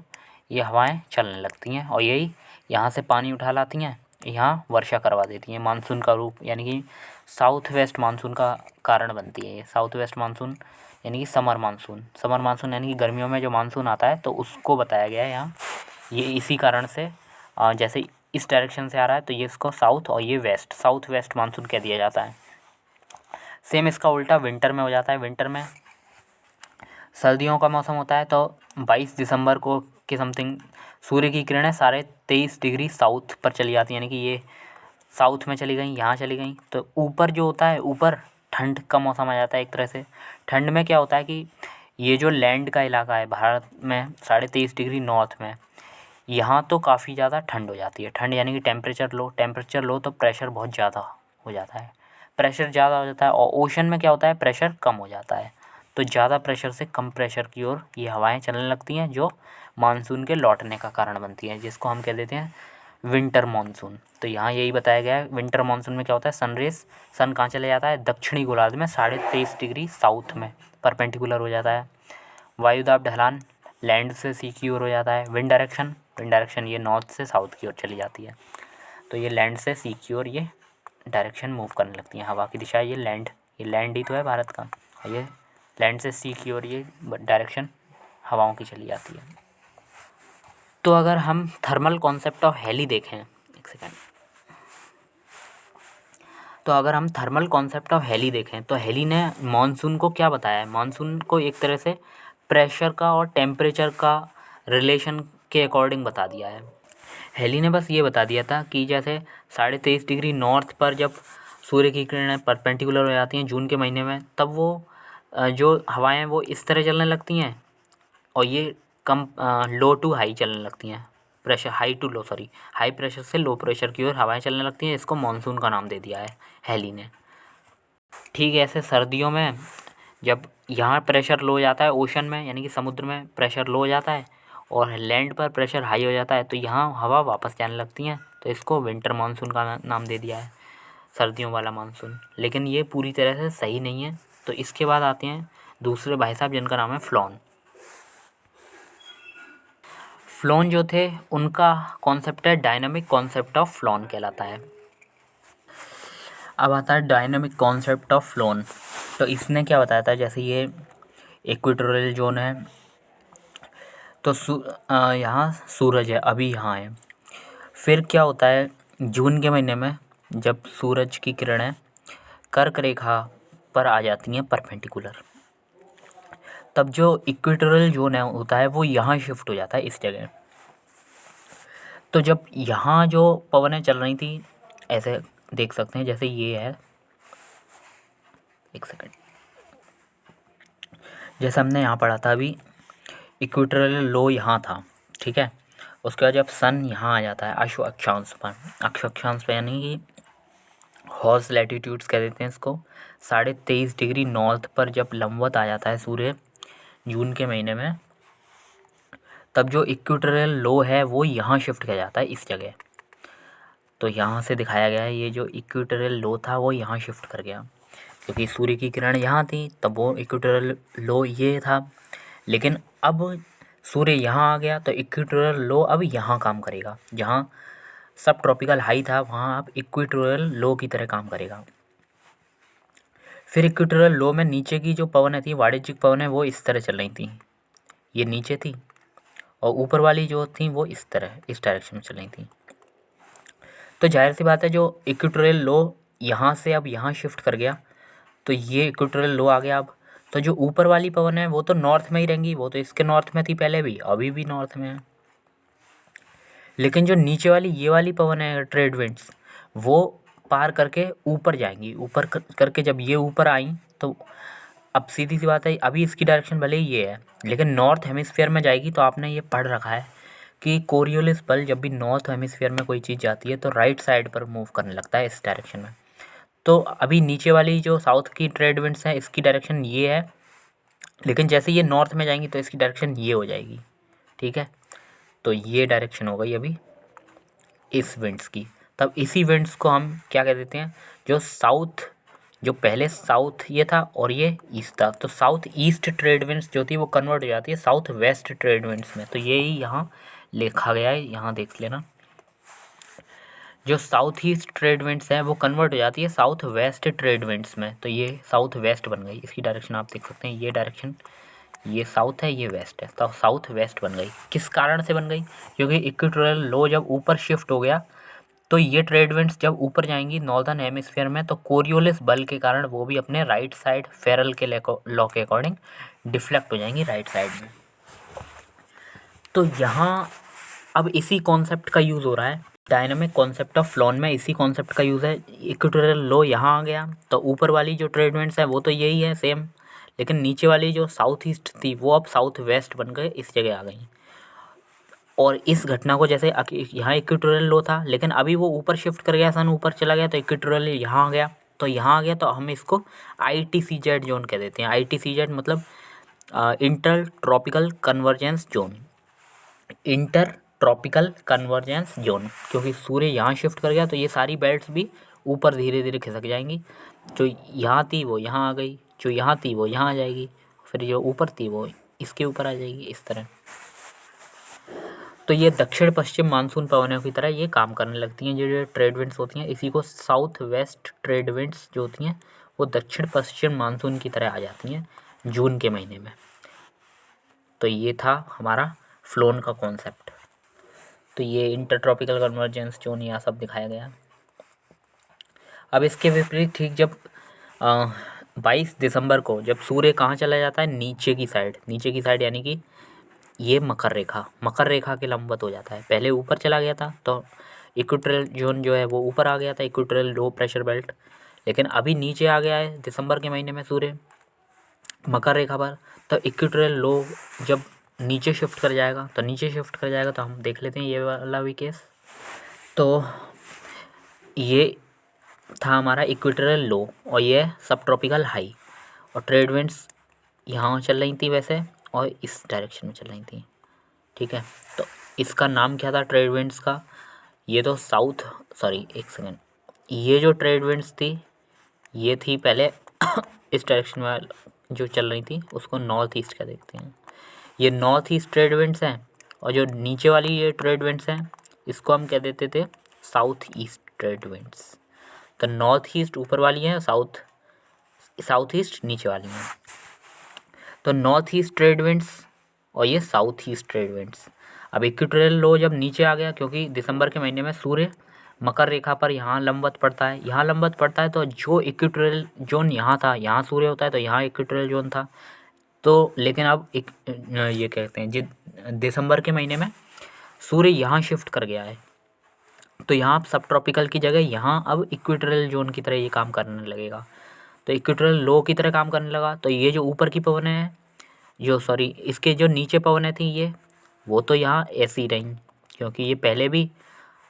ये हवाएं चलने लगती हैं, और यही यहाँ से पानी उठा लाती हैं, यहाँ वर्षा करवा देती हैं, मानसून का रूप यानी कि साउथ वेस्ट मानसून का कारण बनती है ये। साउथ वेस्ट मानसून यानी कि समर मानसून, समर मानसून यानी कि गर्मियों में जो मानसून आता है तो उसको बताया गया है यहाँ। ये इसी कारण से जैसे इस डायरेक्शन से आ रहा है तो ये इसको साउथ, और ये वेस्ट, साउथ वेस्ट मानसून कह दिया जाता है। सेम इसका उल्टा विंटर में हो जाता है। विंटर में सर्दियों का मौसम होता है तो 22 दिसंबर को के समथिंग सूर्य की किरणें 23.5 डिग्री साउथ पर चली जाती हैं, यानी कि ये साउथ में चली गई, यहाँ चली गई, तो ऊपर जो होता है, ऊपर ठंड का मौसम आ जाता है एक तरह से। ठंड में क्या होता है कि ये जो लैंड का इलाका है भारत में 23.5 डिग्री नॉर्थ में, यहाँ तो काफ़ी ज़्यादा ठंड हो जाती है। ठंड यानी कि टेम्परेचर लो तो प्रेशर बहुत ज़्यादा हो जाता है, प्रेशर ज़्यादा हो जाता है। और ओशन में क्या होता है, प्रेशर कम हो जाता है। तो ज़्यादा प्रेशर से कम प्रेशर की ओर ये हवाएं चलने लगती हैं, जो मानसून के लौटने का कारण बनती हैं, जिसको हम कह देते हैं विंटर मानसून। तो यहाँ यही बताया गया है, विंटर मानसून में क्या होता है, सन कहाँ चले जाता है, दक्षिणी गोलार्ध में 23.5 डिग्री साउथ में परपेंडिकुलर हो जाता है। वायुदाब ढलान लैंड से सी की ओर हो जाता है। विंड डायरेक्शन ये नॉर्थ से साउथ की ओर चली जाती है। तो ये लैंड से सी की ओर ये डायरेक्शन मूव करने लगती है, हवा की दिशा। ये लैंड ही तो है भारत का, ये लैंड से सी की ओर ये डायरेक्शन हवाओं की चली जाती है। तो अगर हम थर्मल कॉन्सेप्ट ऑफ हेली देखें, एक सेकेंड, तो अगर हम थर्मल कॉन्सेप्ट ऑफ हेली देखें तो हेली ने मानसून को क्या बताया है, मानसून को एक तरह से प्रेशर का और टेम्परेचर का रिलेशन के अकॉर्डिंग बता दिया है। हेली ने बस ये बता दिया था कि जैसे 23.5 डिग्री नॉर्थ पर जब सूर्य की किरणें परपेंडिकुलर हो जाती हैं जून के महीने में, तब वो जो हवाएं हैं वो इस तरह चलने लगती हैं, और ये कम लो टू हाई चलने लगती हैं, हाई प्रेशर से लो प्रेशर की ओर हवाएं चलने लगती हैं। इसको मानसून का नाम दे दिया है हेली ने। ठीक है, ऐसे सर्दियों में जब यहाँ प्रेशर लो हो जाता है ओशन में, यानी कि समुद्र में प्रेशर लो हो जाता है और लैंड पर प्रेशर हाई हो जाता है, तो यहाँ हवा वापस जाने लगती हैं, तो इसको विंटर मानसून का नाम दे दिया है, सर्दियों वाला मानसून। लेकिन ये पूरी तरह से सही नहीं है। तो इसके बाद आते हैं दूसरे भाई साहब, जिनका नाम है फ्लॉन। फ्लॉन जो थे, उनका कॉन्सेप्ट है डायनामिक कॉन्सेप्ट ऑफ फ्लॉन कहलाता है। अब आता है डायनामिक कॉन्सेप्ट ऑफ फ्लॉन। तो इसने क्या बताया था, जैसे ये इक्वेटोरियल जोन है, तो यहाँ सूरज है, अभी यहाँ है। फिर क्या होता है, जून के महीने में जब सूरज की किरणें कर्क रेखा पर आ जाती हैं परपेंडिकुलर, तब जो इक्वेटोरियल जोन है होता है वो यहाँ शिफ्ट हो जाता है, इस जगह। तो जब यहाँ जो पवनें चल रही थी, ऐसे देख सकते हैं, जैसे ये है, एक सेकंड, जैसे हमने यहाँ पढ़ा था अभी, इक्वेटोरियल लो यहाँ था, ठीक है। उसके बाद जब सन यहाँ आ जाता है अक्ष अक्षांश पर यानी कि हॉर्स लैटिट्यूड्स कह देते हैं इसको, 23.5 डिग्री नॉर्थ पर जब लंबवत आ जाता है सूर्य जून के महीने में, तब जो इक्वेटोरियल लो है वो यहाँ शिफ्ट किया जाता है, इस जगह। तो यहाँ से दिखाया गया है, ये जो इक्वेटोरियल लो था वो यहाँ शिफ्ट कर गया, क्योंकि सूर्य की किरण यहाँ थी, तब वो इक्वेटोरियल लो ये था। लेकिन अब सूर्य यहाँ आ गया तो इक्वेटोरियल लो अब यहाँ काम करेगा, जहाँ सब ट्रॉपिकल हाई था वहाँ अब इक्वेटोरियल लो की तरह काम करेगा। फिर इक्वेटोरियल लो में नीचे की जो पवनें थी, वाणिज्यिक पवनें, वो इस तरह चल रही थी, ये नीचे थी, और ऊपर वाली जो थी वो इस तरह, इस डायरेक्शन में चल रही थी। तो जाहिर सी बात है, जो इक्वेटोरियल लो यहाँ से अब यहाँ शिफ्ट कर गया, तो ये इक्वेटोरियल लो आ गया अब। तो जो ऊपर वाली पवन है वो तो नॉर्थ में ही रहेंगी, वो तो इसके नॉर्थ में थी पहले भी, अभी भी नॉर्थ में है। लेकिन जो नीचे वाली ये वाली पवन है, ट्रेड विंड्स, वो पार करके ऊपर जाएंगी, ऊपर करके जब ये ऊपर आई, तो अब सीधी सी बात है, अभी इसकी डायरेक्शन भले ही ये है, लेकिन नॉर्थ हेमिस्फीयर में जाएगी। तो आपने ये पढ़ रखा है कि कोरियोलिस बल जब भी नॉर्थ हेमिस्फीयर में कोई चीज़ जाती है तो राइट साइड पर मूव करने लगता है, इस डायरेक्शन में। तो अभी नीचे वाली जो साउथ की ट्रेड विंड्स हैं इसकी डायरेक्शन ये है, लेकिन जैसे ये नॉर्थ में जाएंगी तो इसकी डायरेक्शन ये हो जाएगी। ठीक है, तो ये डायरेक्शन हो गई अभी इस विंड्स की। तब इसी विंड्स को हम क्या कह देते हैं, जो साउथ, जो पहले साउथ ये था और ये ईस्ट था, तो साउथ ईस्ट ट्रेड विंड्स जो थी वो कन्वर्ट हो जाती है साउथ वेस्ट ट्रेड विंड्स में। तो यही यहाँ लिखा गया है, यहाँ देख लेना। जो साउथ ईस्ट ट्रेड विंड्स हैं वो कन्वर्ट हो जाती है साउथ वेस्ट ट्रेड विंड्स में। तो ये साउथ वेस्ट बन गई, इसकी डायरेक्शन आप देख सकते हैं, ये डायरेक्शन, ये साउथ है ये वेस्ट है, तो साउथ वेस्ट बन गई। किस कारण से बन गई, क्योंकि इक्वेटोरियल लो जब ऊपर शिफ्ट हो गया तो ये ट्रेड विंड्स जब ऊपर जाएंगी नॉर्दर्न हेमिस्फीयर में, तो कोरियोलिस बल के कारण वो भी अपने राइट साइड फेरल के लॉ के अकॉर्डिंग डिफ्लेक्ट हो जाएंगी राइट साइड में। तो यहाँ अब इसी कॉन्सेप्ट का यूज़ हो रहा है डायनामिक कॉन्सेप्ट ऑफ फ्लोन में, इसी कॉन्सेप्ट का यूज़ है। इक्वेटोरियल लो यहाँ आ गया तो ऊपर वाली जो ट्रेड विंड्स है वो तो यही है सेम, लेकिन नीचे वाली जो साउथ ईस्ट थी वो अब साउथ वेस्ट बन गए, इस जगह आ गई। और इस घटना को जैसे यहाँ इक्वेटोरियल लो था, लेकिन अभी वो ऊपर शिफ्ट कर गया, सन ऊपर चला गया, तो इक्वेटोरियल यहाँ आ गया, तो यहाँ आ गया, तो हम इसको ITCZ जोन कह देते हैं। ITCZ मतलब inter tropical convergence zone, inter tropical convergence zone, क्योंकि सूर्य यहाँ शिफ्ट कर गया तो ये सारी बेल्ट्स भी ऊपर धीरे धीरे खिसक जाएंगी। जो यहाँ थी वो यहाँ आ गई, जो यहाँ थी वो यहाँ आ जाएगी, फिर जो ऊपर थी वो इसके ऊपर आ जाएगी, इस तरह। तो ये दक्षिण पश्चिम मानसून पवनों की तरह ये काम करने लगती हैं। जो ट्रेड विंड्स होती हैं इसी को साउथ वेस्ट ट्रेड विंड्स जो होती हैं वो दक्षिण पश्चिम मानसून की तरह आ जाती हैं जून के महीने में। तो ये था हमारा फ्लोन का कॉन्सेप्ट। तो ये इंटर ट्रॉपिकल कन्वर्जेंस जोन यहाँ सब दिखाया गया। अब इसके विपरीत ठीक जब 22 दिसंबर को जब सूर्य कहाँ चला जाता है, नीचे की साइड, नीचे की साइड यानी कि ये मकर रेखा के लंबवत हो जाता है। पहले ऊपर चला गया था तो इक्वेटोरियल जोन जो है वो ऊपर आ गया था, इक्वेटोरियल लो प्रेशर बेल्ट, लेकिन अभी नीचे आ गया है दिसंबर के महीने में सूर्य मकर रेखा पर। तो इक्वेटोरियल लो जब नीचे शिफ्ट कर जाएगा, तो नीचे शिफ्ट कर जाएगा, तो हम देख लेते हैं ये वाला भी केस। तो ये था हमारा इक्वेटोरियल लो और ये सब ट्रॉपिकल हाई, और ट्रेड विंड्स यहाँ चल रही थी वैसे और इस डायरेक्शन में चल रही थी। ठीक है, तो इसका नाम क्या था ट्रेड विंड्स का, ये तो साउथ, सॉरी एक सेकेंड, ये जो ट्रेड विंड्स थी ये थी पहले इस डायरेक्शन में जो चल रही थी उसको नॉर्थ ईस्ट का देखते हैं। ये नॉर्थ ईस्ट ट्रेड विंड्स हैं, और जो नीचे वाली ये ट्रेड विंड्स हैं इसको हम कह देते थे साउथ ईस्ट ट्रेड विंड्स। तो नॉर्थ ईस्ट ऊपर वाली है, साउथ ईस्ट नीचे वाली हैं। तो नॉर्थ ईस्ट ट्रेड विंड्स और ये साउथ ईस्ट ट्रेड विंड्स। अब इक्वेटोरियल लो जब नीचे आ गया, क्योंकि दिसंबर के महीने में सूर्य मकर रेखा पर यहाँ लंबवत पड़ता है, यहाँ लंबवत पड़ता है, तो जो इक्वेटोरियल जोन यहाँ था, यहाँ सूर्य होता है तो यहाँ इक्वेटोरियल जोन था। तो लेकिन अब ये कहते हैं दिसंबर के महीने में सूर्य यहाँ शिफ्ट कर गया है, तो यहाँ सब ट्रॉपिकल की जगह यहाँ अब इक्वेटोरियल जोन की तरह ये काम करने लगेगा। तो इक्वेटोरियल लो की तरह काम करने लगा। तो ये जो ऊपर की पवनें हैं, जो सॉरी इसके जो नीचे पवनें थी ये, वो तो यहाँ ऐसी रहीं, क्योंकि ये पहले भी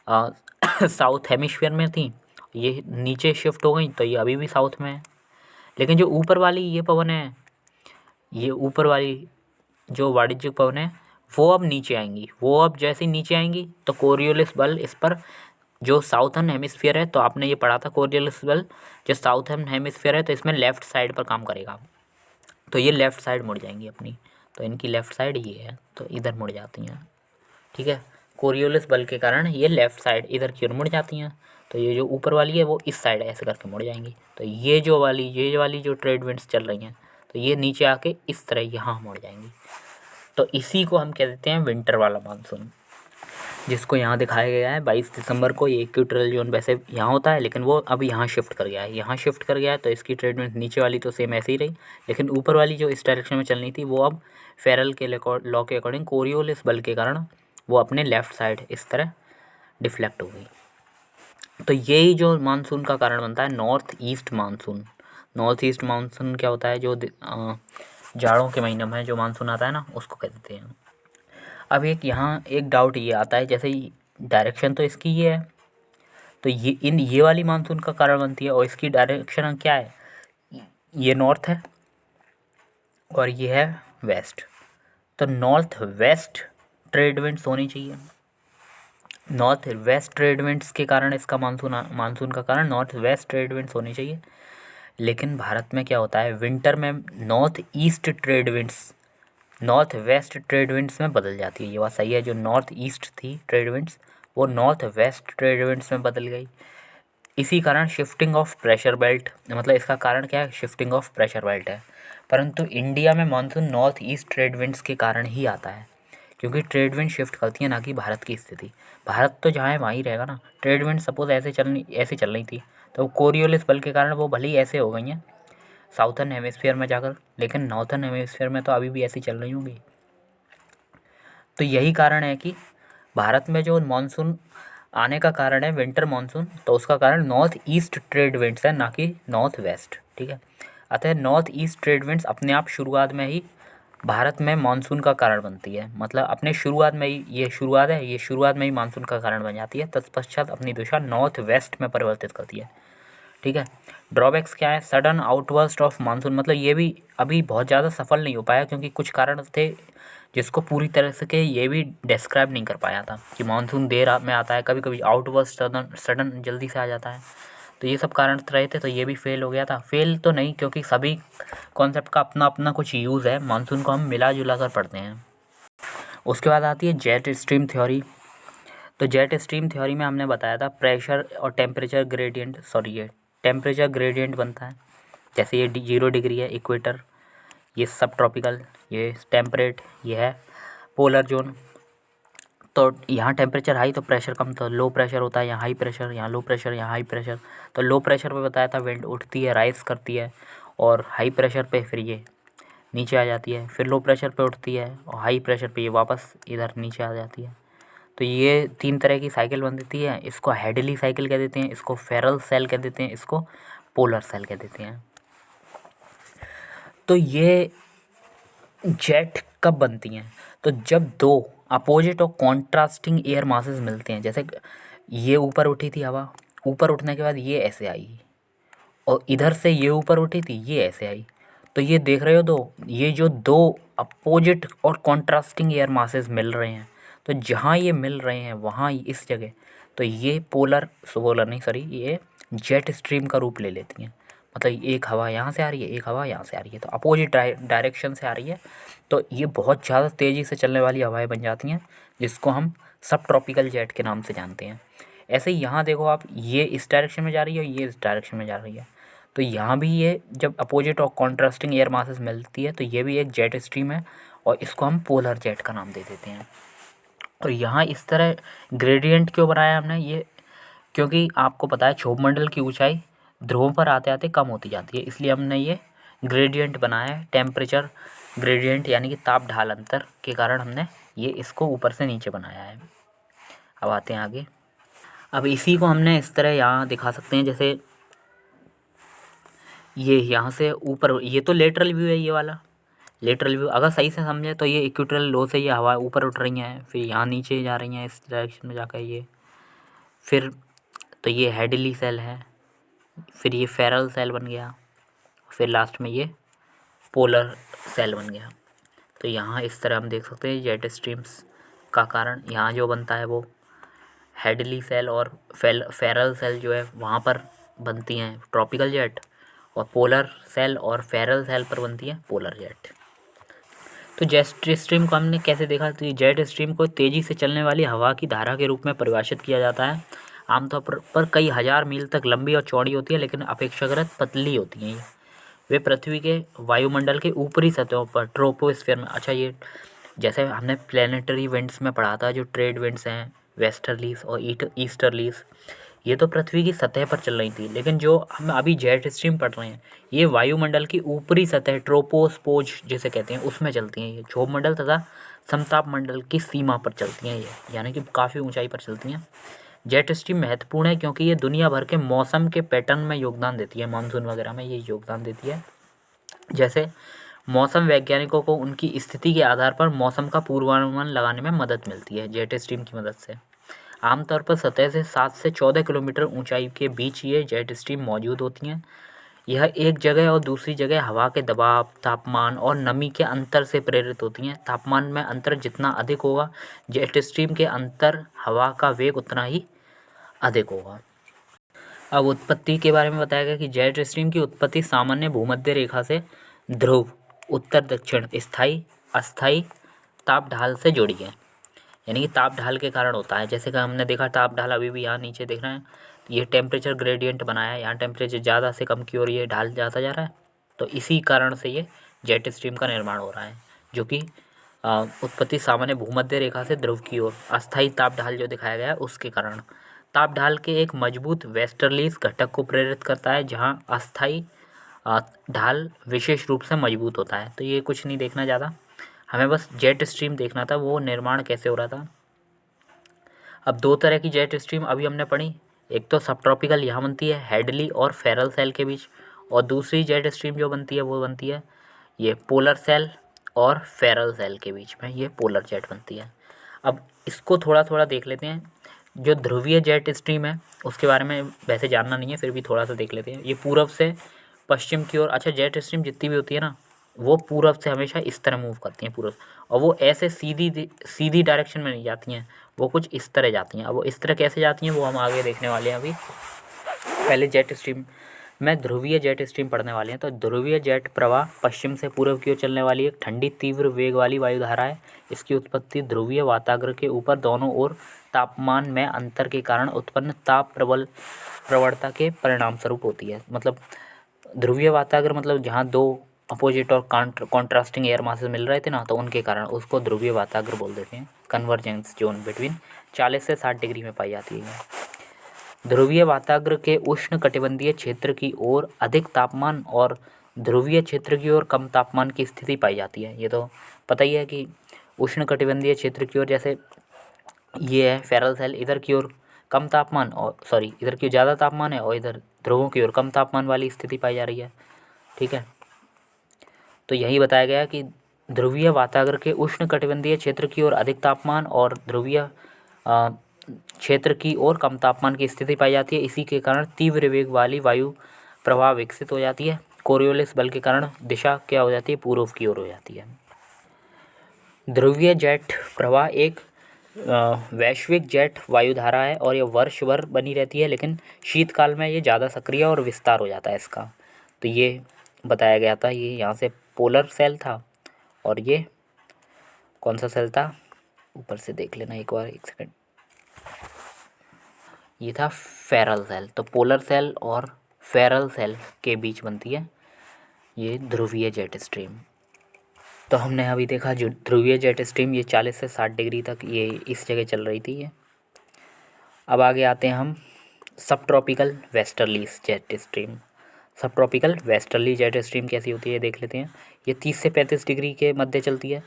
साउथ हेमिस्फीयर में थी, ये नीचे शिफ्ट हो गई तो ये अभी भी साउथ में है। लेकिन जो ऊपर वाली ये पवनें हैं, ये ऊपर वाली जो वाणिज्यिक पवनें हैं वो अब नीचे आएंगी। वो अब जैसे ही नीचे आएंगी तो कोरियोलिस बल इस पर, जो साउथर्न हेमिस्फीयर है, तो आपने ये पढ़ा था कोरियोलिस बल जो साउथर्न हेमिस्फीयर है तो इसमें लेफ़्ट साइड पर काम करेगा, तो ये लेफ़्ट साइड मुड़ जाएंगी अपनी। तो इनकी लेफ़्ट साइड ये है तो इधर मुड़ जाती हैं। ठीक है, कोरियोलिस बल के कारण ये लेफ़्ट साइड इधर की ओर मुड़ जाती हैं। तो ये जो ऊपर वाली है वो इस साइड ऐसे करके मुड़ जाएंगी। तो ये वाली जो ट्रेड विंड्स चल रही हैं तो ये नीचे आके इस तरह यहाँ मुड़ जाएंगी। तो इसी को हम कह देते हैं विंटर वाला मानसून, जिसको यहाँ दिखाया गया है 22 दिसंबर को। ये इक्वेटोरियल जोन वैसे यहाँ होता है, लेकिन वो अब यहाँ शिफ्ट कर गया है, यहाँ शिफ्ट कर गया है, तो इसकी ट्रेड विंड नीचे वाली तो सेम ऐसे ही रही, लेकिन ऊपर वाली जो इस डायरेक्शन में चलनी थी वो अब फेरल के लॉ के अकॉर्डिंग कोरियोलिस बल के कारण वो अपने लेफ़्ट साइड इस तरह डिफ्लेक्ट हो गई। तो यही जो मानसून का कारण बनता है north east monsoon. North east monsoon क्या होता है, जो जाड़ों के महीनों में जो मानसून आता है ना, उसको कह देते हैं। अब एक यहाँ एक डाउट ये आता है, जैसे डायरेक्शन तो इसकी ये है, तो ये वाली मानसून का कारण बनती है और इसकी डायरेक्शन क्या है, ये नॉर्थ है और ये है वेस्ट। तो नॉर्थ वेस्ट ट्रेड विंड्स होनी चाहिए। नॉर्थ वेस्ट ट्रेड विंड्स के कारण इसका मानसून का कारण नॉर्थ वेस्ट ट्रेड विंड्स होनी चाहिए। लेकिन भारत में क्या होता है, विंटर में north east trade winds north west trade winds में बदल जाती है। ये बात सही है, जो नॉर्थ ईस्ट थी ट्रेड विंड्स वो नॉर्थ वेस्ट ट्रेड विंड्स में बदल गई। इसी कारण शिफ्टिंग ऑफ प्रेशर बेल्ट, मतलब इसका कारण क्या है, शिफ्टिंग ऑफ प्रेशर बेल्ट है। परंतु इंडिया में monsoon north east trade winds के कारण ही आता है, क्योंकि ट्रेड विंड शिफ्ट करती है, ना कि भारत की स्थिति। भारत तो जहाँ है वहीं रहेगा ना। ट्रेड विंड सपोज ऐसे चल रही थी तो कोरियोलिस बल के कारण वो भले ही ऐसे हो गई हैं साउथर्न हेमिस्फीयर में जाकर, लेकिन नॉर्थर्न हेमिस्फीयर में तो अभी भी ऐसी चल रही होंगी। तो यही कारण है कि भारत में जो मानसून आने का कारण है विंटर मानसून, तो उसका कारण नॉर्थ ईस्ट ट्रेड विंड्स है, ना कि नॉर्थ वेस्ट। ठीक है, अतः नॉर्थ ईस्ट ट्रेड विंड्स अपने आप शुरुआत में ही भारत में मानसून का कारण बनती है। मतलब अपने शुरुआत में ही ये शुरुआत में ही मानसून का कारण बन जाती है, तत्पश्चात अपनी दिशा नॉर्थ वेस्ट में परिवर्तित करती है। ठीक है, ड्रॉबैक्स क्या है, सडन आउटबर्स्ट ऑफ मानसून, मतलब ये भी अभी बहुत ज़्यादा सफल नहीं हो पाया, क्योंकि कुछ कारण थे जिसको पूरी तरह से के ये भी डिस्क्राइब नहीं कर पाया था कि मानसून देर में आता है, कभी कभी आउटबर्स्ट सडन जल्दी से आ जाता है। तो ये सब कारण रहे थे, तो ये भी फेल हो गया था। फेल तो नहीं, क्योंकि सभी कॉन्सेप्ट का अपना अपना कुछ यूज़ है, मानसून को हम मिला जुला कर पढ़ते हैं। उसके बाद आती है जेट स्ट्रीम थ्योरी। तो जेट स्ट्रीम थ्योरी में हमने बताया था प्रेशर और टेम्परेचर ग्रेडियंट, ये टेम्परेचर ग्रेडियंट बनता है। जैसे ये 0 डिग्री है इक्वेटर, ये सब ट्रॉपिकल, ये टेम्परेट, ये है पोलर जोन। तो यहाँ टेम्परेचर हाई तो प्रेशर कम, तो लो प्रेशर होता है, यहाँ हाई प्रेशर, यहाँ लो प्रेशर, यहाँ हाई प्रेशर। तो लो प्रेशर पे बताया था विंड उठती है, राइज करती है, और हाई प्रेशर पे फिर ये नीचे आ जाती है, फिर लो प्रेशर पे उठती है और हाई प्रेशर पे ये वापस इधर नीचे आ जाती है। तो ये 3 तरह की साइकिल बनती है। इसको हेडली साइकिल कह देते हैं, इसको फेरल सेल कह देते हैं, इसको पोलर सेल कह देते हैं। तो ये जेट कब बनती हैं, तो जब दो अपोजिट और कॉन्ट्रास्टिंग एयर मासेस मिलते हैं। जैसे ये ऊपर उठी थी हवा, ऊपर उठने के बाद ये ऐसे आई, और इधर से ये ऊपर उठी थी, ये ऐसे आई। तो ये देख रहे हो, ये जो दो अपोजिट और कॉन्ट्रास्टिंग एयर मासेस मिल रहे हैं, तो जहाँ ये मिल रहे हैं वहाँ इस जगह, तो ये ये जेट स्ट्रीम का रूप ले लेती हैं। मतलब एक हवा यहाँ से आ रही है, एक हवा यहाँ से आ रही है, तो अपोजिट डायरेक्शन से आ रही है, तो ये बहुत ज़्यादा तेज़ी से चलने वाली हवाएं बन जाती हैं, जिसको हम सब ट्रॉपिकल जेट के नाम से जानते हैं। ऐसे ही यहाँ देखो आप, ये इस डायरेक्शन में जा रही है, ये इस डायरेक्शन में जा रही है, तो यहाँ भी ये जब अपोजिट और कॉन्ट्रास्टिंग एयर मासेस मिलती है, तो ये भी एक जेट स्ट्रीम है, और इसको हम पोलर जेट का नाम दे देते हैं। और यहाँ इस तरह ग्रेडियंट क्यों बनाया हमने, ये क्योंकि आपको पता है क्षोभमंडल की ऊंचाई ध्रुवों पर आते आते कम होती जाती है, इसलिए हमने ये ग्रेडियंट बनाया है। टेम्परेचर ग्रेडियंट यानी कि ताप ढाल अंतर के कारण हमने ये इसको ऊपर से नीचे बनाया है। अब आते हैं आगे। अब इसी को हमने इस तरह यहाँ दिखा सकते हैं, जैसे ये यहाँ से ऊपर, ये तो लेटरल व्यू है, ये वाला लेटरल व्यू। अगर सही से समझे तो ये इक्वेटोरियल लो से ये हवा ऊपर उठ रही हैं, फिर यहाँ नीचे जा रही हैं इस डायरेक्शन में जाकर ये, फिर तो ये हेडली सेल है, फिर ये फेरल सेल बन गया, फिर लास्ट में ये पोलर सेल बन गया। तो यहाँ इस तरह हम देख सकते हैं जेट स्ट्रीम्स का कारण यहाँ जो बनता है वो हेडली सेल और फेरल सेल जो है वहाँ पर बनती हैं ट्रॉपिकल जेट, और पोलर सेल और फेरल सेल पर बनती है पोलर जेट। तो जेट स्ट्रीम को हमने कैसे देखा, तो ये जेट स्ट्रीम को तेज़ी से चलने वाली हवा की धारा के रूप में परिभाषित किया जाता है। आमतौर पर कई हज़ार मील तक लंबी और चौड़ी होती है, लेकिन अपेक्षाकृत पतली होती हैं ये। वे पृथ्वी के वायुमंडल के ऊपरी सतहों पर ट्रोपोस्फीयर में, अच्छा ये जैसे हमने प्लानिटरी विंड्स में पढ़ा था, जो ट्रेड विंड्स हैं वेस्टर्लीज और ईस्टर्लीज, ये तो पृथ्वी की सतह पर चल रही थी, लेकिन जो हम अभी जेट स्ट्रीम पढ़ रहे हैं ये वायुमंडल की ऊपरी सतह ट्रोपोस्पोज जिसे कहते हैं उसमें चलती हैं। ये क्षोभमंडल तथा समताप मंडल की सीमा पर चलती हैं, ये यानी कि काफ़ी ऊंचाई पर चलती हैं। जेट स्ट्रीम महत्वपूर्ण है क्योंकि ये दुनिया भर के मौसम के पैटर्न में योगदान देती है, मानसून वगैरह में ये योगदान देती है। जैसे मौसम वैज्ञानिकों को उनकी स्थिति के आधार पर मौसम का पूर्वानुमान लगाने में मदद मिलती है जेट स्ट्रीम की मदद से। आमतौर पर सतह से 7 से 14 किलोमीटर ऊंचाई के बीच ये जेट स्ट्रीम मौजूद होती हैं। यह एक जगह और दूसरी जगह हवा के दबाव, तापमान और नमी के अंतर से प्रेरित होती हैं। तापमान में अंतर जितना अधिक होगा, जेट स्ट्रीम के अंतर हवा का वेग उतना ही अधिक होगा। अब उत्पत्ति के बारे में बताया गया कि जेट स्ट्रीम की उत्पत्ति सामान्य भूमध्य रेखा से ध्रुव उत्तर दक्षिण स्थायी अस्थायी ताप ढाल से जुड़ी है। यानी कि ताप ढाल के कारण होता है। जैसे कि हमने देखा ताप ढाल अभी भी यहाँ नीचे देख रहे हैं, ये टेम्परेचर ग्रेडियंट बनाया है, यहाँ टेम्परेचर ज़्यादा से कम की ओर ये ढाल जाता जा रहा है, तो इसी कारण से ये जेट स्ट्रीम का निर्माण हो रहा है, जो कि उत्पत्ति सामान्य भूमध्य रेखा से ध्रुव की ओर अस्थायी ताप ढाल जो दिखाया गया है उसके कारण। ताप ढाल के एक मजबूत वेस्टर्लीज घटक को प्रेरित करता है, जहाँ अस्थायी ढाल विशेष रूप से मजबूत होता है। तो ये कुछ नहीं देखना ज़्यादा, हमें बस जेट स्ट्रीम देखना था, वो निर्माण कैसे हो रहा था। अब दो तरह की जेट स्ट्रीम अभी हमने पढ़ी, एक तो सब ट्रॉपिकल यहाँ बनती है हैडली और फेरल सेल के बीच, और दूसरी जेट स्ट्रीम जो बनती है वो बनती है ये पोलर सेल और फेरल सेल के बीच में, ये पोलर जेट बनती है। अब इसको थोड़ा थोड़ा देख लेते हैं। जो ध्रुवीय जेट स्ट्रीम है उसके बारे में वैसे जानना नहीं है, फिर भी थोड़ा सा देख लेते हैं। ये पूर्व से पश्चिम की ओर, अच्छा जेट स्ट्रीम जितनी भी होती है ना, वो पूरब से हमेशा इस तरह मूव करती हैं पूरब, और वो ऐसे सीधी डायरेक्शन में नहीं जाती हैं, वो कुछ इस तरह जाती हैं। अब वो इस तरह कैसे जाती हैं वो हम आगे देखने वाले हैं। अभी पहले जेट स्ट्रीम में ध्रुवीय जेट स्ट्रीम पढ़ने वाले हैं। तो ध्रुवीय जेट प्रवाह पश्चिम से पूर्व की ओर चलने वाली एक ठंडी तीव्र वेग वाली वायुधारा है। इसकी उत्पत्ति ध्रुवीय वाताग्र के ऊपर दोनों ओर तापमान में अंतर के कारण उत्पन्न ताप प्रवणता के परिणाम स्वरूप होती है। मतलब ध्रुवीय वाताग्र मतलब जहाँ दो अपोजिट और कॉन्ट्रास्टिंग एयर मासेस मिल रहे थे ना, तो उनके कारण उसको ध्रुवीय वाताग्र बोल देते हैं। कन्वर्जेंस जोन बिटवीन 40 से 60 डिग्री में पाई जाती है। ध्रुवीय वाताग्र के उष्ण कटिबंधीय क्षेत्र की ओर अधिक तापमान और ध्रुवीय क्षेत्र की ओर कम तापमान की स्थिति पाई जाती है। ये तो पता ही है कि उष्ण कटिबंधीय क्षेत्र की ओर जैसे ये है फेरल सेल, इधर की ओर कम तापमान और इधर की ज़्यादा तापमान है और इधर ध्रुवों की ओर कम तापमान वाली स्थिति पाई जा रही है। ठीक है, तो यही बताया गया कि ध्रुवीय वाताग्र के उष्ण कटिबंधीय क्षेत्र की ओर अधिक तापमान और ध्रुवीय क्षेत्र की ओर कम तापमान की स्थिति पाई जाती है। इसी के कारण तीव्र वेग वाली वायु प्रवाह विकसित हो जाती है। कोरियोलिस बल के कारण दिशा क्या हो जाती है, पूर्व की ओर हो जाती है। ध्रुवीय जेट प्रवाह एक वैश्विक जेट वायुधारा है और यह वर्ष भर बनी रहती है, लेकिन शीतकाल में ये ज़्यादा सक्रिय और विस्तार हो जाता है इसका। तो ये बताया गया था। ये यहाँ से पोलर सेल था और ये कौन सा सेल था, ऊपर से देख लेना एक बार, एक सेकंड, ये था फेरल सेल। तो पोलर सेल और फेरल सेल के बीच बनती है ये ध्रुवीय जेट स्ट्रीम। तो हमने अभी देखा जो ध्रुवीय जेट स्ट्रीम ये 40 से 60 डिग्री तक ये इस जगह चल रही थी ये। अब आगे आते हैं हम सब ट्रॉपिकल वेस्टर्ली जेट स्ट्रीम। सब ट्रॉपिकल वेस्टर्ली जेट स्ट्रीम कैसी होती है देख लेते हैं। ये 30 से 35 डिग्री के मध्य चलती है।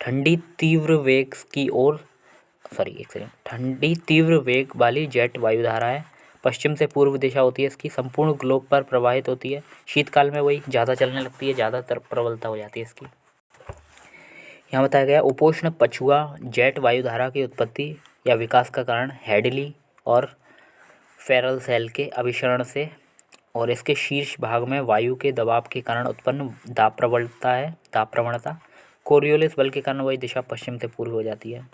ठंडी तीव्र वेग की ओर ठंडी तीव्र वेग वाली जेट वायुधारा है। पश्चिम से पूर्व दिशा होती है इसकी, संपूर्ण ग्लोब पर प्रवाहित होती है। शीतकाल में वही ज़्यादा चलने लगती है, ज़्यादातर प्रबलता हो जाती है इसकी। यहाँ बताया गया उपोष्ण पछुआ जेट वायुधारा की उत्पत्ति या विकास का कारण हैडली और फेरल सेल के अभिसरण से और इसके शीर्ष भाग में वायु के दबाव के कारण उत्पन्न दाब प्रवणता। कोरियोलिस बल के कारण वही दिशा पश्चिम से पूर्व हो जाती है।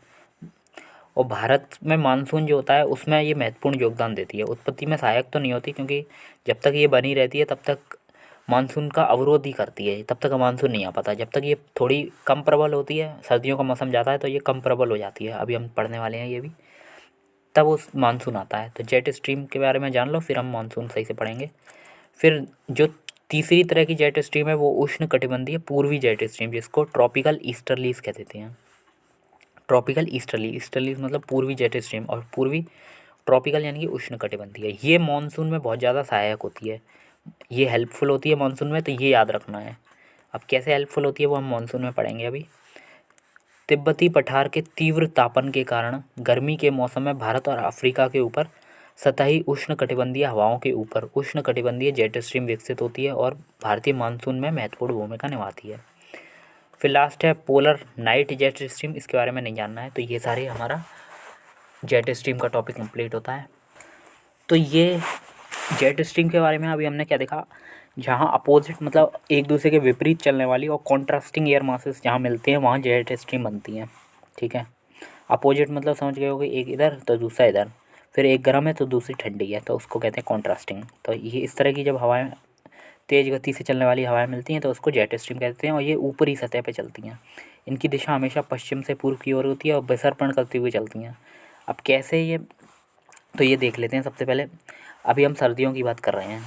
और भारत में मानसून जो होता है उसमें ये महत्वपूर्ण योगदान देती है। उत्पत्ति में सहायक तो नहीं होती, क्योंकि जब तक ये बनी रहती है तब तक मानसून का अवरोध ही करती है, तब तक मानसून नहीं आ पाता। जब तक ये थोड़ी कम प्रबल होती है, सर्दियों का मौसम ज़्यादा है तो ये कम प्रबल हो जाती है, अभी हम पढ़ने वाले हैं ये भी, तब उस मानसून आता है। तो जेट स्ट्रीम के बारे में जान लो, फिर हम मानसून सही से पढ़ेंगे। फिर जो तीसरी तरह की जेट स्ट्रीम है वो उष्ण कटिबंधीय पूर्वी जेट स्ट्रीम, जिसको ट्रॉपिकल ईस्टर्लीज कह देते हैं। ट्रॉपिकल ईस्टर्लीज मतलब पूर्वी जेट स्ट्रीम, और पूर्वी ट्रॉपिकल यानी कि उष्ण कटिबंधीय। ये मानसून में बहुत ज़्यादा सहायक होती है, ये हेल्पफुल होती है मानसून में, तो ये याद रखना है। अब कैसे हेल्पफुल होती है वो हम मानसून में पढ़ेंगे अभी। तिब्बती पठार के तीव्र तापन के कारण गर्मी के मौसम में भारत और अफ्रीका के ऊपर सतही उष्ण कटिबंधीय हवाओं के ऊपर उष्ण कटिबंधीय जेट स्ट्रीम विकसित होती है और भारतीय मानसून में महत्वपूर्ण भूमिका निभाती है। फिर लास्ट है पोलर नाइट जेट स्ट्रीम, इसके बारे में नहीं जानना है। तो ये सारे हमारा जेट स्ट्रीम का टॉपिक कंप्लीट होता है। तो ये जेट स्ट्रीम के बारे में अभी हमने क्या देखा, जहाँ अपोजिट मतलब एक दूसरे के विपरीत चलने वाली और कॉन्ट्रास्टिंग एयर मासेस जहाँ मिलते हैं वहाँ जेट स्ट्रीम बनती हैं। ठीक है, अपोजिट मतलब समझ गए होगे, एक इधर तो दूसरा इधर, फिर एक गर्म है तो दूसरी ठंडी है, तो उसको कहते हैं कॉन्ट्रास्टिंग। तो ये इस तरह की जब हवाएं तेज़ गति से चलने वाली हवाएं मिलती हैं तो उसको जेट स्ट्रीम कहते हैं, और ये ऊपरी सतह पर चलती हैं। इनकी दिशा हमेशा पश्चिम से पूर्व की ओर होती है और विसर्पण करती हुई चलती हैं। अब कैसे ये, तो ये देख लेते हैं सबसे पहले। अभी हम सर्दियों की बात कर रहे हैं,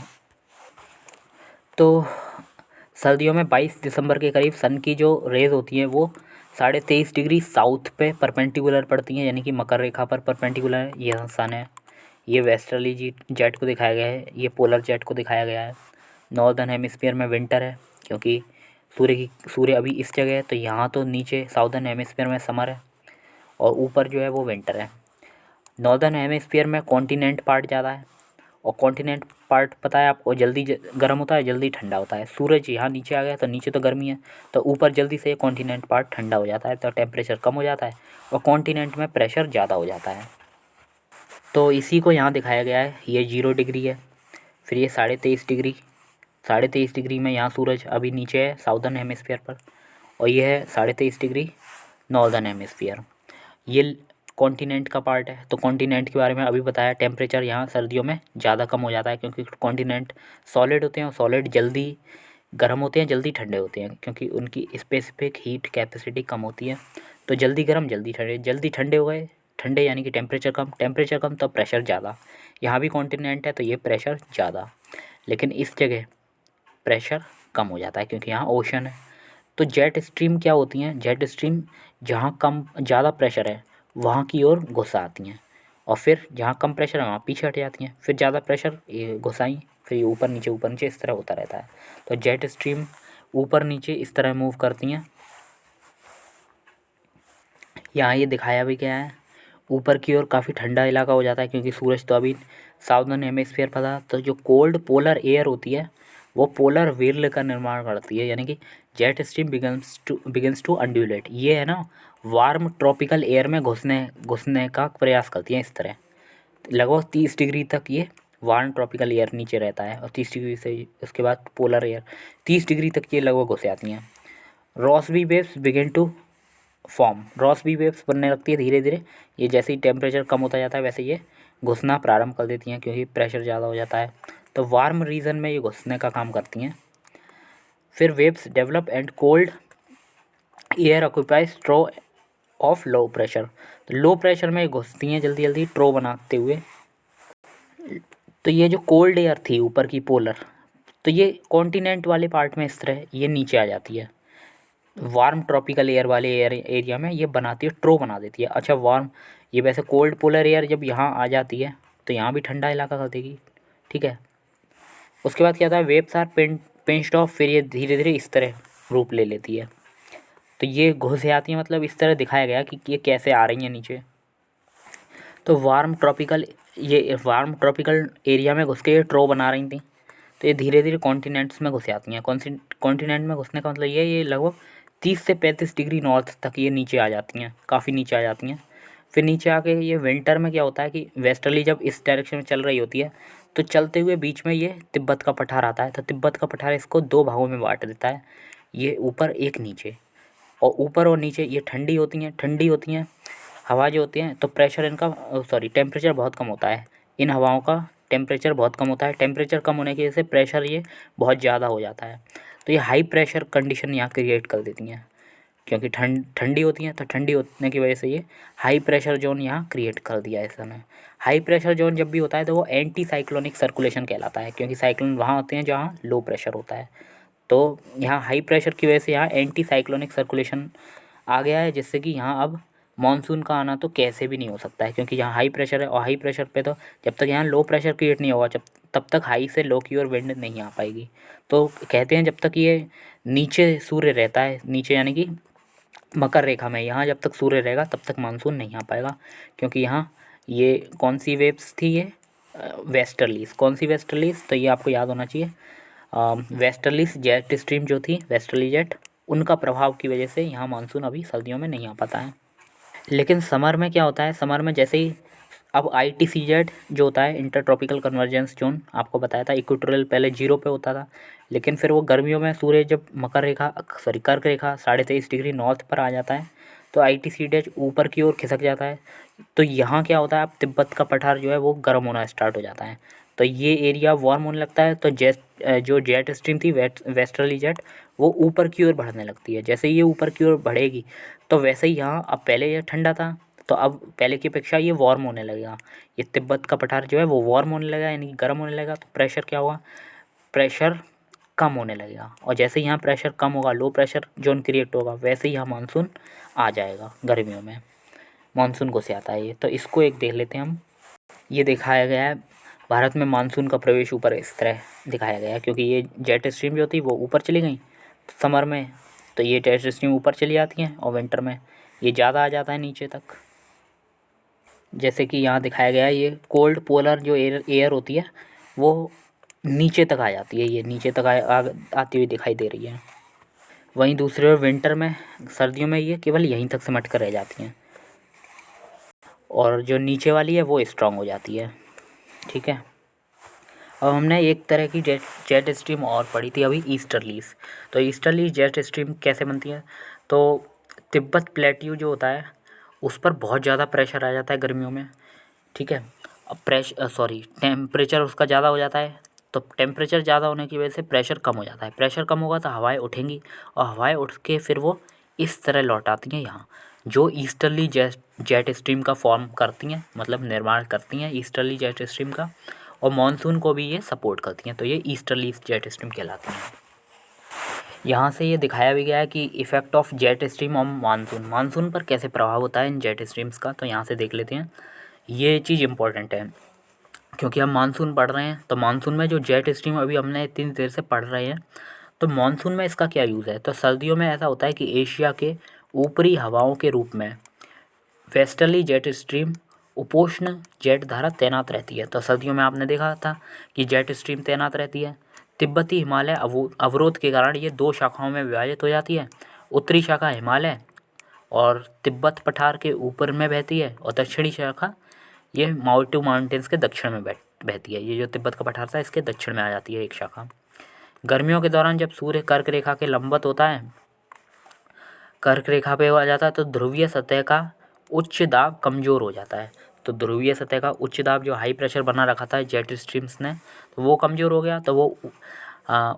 तो सर्दियों में 22 दिसंबर के करीब सन की जो रेज़ होती हैं वो 23.5 डिग्री साउथ पे परपेंडिकुलर पड़ती हैं, यानी कि मकर रेखा पर परपेंडिकुलर है। ये सन है, ये वेस्टर्ली जी जेट को दिखाया गया है, ये पोलर जेट को दिखाया गया है। नॉर्दर्न हेमिस्फीयर में विंटर है, क्योंकि सूर्य अभी इस जगह है, तो यहाँ तो नीचे साउदर्न हेमिस्फीयर में समर है और ऊपर जो है वो विंटर है। नॉर्दर्न हेमिस्फीयर में कॉन्टिनेंट पार्ट ज़्यादा है, और कॉन्टिनेंट पार्ट पता है आपको जल्दी गर्म होता है, जल्दी ठंडा होता है। सूरज यहाँ नीचे आ गया तो नीचे तो गर्मी है, तो ऊपर जल्दी से कॉन्टिनेंट पार्ट ठंडा हो जाता है, तो टेम्परेचर कम हो जाता है और कॉन्टिनेंट में प्रेशर ज़्यादा हो जाता है। तो इसी को यहाँ दिखाया गया है, ये 0 डिग्री है, फिर ये 23.5 डिग्री में यहाँ सूरज अभी नीचे है साउदर्न हेमिस्फीयर पर, और ये है 23.5 डिग्री नॉर्दर्न हेमिस्फीयर। ये कॉन्टिनेंट का पार्ट है। तो कॉन्टिनेंट के बारे में अभी बताया, टेम्परेचर यहाँ सर्दियों में ज़्यादा कम हो जाता है, क्योंकि कॉन्टिनेंट सॉलिड होते हैं और सॉलिड जल्दी गर्म होते हैं, जल्दी ठंडे होते हैं, क्योंकि उनकी स्पेसिफिक हीट कैपेसिटी कम होती है। तो जल्दी गर्म जल्दी ठंडे हो गए, ठंडे यानी कि टेम्परेचर कम तो प्रेशर ज़्यादा। यहाँ भी कॉन्टिनेंट है तो ये प्रेशर ज़्यादा, लेकिन इस जगह प्रेशर कम हो जाता है क्योंकि यहाँ ओशन है। तो जेट स्ट्रीम क्या होती हैं, जेट स्ट्रीम जहाँ कम ज़्यादा प्रेशर है वहाँ की ओर घुसा आती हैं, और फिर जहाँ कम प्रेशर है वहाँ पीछे हट जाती हैं, फिर ज़्यादा प्रेशर ये घुसाई, फिर ये ऊपर नीचे इस तरह होता रहता है। तो जेट स्ट्रीम ऊपर नीचे इस तरह मूव करती हैं। यहाँ ये दिखाया भी गया है, ऊपर की ओर काफ़ी ठंडा इलाका हो जाता है क्योंकि सूरज तो अभी साउदर्न हेमिस्फीयर पर था। तो जो कोल्ड पोलर एयर होती है वो पोलर व्हीर्ल का निर्माण करती है, यानी कि जेट स्ट्रीम बिगिंस टू अंडुलेट। ये है ना, वार्म ट्रॉपिकल एयर में घुसने का प्रयास करती है इस तरह। लगभग 30 डिग्री तक ये वार्म ट्रॉपिकल एयर नीचे रहता है, और 30 डिग्री से उसके बाद पोलर एयर 30 डिग्री तक ये लगभग घुस जाती हैं। Rossby waves begin to form, Rossby waves बनने लगती है धीरे धीरे। ये जैसे ही टेम्परेचर कम होता जाता है वैसे ये घुसना प्रारंभ कर देती हैं, क्योंकि प्रेशर ज़्यादा हो जाता है। तो वार्म रीजन में ये घुसने का काम करती हैं। फिर waves develop and cold air occupies trough of low pressure. तो लो प्रेशर में घुसती हैं जल्दी जल्दी ट्रो बनाते हुए। तो ये जो कोल्ड एयर थी ऊपर की पोलर, तो ये कॉन्टिनेंट वाले पार्ट में इस तरह ये नीचे आ जाती है। वार्म ट्रॉपिकल एयर वाले एरिया में ये बनाती है, ट्रो बना देती है। अच्छा वार्म, ये वैसे कोल्ड पोलर एयर जब यहाँ आ जाती है तो यहाँ भी ठंडा इलाका कर देगी। ठीक है, उसके बाद क्या होता है, वेव्स आर पिंच्ड ऑफ, फिर ये धीरे धीरे इस तरह रूप ले लेती है। तो ये घुस आती है, मतलब इस तरह दिखाया गया कि ये कैसे आ रही हैं नीचे। तो वार्म ट्रॉपिकल एरिया में घुस के ये ट्रो बना रही थी, तो ये धीरे धीरे कॉन्टिनेंट्स में घुस आती हैं। कॉन्टिनेंट में घुसने का मतलब ये लगभग 30 से 35 डिग्री नॉर्थ तक ये नीचे आ जाती हैं, काफ़ी नीचे आ जाती हैं। फिर नीचे आके ये विंटर में क्या होता है कि वेस्टर्ली जब इस डायरेक्शन में चल रही होती है तो चलते हुए बीच में ये तिब्बत का पठार आता है। तो तिब्बत का पठार इसको 2 भागों में बांट देता है, ये ऊपर एक नीचे। और ऊपर और नीचे ये ठंडी होती हैं हवा जो होती हैं, तो प्रेशर इनका टेम्परेचर बहुत कम होता है। इन हवाओं का टेम्परेचर बहुत कम होता है, टेम्परेचर कम होने की वजह से प्रेशर ये बहुत ज़्यादा हो जाता है। तो ये हाई प्रेशर कंडीशन यहाँ क्रिएट कर देती हैं, क्योंकि ठंडी होती हैं, तो ठंडी होने की वजह से ये हाई प्रेशर जोन यहाँ क्रिएट कर दिया है इस समय। हाई प्रेशर जोन जब भी होता है तो वो एंटी साइक्लोनिक सर्कुलेशन कहलाता है, क्योंकि साइक्लोन वहाँ होते हैं जहाँ लो प्रेशर होता है। तो यहाँ हाई प्रेशर की वजह से यहाँ एंटी साइक्लोनिक सर्कुलेशन आ गया है, जिससे कि यहाँ अब मानसून का आना तो कैसे भी नहीं हो सकता है, क्योंकि यहाँ हाई प्रेशर है। और हाई प्रेशर पे तो जब तक यहाँ लो प्रेशर क्रिएट नहीं होगा तब तक हाई से लो की ओर विंड नहीं आ पाएगी। तो कहते हैं जब तक ये नीचे सूर्य रहता है, नीचे यानी कि मकर रेखा में, यहाँ जब तक सूर्य रहेगा तब तक मानसून नहीं आ पाएगा, क्योंकि यहाँ ये कौन सी वेव्स थी, ये वेस्टर्लीज। कौन सी वेस्टर्लीज, तो ये आपको याद होना चाहिए। वेस्टर्लीज जेट स्ट्रीम जो थी, वेस्टर्ली जेट, उनका प्रभाव की वजह से यहाँ मानसून अभी सर्दियों में नहीं आ पाता है। लेकिन समर में क्या होता है, समर में जैसे ही अब ITCZ जो होता है इंटर ट्रॉपिकल कन्वर्जेंस जोन, आपको बताया था इक्वेटोरियल पहले 0 पे होता था, लेकिन फिर वो गर्मियों में सूर्य जब कर्क रेखा 23.5 डिग्री नॉर्थ पर आ जाता है तो ITCZ ऊपर की ओर खिसक जाता है। तो यहाँ क्या होता है, अब तिब्बत का पठार जो है वो गर्म होना स्टार्ट हो जाता है, तो ये एरिया वार्म होने लगता है। तो जो जेट स्ट्रीम थी वेस्टर्ली जेट, वो ऊपर की ओर बढ़ने लगती है। जैसे ये ऊपर की ओर बढ़ेगी तो वैसे ही यहाँ, अब पहले ये ठंडा था तो अब पहले की अपेक्षा ये वार्म होने लगेगा। ये तिब्बत का पठार जो है वो वार्म होने लगेगा, यानी कि गर्म होने लगेगा। तो प्रेशर क्या होगा, प्रेशर कम होने लगेगा, और जैसे ही यहाँ प्रेशर कम होगा, लो प्रेशर जोन क्रिएट होगा, वैसे ही यहाँ मानसून आ जाएगा। गर्मियों में मानसून को से आता है ये, तो इसको एक देख लेते हैं हम। ये दिखाया गया है भारत में मानसून का प्रवेश ऊपर इस तरह दिखाया गया है, क्योंकि ये जेट स्ट्रीम जो थी वो ऊपर चली गई समर में, तो ये जेट स्ट्रीम ऊपर चली जाती हैं और विंटर में ये ज़्यादा आ जाता है नीचे तक। जैसे कि यहाँ दिखाया गया है, ये कोल्ड पोलर जो एयर होती है वो नीचे तक आ जाती है, ये नीचे तक आती हुई दिखाई दे रही है। वहीं दूसरे ओर विंटर में, सर्दियों में ये केवल यहीं तक सिमट कर रह जाती हैं, और जो नीचे वाली है वो स्ट्रांग हो जाती है। ठीक है, अब हमने एक तरह की जेट स्ट्रीम और पढ़ी थी अभी, ईस्टर्लीज। तो ईस्टर्ली जेट स्ट्रीम कैसे बनती है, तो तिब्बत प्लेट्यू जो होता है उस पर बहुत ज़्यादा प्रेशर आ जाता है गर्मियों में। ठीक है, अब टेम्परेचर उसका ज़्यादा हो जाता है, तो टेम्परेचर ज़्यादा होने की वजह से प्रेशर कम हो जाता है। प्रेशर कम होगा तो हवाएं उठेंगी, और हवाएं उठ के फिर वो इस तरह लौट आती हैं यहाँ, जो ईस्टर्ली जेट स्ट्रीम का फॉर्म करती हैं, मतलब निर्माण करती हैं ईस्टर्ली जेट स्ट्रीम का, और मानसून को भी ये सपोर्ट करती हैं। तो ये ईस्टर्ली जेट स्ट्रीम कहलाती हैं। यहाँ से ये दिखाया भी गया है कि effect of jet stream on monsoon पर कैसे प्रभाव होता है इन जेट स्ट्रीम्स का। तो यहाँ से देख लेते हैं, ये चीज़ इंपॉर्टेंट है, क्योंकि हम मानसून पढ़ रहे हैं। तो मानसून में जो जेट स्ट्रीम अभी हमने इतनी देर से पढ़ रहे हैं, तो मानसून में इसका क्या यूज़ है। तो सर्दियों में ऐसा होता है कि एशिया के ऊपरी हवाओं के रूप में वेस्टर्ली जेट स्ट्रीम उपोष्ण जेट धारा तैनात रहती है। तो सर्दियों में आपने देखा था कि जेट स्ट्रीम तैनात रहती है। तिब्बती हिमालय अवरोध के कारण ये 2 शाखाओं में विभाजित हो जाती है। उत्तरी शाखा हिमालय और तिब्बत पठार के ऊपर में बहती है, और दक्षिणी शाखा ये माउंटू माउंटेन्स के दक्षिण में बहती है। ये जो तिब्बत का पठार था इसके दक्षिण में आ जाती है एक शाखा। गर्मियों के दौरान जब सूर्य कर्क रेखा के लंबवत होता है, कर्क रेखा पे आ जाता है, तो ध्रुवीय सतह का उच्च दाब कमज़ोर हो जाता है। तो ध्रुवीय सतह का उच्च दाब जो हाई प्रेशर बना रखा था जेट स्ट्रीम्स ने, तो वो कमज़ोर हो गया। तो वो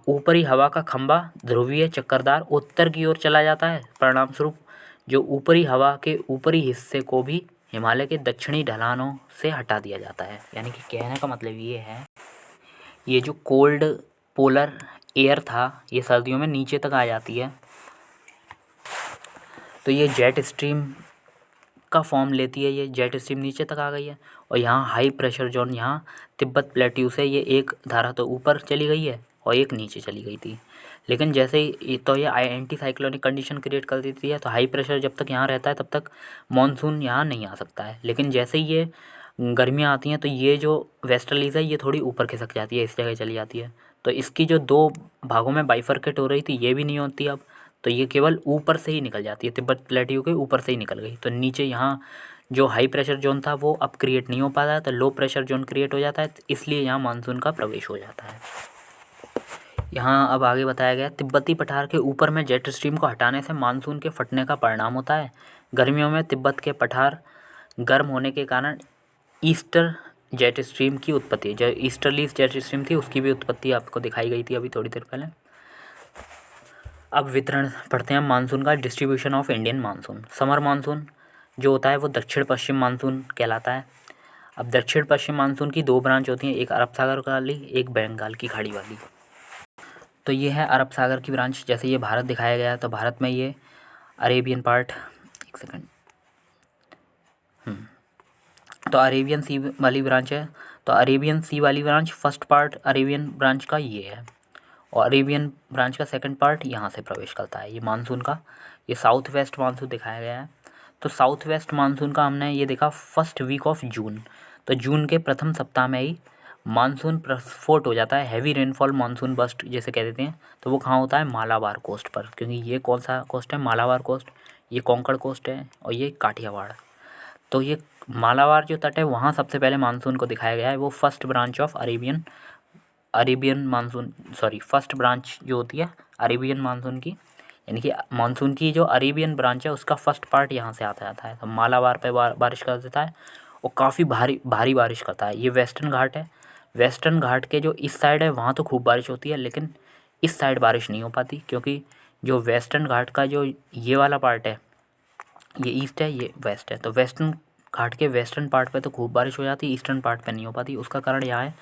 ऊपरी हवा का खंभा ध्रुवीय चक्करदार उत्तर की ओर चला जाता है। परिणामस्वरूप जो ऊपरी हवा के ऊपरी हिस्से को भी हिमालय के दक्षिणी ढलानों से हटा दिया जाता है। यानी कि कहने का मतलब ये है, ये जो कोल्ड पोलर एयर था ये सर्दियों में नीचे तक आ जाती है, तो ये जेट स्ट्रीम का फॉर्म लेती है। ये जेट स्ट्रीम नीचे तक आ गई है, और यहाँ हाई प्रेशर जोन, यहाँ तिब्बत प्लेट्यू से ये एक धारा तो ऊपर चली गई है और एक नीचे चली गई थी। लेकिन जैसे ही तो ये एंटी साइक्लोनिक कंडीशन क्रिएट कर देती है, तो हाई प्रेशर जब तक यहाँ रहता है तब तक मानसून यहाँ नहीं आ सकता है। लेकिन जैसे ही ये गर्मियाँ आती हैं तो ये जो वेस्टर्लीज है ये थोड़ी ऊपर खिसक जाती है, इस जगह चली जाती है। तो इसकी जो 2 भागों में बाइफरकेट हो रही थी ये भी नहीं होती अब, तो ये केवल ऊपर से ही निकल जाती है, तिब्बत प्लेट्यू के ऊपर से ही निकल गई। तो नीचे यहाँ जो हाई प्रेशर जोन था वो अब क्रिएट नहीं हो पाता है, तो लो प्रेशर जोन क्रिएट हो जाता है, तो इसलिए यहाँ मानसून का प्रवेश हो जाता है। यहाँ अब आगे बताया गया, तिब्बती पठार के ऊपर में जेट स्ट्रीम को हटाने से मानसून के फटने का परिणाम होता है। गर्मियों में तिब्बत के पठार गर्म होने के कारण ईस्टर जेट स्ट्रीम की उत्पत्ति, जो ईस्टर्ली जेट स्ट्रीम थी उसकी भी उत्पत्ति आपको दिखाई गई थी अभी थोड़ी देर पहले। अब वितरण पढ़ते हैं मानसून का, distribution of Indian monsoon. Summer monsoon जो होता है वो दक्षिण पश्चिम मानसून कहलाता है। अब दक्षिण पश्चिम मानसून की 2 ब्रांच होती हैं, एक अरब सागर वाली, एक बंगाल की खाड़ी वाली। तो ये है अरब सागर की ब्रांच। जैसे ये भारत दिखाया गया है, तो भारत में ये अरेबियन पार्ट, एक सेकंड, तो अरेबियन सी वाली ब्रांच है। तो अरेबियन सी वाली branch first part Arabian branch का ये है, और अरेबियन ब्रांच का सेकंड पार्ट यहाँ से प्रवेश करता है। ये मानसून का, ये साउथ वेस्ट मानसून दिखाया गया है। तो साउथ वेस्ट मानसून का हमने ये देखा फर्स्ट वीक ऑफ जून, तो जून के प्रथम सप्ताह में ही मानसून प्रस्फोट हो जाता है। हैवी रेनफॉल मानसून बस्ट जैसे कह देते हैं। तो वो कहाँ होता है, मालाबार कोस्ट पर, क्योंकि ये कौन सा कोस्ट है, मालाबार कोस्ट, ये कोंकण कोस्ट है, और ये काठियावाड़। तो ये मालाबार जो तट है वहाँ सबसे पहले मानसून को दिखाया गया है। वो first branch of Arabian monsoon, sorry first branch जो होती है अरेबियन मानसून की, यानी कि मानसून की जो अरेबियन ब्रांच है उसका फर्स्ट पार्ट यहाँ से आता जाता है। तो मालाबार पे बारिश कर देता है और काफ़ी भारी भारी बारिश करता है। ये वेस्टर्न घाट है, वेस्टर्न घाट के जो इस साइड है वहाँ तो खूब बारिश होती है, लेकिन इस साइड बारिश नहीं हो पाती, क्योंकि जो वेस्टर्न घाट का जो ये वाला पार्ट है, ये ईस्ट है ये वेस्ट है, तो वेस्टर्न घाट के वेस्टर्न पार्ट पे तो खूब बारिश हो जाती है, ईस्टर्न पार्ट पे नहीं हो पाती। उसका कारण यहाँ है,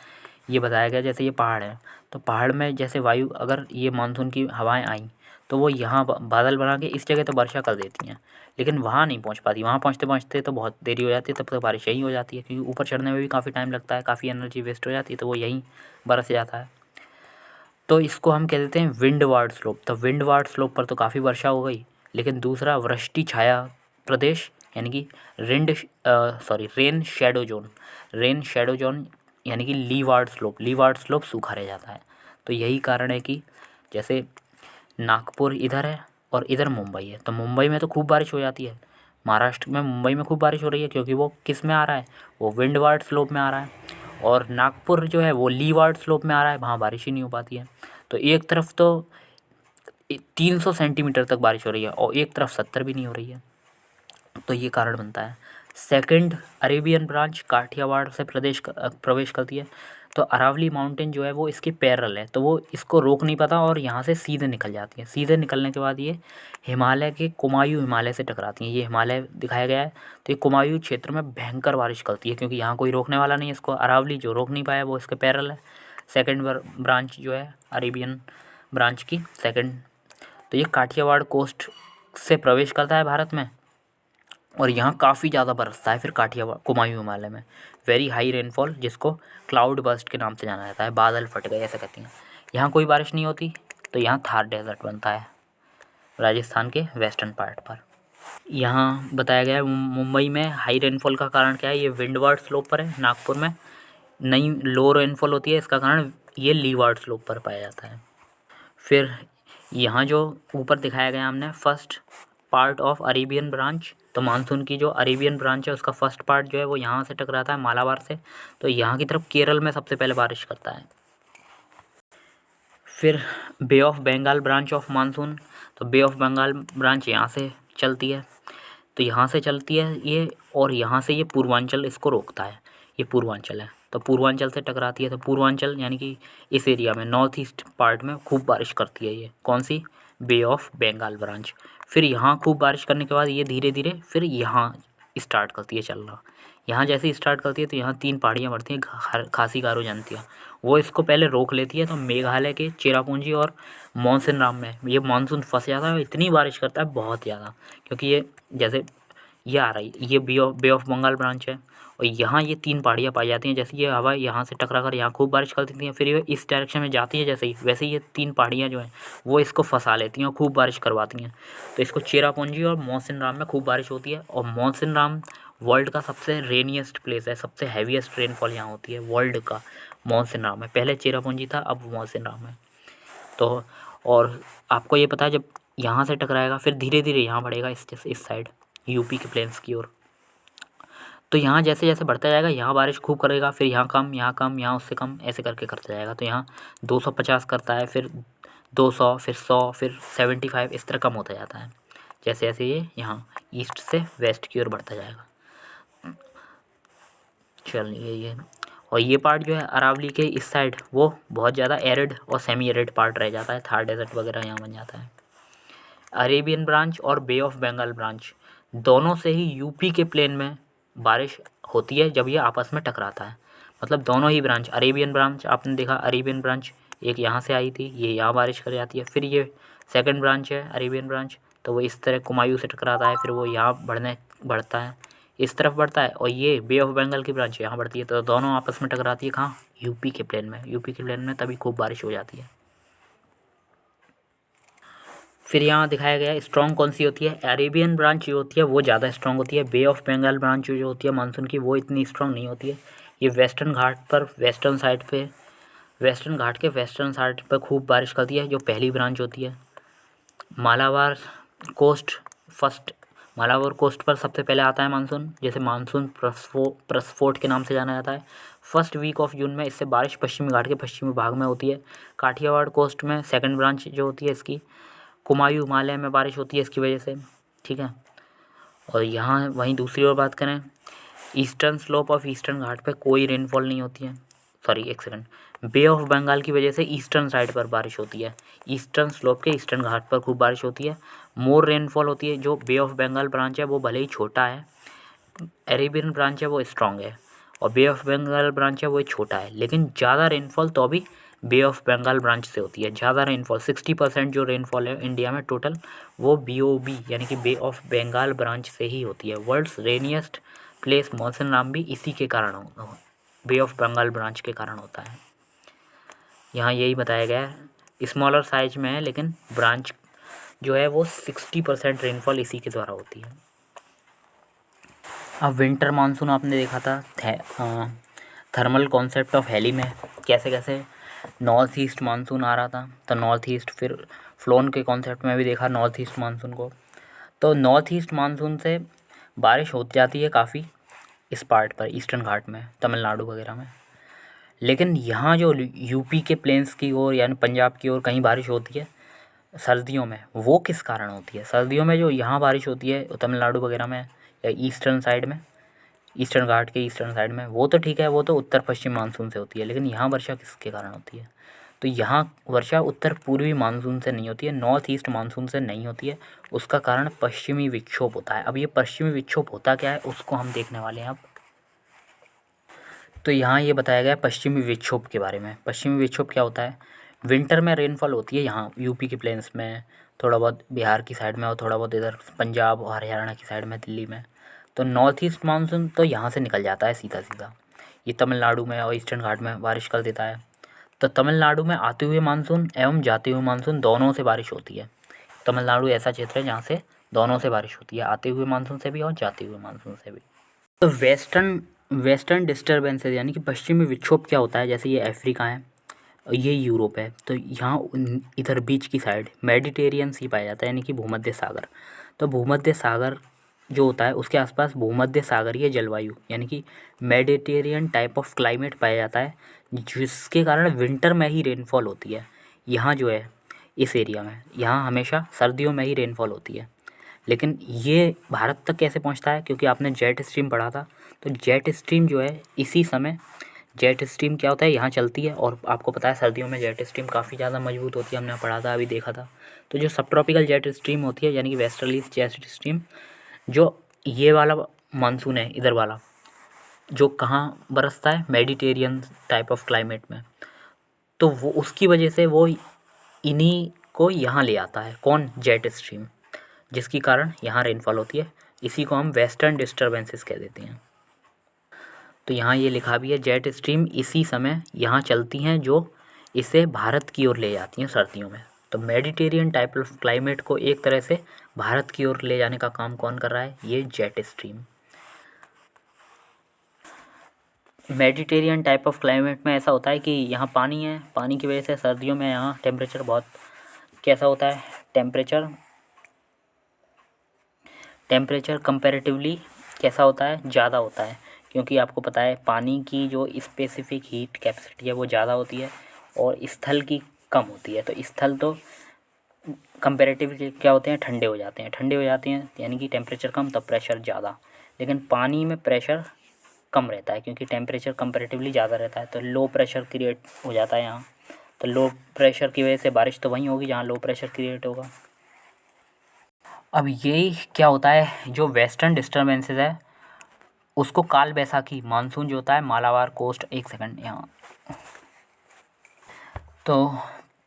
ये बताया गया जैसे ये पहाड़ है, तो पहाड़ में जैसे वायु, अगर ये मानसून की हवाएं आई तो वो यहाँ बादल बना के इस जगह तो वर्षा कर देती हैं, लेकिन वहाँ नहीं पहुँच पाती। वहाँ पहुँचते पहुँचते तो बहुत देरी हो जाती है, तब तक बारिश यहीं हो जाती है, क्योंकि ऊपर चढ़ने में भी काफ़ी टाइम लगता है, काफ़ी एनर्जी वेस्ट हो जाती है, तो वो यहीं बरस जाता है। तो इसको हम कह देते हैं विंड वार्ड स्लोप। तो विंड वार्ड स्लोप पर तो काफ़ी वर्षा हो गई, लेकिन दूसरा वृष्टि छाया प्रदेश, यानी कि रेन शेडो जोन यानी कि लीवार्ड स्लोप सूखा रह जाता है। तो यही कारण है कि जैसे नागपुर इधर है और इधर मुंबई है, तो मुंबई में तो खूब बारिश हो जाती है, महाराष्ट्र में मुंबई में खूब बारिश हो रही है, क्योंकि वो किस में आ रहा है, वो विंड वार्ड स्लोप में आ रहा है। और नागपुर जो है वो लीवार्ड स्लोप में आ रहा है, वहाँ बारिश ही नहीं हो पाती है। तो एक तरफ तो 300 सेंटीमीटर तक बारिश हो रही है और एक तरफ 70 भी नहीं हो रही है, तो ये कारण बनता है। सेकंड अरेबियन ब्रांच काठियावाड़ से प्रवेश करती है, तो अरावली माउंटेन जो है वो इसके पैरेलल है, तो वो इसको रोक नहीं पाता और यहाँ से सीधे निकल जाती है। सीधे निकलने के बाद ये हिमालय के कुमायूं हिमालय से टकराती हैं। ये हिमालय दिखाया गया है, तो ये कुमायूं क्षेत्र में भयंकर बारिश करती है, क्योंकि यहाँ कोई रोकने वाला नहीं है इसको। अरावली जो रोक नहीं पाया वो इसके पैरेलल है, सेकेंड ब्रांच जो है अरेबियन ब्रांच की सेकेंड। तो ये काठियावाड़ कोस्ट से प्रवेश करता है भारत में, और यहाँ काफ़ी ज़्यादा बरसता है। फिर काठियावाड़ कुमायूं हिमालय में वेरी हाई रेनफॉल, जिसको क्लाउड बर्स्ट के नाम से जाना जाता है, बादल फट गए ऐसा कहती हैं। यहाँ कोई बारिश नहीं होती, तो यहाँ थार डेजर्ट बनता है राजस्थान के वेस्टर्न पार्ट पर। यहाँ बताया गया है मुंबई में हाई रेनफॉल का कारण क्या है, ये विंडवर्ड स्लोप पर है। नागपुर में नई लो रेनफॉल होती है, इसका कारण ये लीवार्ड स्लोप पर पाया जाता है। फिर यहाँ जो ऊपर दिखाया गया हमने first part of Arabian branch, तो मानसून की जो अरेबियन ब्रांच है उसका फर्स्ट पार्ट जो है वो यहाँ से टकराता है मालाबार से, तो यहाँ की तरफ केरल में सबसे पहले बारिश करता है। फिर Bay of Bengal branch of monsoon, तो बे ऑफ बंगाल ब्रांच यहाँ से चलती है, तो यहाँ से चलती है ये, और यहाँ से ये पूर्वांचल इसको रोकता है, ये पूर्वांचल है, तो पूर्वांचल से टकराती है। तो पूर्वांचल यानी कि इस एरिया में नॉर्थ ईस्ट पार्ट में खूब बारिश करती है ये, कौन सी, बे ऑफ बंगाल ब्रांच। फिर यहाँ खूब बारिश करने के बाद ये धीरे धीरे फिर यहाँ स्टार्ट करती है चलना। यहाँ जैसे स्टार्ट करती है तो यहाँ 3 पहाड़ियाँ बढ़ती हैं, खासी गारो जानती है, वो इसको पहले रोक लेती है। तो मेघालय के चेरापूंजी और मौसिनराम में ये मानसून फंस जाता है, इतनी बारिश करता है बहुत ज़्यादा, क्योंकि ये जैसे ये आ रही, ये बे ऑफ बंगाल ब्रांच है, और यहाँ ये 3 पहाड़ियाँ पाई जाती हैं। जैसे ये हवा यहाँ से टकरा कर यहाँ खूब बारिश कर देती हैं, फिर ये इस डायरेक्शन में जाती है जैसे ही, वैसे ही ये 3 पहाड़ियाँ जो हैं वो इसको फंसा लेती हैं और खूब बारिश करवाती हैं। तो इसको चेरापूंजी और मौसिनराम में खूब बारिश होती है, और मौसिनराम वर्ल्ड का सबसे रेनिएस्ट प्लेस है, सबसे हैवीएस्ट रेनफॉल यहाँ होती है वर्ल्ड का मौसिनराम है। पहले चेरापूंजी था, अब मौसिनराम है। तो और आपको ये पता है जब यहाँ से टकराएगा फिर धीरे धीरे यहाँ बढ़ेगा इस साइड यूपी के प्लेन्स की ओर, तो यहाँ जैसे जैसे बढ़ता जाएगा यहाँ बारिश खूब करेगा, फिर यहाँ कम, यहाँ कम, यहाँ उससे कम, ऐसे करके करता जाएगा। तो यहाँ 250 करता है, फिर 200, फिर 100, फिर 75, इस तरह कम होता जाता है जैसे जैसे ये यहाँ ईस्ट से वेस्ट की ओर बढ़ता जाएगा। चलिए ये और ये पार्ट जो है अरावली के इस साइड वो बहुत ज़्यादा एरिड और सेमी एरिड पार्ट रह जाता है, थार डेजर्ट वगैरह यहाँ बन जाता है। अरेबियन ब्रांच और बे ऑफ बंगाल ब्रांच दोनों से ही यूपी के प्लेन में बारिश होती है जब ये आपस में टकराता है। मतलब दोनों ही ब्रांच, अरेबियन ब्रांच आपने देखा, अरेबियन ब्रांच एक यहाँ से आई थी, ये यहाँ बारिश कर जाती है। फिर ये सेकंड ब्रांच है अरेबियन ब्रांच, तो वो इस तरह कुमायूं से टकराता है, फिर वो यहाँ बढ़ता है, इस तरफ बढ़ता है, और ये बे ऑफ बंगाल की ब्रांच यहाँ बढ़ती है। तो दोनों आपस में टकराती है कहाँ, यूपी के प्लेन में। यूपी के प्लेन में तभी खूब बारिश हो जाती है। फिर यहाँ दिखाया गया है स्ट्रॉन्ग कौन सी होती है, अरेबियन ब्रांच जो होती है वो ज़्यादा स्ट्रॉन्ग होती है, बे ऑफ बंगाल ब्रांच जो होती है मानसून की वो इतनी स्ट्रॉन्ग नहीं होती है। ये वेस्टर्न घाट पर वेस्टर्न घाट के वेस्टर्न साइड पर खूब बारिश करती है, जो पहली ब्रांच होती है। Malabar coast first Malabar coast पर सबसे पहले आता है मानसून, जैसे मानसून प्रसफोर्ड के नाम से जाना जाता है। फर्स्ट वीक ऑफ जून में इससे बारिश पश्चिमी घाट के पश्चिमी भाग में होती है। काठियावाड़ कोस्ट में सेकंड ब्रांच जो होती है इसकी, कुमायूं हिमालय में बारिश होती है इसकी वजह से, ठीक है। और यहाँ वहीं दूसरी ओर बात करें, ईस्टर्न स्लोप ऑफ ईस्टर्न घाट पे कोई रेनफॉल नहीं होती है। सॉरी एक सेकंड, बे ऑफ बंगाल की वजह से ईस्टर्न साइड पर बारिश होती है। ईस्टर्न स्लोप के ईस्टर्न घाट पर खूब बारिश होती है। मोर रेनफॉल होती है। जो बे ऑफ बंगाल ब्रांच है वो भले ही छोटा है, अरेबियन ब्रांच है वो स्ट्रॉन्ग है, और बे ऑफ बंगाल ब्रांच है वो छोटा है, लेकिन ज़्यादा रेनफॉल तो अभी बे ऑफ बंगाल ब्रांच से होती है। ज़्यादा रेनफॉल 60% जो रेनफॉल है इंडिया में टोटल, वो BOB यानी कि बे ऑफ बंगाल ब्रांच से ही होती है। वर्ल्ड्स रेनिएस्ट प्लेस मॉनसून नाम भी इसी के कारण बे ऑफ बंगाल ब्रांच के कारण होता है। यहाँ यही बताया गया है, स्मॉलर साइज में है लेकिन ब्रांच जो है वो 60% रेनफॉल इसी के द्वारा होती है। अब विंटर मानसून आपने देखा था थर्मल कॉन्सेप्ट ऑफ हेली में कैसे कैसे नॉर्थ ईस्ट मानसून आ रहा था, तो नॉर्थ ईस्ट, फिर फ्लोन के कॉन्सेप्ट में भी देखा नॉर्थ ईस्ट मानसून को। तो नॉर्थ ईस्ट मानसून से बारिश हो जाती है काफ़ी इस पार्ट पर, ईस्टर्न घाट में, तमिलनाडु वगैरह में। लेकिन यहाँ जो यूपी के प्लेन्स की ओर यानी पंजाब की ओर कहीं बारिश होती है सर्दियों में, वो किस कारण होती है? सर्दियों में जो यहाँ बारिश होती है तमिलनाडु वगैरह में या ईस्टर्न साइड में, ईस्टर्न घाट के ईस्टर्न साइड में, वो तो ठीक है, वो तो उत्तर पश्चिम मानसून से होती है। लेकिन यहाँ वर्षा किसके कारण होती है? तो यहाँ वर्षा उत्तर पूर्वी मानसून से नहीं होती है, नॉर्थ ईस्ट मानसून से नहीं होती है। उसका कारण पश्चिमी विक्षोभ होता है। अब ये पश्चिमी विक्षोभ होता क्या है उसको हम देखने वाले हैं अब। तो यहाँ ये बताया गया है पश्चिमी विक्षोभ के बारे में। पश्चिमी विक्षोभ क्या होता है? विंटर में रेनफॉल होती है यहाँ यूपी के प्लेन्स में, थोड़ा बहुत बिहार की साइड में और थोड़ा बहुत इधर पंजाब और हरियाणा की साइड में, दिल्ली में। तो नॉर्थ ईस्ट मानसून तो यहाँ से निकल जाता है सीधा सीधा, ये तमिलनाडु में और ईस्टर्न घाट में बारिश कर देता है। तो तमिलनाडु में आते हुए मानसून एवं जाते हुए मानसून दोनों से बारिश होती है। तमिलनाडु ऐसा क्षेत्र है जहाँ से दोनों से बारिश होती है, आते हुए मानसून से भी और जाते हुए मानसून से भी। तो वेस्टर्न डिस्टर्बेंसेस यानी कि पश्चिमी विक्षोभ क्या होता है? जैसे ये अफ्रीका है और ये यूरोप है, तो यहाँ इधर बीच की साइड मेडिटेरियन सी पाया जाता है यानी कि भूमध्य सागर। तो भूमध्य सागर जो होता है उसके आसपास भूमध्य सागरीय जलवायु यानी कि मेडिटेरियन टाइप ऑफ क्लाइमेट पाया जाता है, जिसके कारण विंटर में ही रेनफॉल होती है। यहाँ जो है इस एरिया में, यहाँ हमेशा सर्दियों में ही रेनफॉल होती है। लेकिन ये भारत तक कैसे पहुँचता है? क्योंकि आपने जेट स्ट्रीम पढ़ा था, तो जेट स्ट्रीम जो है इसी समय, जेट स्ट्रीम क्या होता है यहाँ चलती है, और आपको पता है सर्दियों में जेट स्ट्रीम काफ़ी ज़्यादा मजबूत होती है, हमने पढ़ा था, अभी देखा था। तो जो सब ट्रॉपिकल जेट स्ट्रीम होती है यानी कि वेस्टर्ली जेट स्ट्रीम, जो ये वाला मानसून है इधर वाला, जो कहाँ बरसता है? मेडिटेरियन टाइप ऑफ क्लाइमेट में। तो वो उसकी वजह से वो इन्हीं को यहाँ ले आता है। कौन? जेट स्ट्रीम, जिसके कारण यहाँ रेनफॉल होती है। इसी को हम वेस्टर्न डिस्टर्बेंसेस कह देते हैं। तो यहाँ ये लिखा भी है जेट स्ट्रीम इसी समय यहाँ चलती हैं जो इसे भारत की ओर ले जाती हैं सर्दियों में। तो मेडिटेरियन टाइप ऑफ क्लाइमेट को एक तरह से भारत की ओर ले जाने का काम कौन कर रहा है? ये jet stream. Mediterranean type of climate में ऐसा होता है कि यहाँ पानी है, पानी की वजह से सर्दियों में यहाँ टेम्परेचर बहुत कैसा होता है? टेम्परेचर कंपैरेटिवली कैसा होता है? ज़्यादा होता है, क्योंकि आपको पता है पानी की जो स्पेसिफिक हीट कैपेसिटी है वो ज़्यादा होती है और स्थल की कम होती है। तो स्थल तो कंपैरेटिवली क्या होते हैं? ठंडे हो जाते हैं। ठंडे हो जाते हैं यानी कि टेम्परेचर कम तब प्रेशर ज़्यादा। लेकिन पानी में प्रेशर कम रहता है क्योंकि टेम्परेचर कंपैरेटिवली ज़्यादा रहता है, तो लो प्रेशर क्रिएट हो जाता है यहाँ। तो लो प्रेशर की वजह से बारिश तो वहीं होगी जहाँ लो प्रेशर क्रिएट होगा। अब यही क्या होता है, जो वेस्टर्न डिस्टर्बेंसेस है उसको काल बैसाखी मानसून जो होता है मालाबार कोस्ट, एक सेकंड यहाँ, तो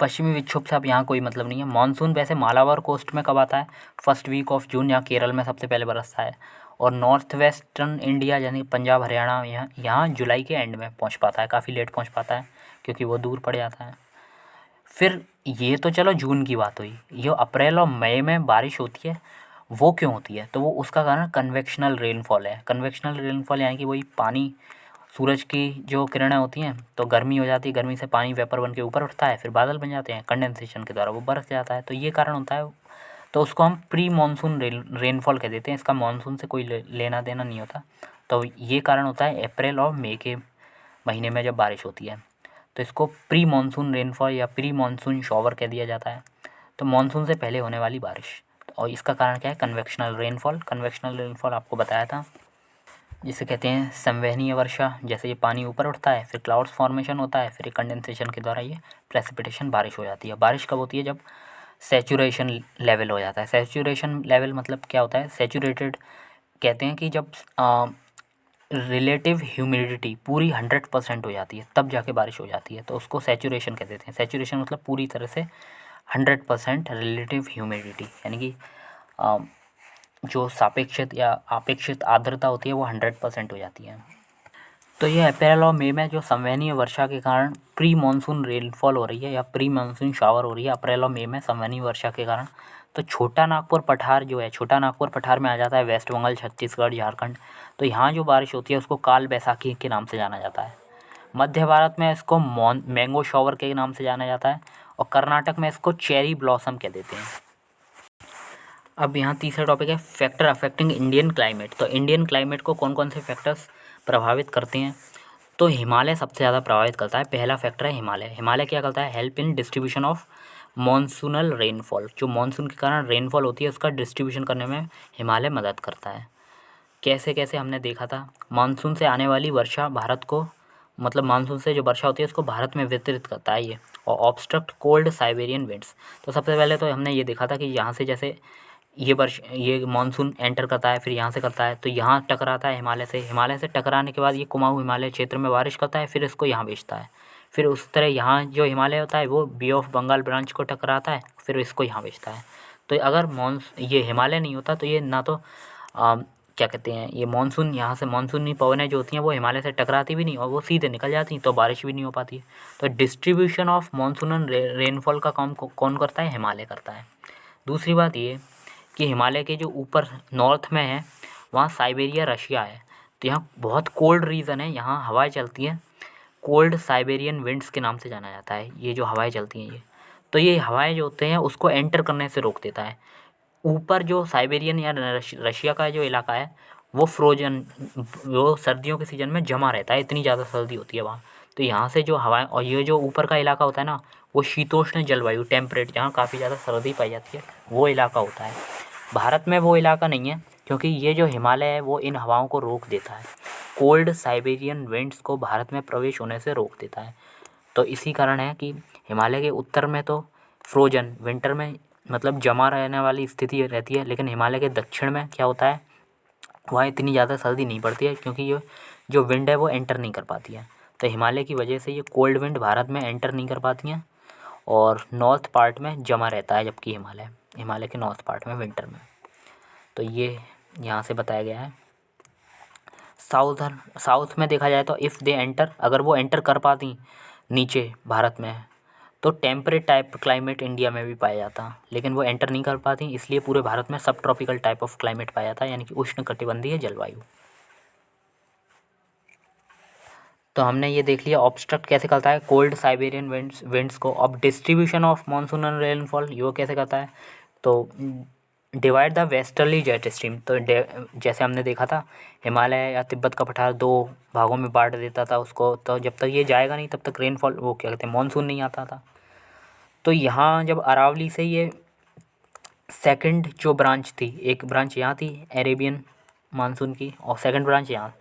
पश्चिमी विक्षोभ से अब यहाँ कोई मतलब नहीं है। मानसून वैसे मालाबार कोस्ट में कब आता है? फर्स्ट वीक ऑफ जून, यहाँ केरल में सबसे पहले बरसता है। और नॉर्थ वेस्टर्न इंडिया यानी पंजाब हरियाणा यहाँ जुलाई के एंड में पहुँच पाता है, काफ़ी लेट पहुँच पाता है क्योंकि वो दूर पड़ जाता है। फिर ये तो चलो जून की बात हुई, ये अप्रैल और मई में बारिश होती है, वो क्यों होती है? तो वो उसका कारण कन्वेक्शनल रेनफॉल है। कन्वेक्शनल रेनफॉल यानी कि वही पानी, सूरज की जो किरणें होती हैं तो गर्मी हो जाती है, गर्मी से पानी वेपर बन के ऊपर उठता है, फिर बादल बन जाते हैं, कंडेंसेशन के द्वारा वो बरस जाता है। तो ये कारण होता है तो उसको हम प्री मानसून रेनफॉल कह देते हैं। इसका मानसून से कोई लेना देना नहीं होता। तो ये कारण होता है अप्रैल और मई के महीने में जब बारिश होती है, तो इसको प्री मानसून रेनफॉल या प्री मानसून शॉवर कह दिया जाता है। तो मानसून से पहले होने वाली बारिश। और इसका कारण क्या है? Convectional rainfall. कन्वेक्शनल रेनफॉल आपको बताया था, जिसे कहते हैं संवहनीय वर्षा। जैसे ये पानी ऊपर उठता है, फिर क्लाउड्स फॉर्मेशन होता है, फिर कंडेंसेशन के द्वारा ये प्रेसिपिटेशन बारिश हो जाती है। बारिश कब होती है? जब सैचुरेशन लेवल हो जाता है। सैचुरेशन लेवल मतलब क्या होता है? सैचुरेटेड कहते हैं कि जब रिलेटिव ह्यूमिडिटी पूरी 100% हो जाती है, तब जाके बारिश हो जाती है। तो उसको सैचुरेशन कह देते हैं। सैचुरेशन मतलब पूरी तरह से 100% रिलेटिव ह्यूमिडिटी, यानी कि जो सापेक्षित या अपेक्षित आर्द्रता होती है वो 100% हो जाती है। तो ये अप्रैल और मई में जो संवहनीय वर्षा के कारण प्री मानसून रेनफॉल हो रही है या प्री मानसून शावर हो रही है अप्रैल और मई में संवहनीय वर्षा के कारण, तो छोटा नागपुर पठार जो है, छोटा नागपुर पठार में आ जाता है वेस्ट बंगाल, छत्तीसगढ़, झारखंड। तो यहाँ जो बारिश होती है उसको काल बैसाखी के नाम से जाना जाता है। मध्य भारत में इसको मैंगो शॉवर के नाम से जाना जाता है, और कर्नाटक में इसको चेरी ब्लॉसम कह देते हैं। अब यहाँ तीसरा टॉपिक है फैक्टर अफेक्टिंग इंडियन क्लाइमेट। तो इंडियन क्लाइमेट को कौन कौन से फैक्टर्स प्रभावित करते हैं? तो हिमालय सबसे ज़्यादा प्रभावित करता है। पहला फैक्टर है हिमालय। हिमालय क्या करता है? Help in distribution of monsoonal rainfall. जो मानसून के कारण रेनफॉल होती है उसका डिस्ट्रीब्यूशन करने में हिमालय मदद करता है। कैसे कैसे हमने देखा था, मानसून से आने वाली वर्षा भारत को, मतलब मानसून से जो वर्षा होती है उसको भारत में वितरित करता है ये, और ऑब्स्ट्रक्ट कोल्ड साइबेरियन विंड्स। तो सबसे पहले तो हमने ये देखा था कि यहाँ से जैसे ये मानसून एंटर करता है, फिर यहाँ से करता है, तो यहाँ टकराता है हिमालय से। हिमालय से टकराने के बाद ये कुमाऊँ हिमालय क्षेत्र में बारिश करता है, फिर इसको यहाँ भेजता है। फिर उस तरह यहाँ जो हिमालय होता है वो बे ऑफ बंगाल ब्रांच को टकराता है, फिर इसको यहाँ भेजता है। तो अगर ये हिमालय नहीं होता तो ये ना तो क्या कहते हैं, ये मानसून, यहाँ से मानसूनी पवनें जो होती हैं वो हिमालय से टकराती भी नहीं और वो सीधे निकल जाती, तो बारिश भी नहीं हो पाती। तो डिस्ट्रीब्यूशन ऑफ मानसून रेनफॉल का काम कौन करता है? हिमालय करता है। दूसरी बात ये कि हिमालय के जो ऊपर नॉर्थ में है वहाँ साइबेरिया रशिया है, तो यहाँ बहुत कोल्ड रीजन है, यहाँ हवाएं चलती हैं, कोल्ड साइबेरियन विंड्स के नाम से जाना जाता है ये जो हवाएं चलती हैं ये। तो ये हवाएं जो होते हैं उसको एंटर करने से रोक देता है। ऊपर जो साइबेरियन या रशिया का जो इलाका है वो फ्रोजन, वो सर्दियों के सीज़न में जमा रहता है, इतनी ज़्यादा सर्दी होती है वहाँ। तो यहाँ से जो हवाएं, और ये जो ऊपर का इलाका होता है ना, वो शीतोष्ण जलवायु, टेम्परेट, जहाँ काफ़ी ज़्यादा सर्दी पाई जाती है, वो इलाका होता है। भारत में वो इलाका नहीं है, क्योंकि ये जो हिमालय है वो इन हवाओं को रोक देता है, कोल्ड साइबेरियन विंड्स को भारत में प्रवेश होने से रोक देता है। तो इसी कारण है कि हिमालय के उत्तर में तो फ्रोजन विंटर में मतलब जमा रहने वाली स्थिति रहती है, लेकिन हिमालय के दक्षिण में क्या होता है, वहाँ इतनी ज़्यादा सर्दी नहीं पड़ती है, क्योंकि ये जो विंड है वो एंटर नहीं कर पाती है। तो हिमालय की वजह से ये कोल्ड विंड भारत में एंटर नहीं कर पाती हैं और नॉर्थ पार्ट में जमा रहता है, जबकि हिमालय के नॉर्थ पार्ट में विंटर में। तो ये यहाँ से बताया गया है। साउथ में देखा जाए तो इफ़ दे एंटर, अगर वो एंटर कर पाती नीचे भारत में, तो टेम्परेट टाइप क्लाइमेट इंडिया में भी पाया जाता, लेकिन वो एंटर नहीं कर पाती, इसलिए पूरे भारत में सब ट्रॉपिकल टाइप ऑफ क्लाइमेट पाया जाता है, यानी कि उष्णकटिबंधीय जलवायु। तो हमने ये देख लिया ऑब्स्ट्रक्ट कैसे करता है कोल्ड साइबेरियन विंड्स को। अब distribution of monsoon and rainfall ये कैसे करता है, तो divide the westerly jet stream. तो जैसे हमने देखा था हिमालय या तिब्बत का पठार दो भागों में बांट देता था उसको, तो जब तक ये जाएगा नहीं तब तक रेनफॉल, वो क्या कहते हैं, मानसून नहीं आता था। तो यहाँ जब अरावली से ये सेकंड जो ब्रांच थी, एक ब्रांच यहाँ थी अरेबियन मानसून की, और सेकंड ब्रांच यहाँ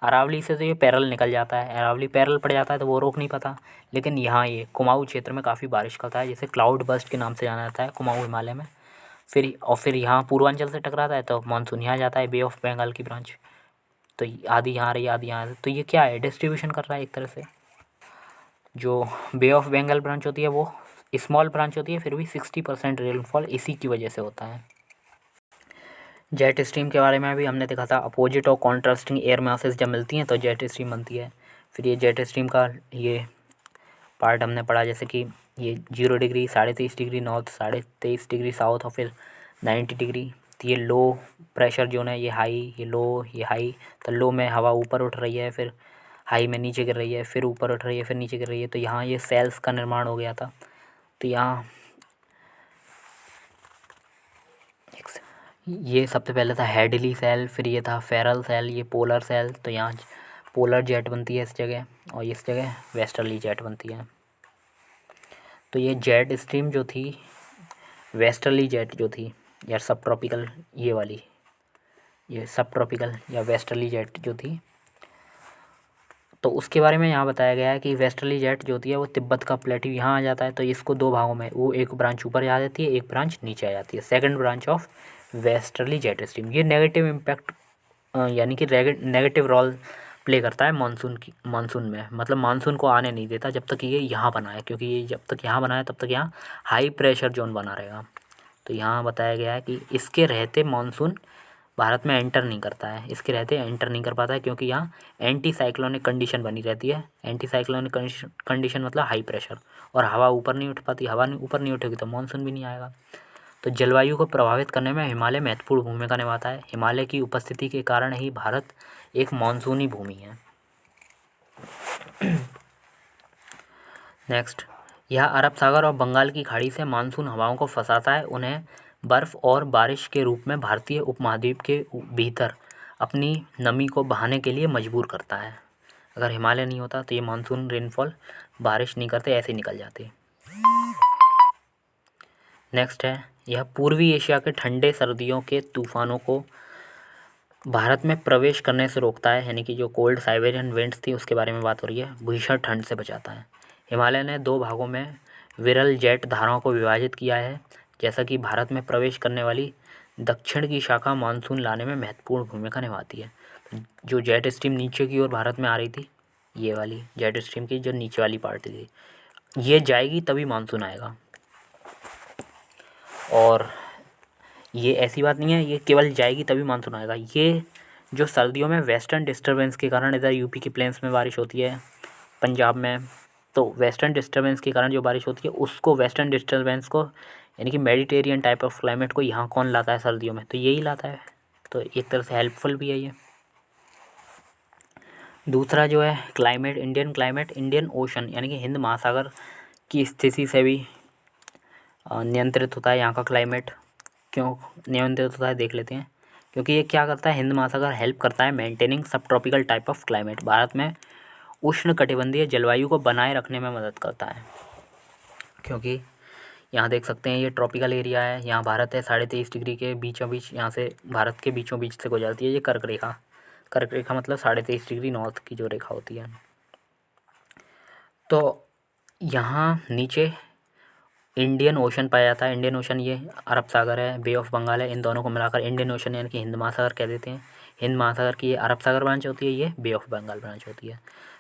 अरावली से, तो ये पैरेलल निकल जाता है, अरावली पैरेलल पड़ जाता है तो वो रोक नहीं पाता। लेकिन यहाँ ये कुमाऊँ क्षेत्र में काफ़ी बारिश करता है, जैसे क्लाउड बर्स्ट के नाम से जाना जाता है कुमाऊँ हिमालय में। फिर यहाँ पूर्वांचल से टकराता है तो मानसून यहाँ जाता है, बे ऑफ बंगाल की ब्रांच। तो आधी यहाँ रही, आधी यहाँ। तो ये क्या है, डिस्ट्रीब्यूशन कर रहा है एक तरह से। जो बे ऑफ बंगाल ब्रांच होती है वो स्मॉल ब्रांच होती है, फिर भी 60% रेनफॉल इसी की वजह से होता है। जेट स्ट्रीम के बारे में भी हमने देखा था, अपोजिट और कॉन्ट्रास्टिंग एयर मासेस जब मिलती हैं तो जेट स्ट्रीम बनती है। फिर ये जेट स्ट्रीम का ये पार्ट हमने पढ़ा, जैसे कि ये 0 degree, 23.5 degree north, 23.5 degree south, और फिर 90 डिग्री। तो ये लो प्रेशर जोन है, ये हाई, ये लो, ये हाई। तो लो में हवा ऊपर उठ रही है, फिर हाई में नीचे गिर रही है, फिर ऊपर उठ रही है, फिर नीचे गिर रही है। तो यहाँ ये सेल्स का निर्माण हो गया था। तो यहाँ ये सबसे पहले था हेडली सेल, फिर ये था फेरल सेल, ये पोलर सेल। तो यहाँ पोलर जेट बनती है इस जगह, और इस जगह वेस्टर्ली जेट बनती है। तो ये जेट स्ट्रीम जो थी, वेस्टर्ली जेट जो थी या सब ट्रॉपिकल, ये वाली, ये सब ट्रॉपिकल या वेस्टर्ली जेट जो थी, तो उसके बारे में यहाँ बताया गया है कि वेस्टर्ली जेट जो होती है वो तिब्बत का प्लेट्यू यहाँ आ जाता है। तो इसको दो भागों में, वो एक ब्रांच ऊपर आ जाती है, एक ब्रांच नीचे आ जाती है, second branch of westerly jet stream. ये नेगेटिव इम्पैक्ट यानी कि नेगेटिव रोल प्ले करता है मानसून में, मतलब मानसून को आने नहीं देता जब तक ये यहाँ बना है, क्योंकि ये जब तक यहाँ बना है तब तक यहाँ हाई प्रेशर जोन बना रहेगा। तो यहाँ बताया गया है कि इसके रहते मानसून भारत में एंटर नहीं करता है, इसके रहते एंटर नहीं कर पाता है, क्योंकि यहाँ एंटी साइक्लोनिक कंडीशन बनी रहती है। एंटी साइक्लोनिक कंडीशन मतलब हाई प्रेशर, और हवा ऊपर नहीं उठ पाती। हवा ऊपर नहीं उठेगी तो मानसून भी नहीं आएगा। तो जलवायु को प्रभावित करने में हिमालय महत्वपूर्ण भूमिका निभाता है। हिमालय की उपस्थिति के कारण ही भारत एक मानसूनी भूमि है। नेक्स्ट, यह अरब सागर और बंगाल की खाड़ी से मानसून हवाओं को फंसाता है, उन्हें बर्फ़ और बारिश के रूप में भारतीय उपमहाद्वीप के भीतर अपनी नमी को बहाने के लिए मजबूर करता है। अगर हिमालय नहीं होता तो ये मानसून रेनफॉल बारिश नहीं करते, ऐसे निकल जाते। नेक्स्ट है, यह पूर्वी एशिया के ठंडे सर्दियों के तूफ़ानों को भारत में प्रवेश करने से रोकता है, यानी कि जो कोल्ड साइबेरियन विंड्स थी उसके बारे में बात हो रही है। भीषण ठंड से बचाता है। हिमालय ने दो भागों में विरल जेट धाराओं को विभाजित किया है, जैसा कि भारत में प्रवेश करने वाली दक्षिण की शाखा मानसून लाने में महत्वपूर्ण भूमिका निभाती है। जो जेट स्ट्रीम नीचे की ओर भारत में आ रही थी, ये वाली जेट स्ट्रीम की जो नीचे वाली पार्ट थी, ये जाएगी तभी मानसून आएगा। और ये ऐसी बात नहीं है ये केवल जाएगी तभी मानसून आएगा। ये जो सर्दियों में वेस्टर्न डिस्टर्बेंस के कारण इधर यूपी के प्लेन्स में बारिश होती है, पंजाब में, तो वेस्टर्न डिस्टर्बेंस के कारण जो बारिश होती है उसको, वेस्टर्न डिस्टर्बेंस को, यानी कि मेडिटेरियन टाइप ऑफ क्लाइमेट को यहाँ कौन लाता है सर्दियों में, तो यही लाता है। तो एक तरह से हेल्पफुल भी है ये। दूसरा जो है climate, Indian climate, Indian ocean यानी कि हिंद महासागर की स्थिति से भी नियंत्रित होता है यहाँ का क्लाइमेट। क्यों नियंत्रित होता है देख लेते हैं। क्योंकि ये क्या करता है, हिंद महासागर हेल्प करता है मेंटेनिंग सब tropical type of climate, Bharat में उष्ण कटिबंधीय जलवायु को बनाए रखने में मदद करता है। क्योंकि यहाँ देख सकते हैं ये ट्रॉपिकल एरिया है, यहाँ भारत है 23.5 डिग्री के बीचों बीच, यहाँ से भारत के बीचों बीच से गुजरती है ये कर्क रेखा। कर्क रेखा मतलब 23.5 डिग्री नॉर्थ की जो रेखा होती है। तो यहाँ नीचे इंडियन ओशन पाया जाता है। इंडियन ओशन ये अरब सागर है, बे ऑफ बंगाल है, इन दोनों को मिलाकर इंडियन ओशन यानी कि हिंद महासागर कह देते हैं। हिंद महासागर की ये अरब सागर ब्रांच होती है, ये बे ऑफ बंगाल ब्रांच होती है।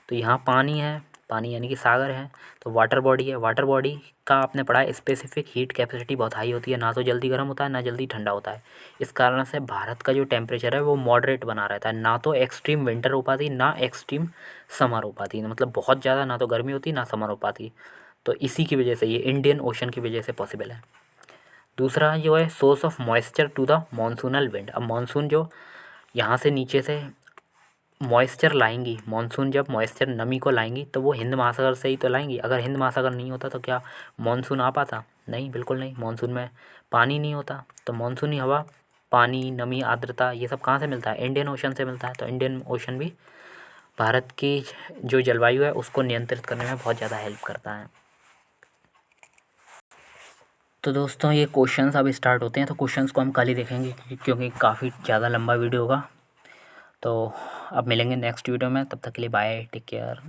तो यहाँ पानी है, पानी यानी कि सागर है, तो वाटर बॉडी है। वाटर बॉडी का आपने पढ़ा है स्पेसिफिक हीट कैपेसिटी बहुत हाई होती है, ना तो जल्दी गर्म होता है ना जल्दी ठंडा होता है। इस कारण से भारत का जो टेम्परेचर है वो मॉडरेट बना रहता है, ना तो एक्सट्रीम विंटर हो पाती ना एक्सट्रीम समर हो पाती, मतलब बहुत ज़्यादा ना तो गर्मी होती ना समर हो पाती। तो इसी की वजह से ये इंडियन ओशन की वजह से पॉसिबल है। दूसरा जो है source of moisture to the monsoonal wind. अब मॉनसून जो यहाँ से नीचे से मॉइस्चर लाएंगी, मॉनसून जब मॉइस्चर नमी को लाएंगी तो वो हिंद महासागर से ही तो लाएंगी। अगर हिंद महासागर नहीं होता तो क्या मॉनसून आ पाता? नहीं, बिल्कुल नहीं। मॉनसून में पानी नहीं होता, तो मॉनसूनी हवा, पानी, नमी, आर्द्रता ये सब कहाँ से मिलता है? इंडियन ओशन से मिलता है। तो इंडियन ओशन भी भारत की जो जलवायु है उसको नियंत्रित करने में बहुत ज़्यादा हेल्प करता है। तो दोस्तों ये क्वेश्चंस अब स्टार्ट होते हैं, तो क्वेश्चंस को हम कल ही देखेंगे क्योंकि काफ़ी ज़्यादा लंबा वीडियो होगा। तो अब मिलेंगे नेक्स्ट वीडियो में, तब तक के लिए बाय, टेक केयर।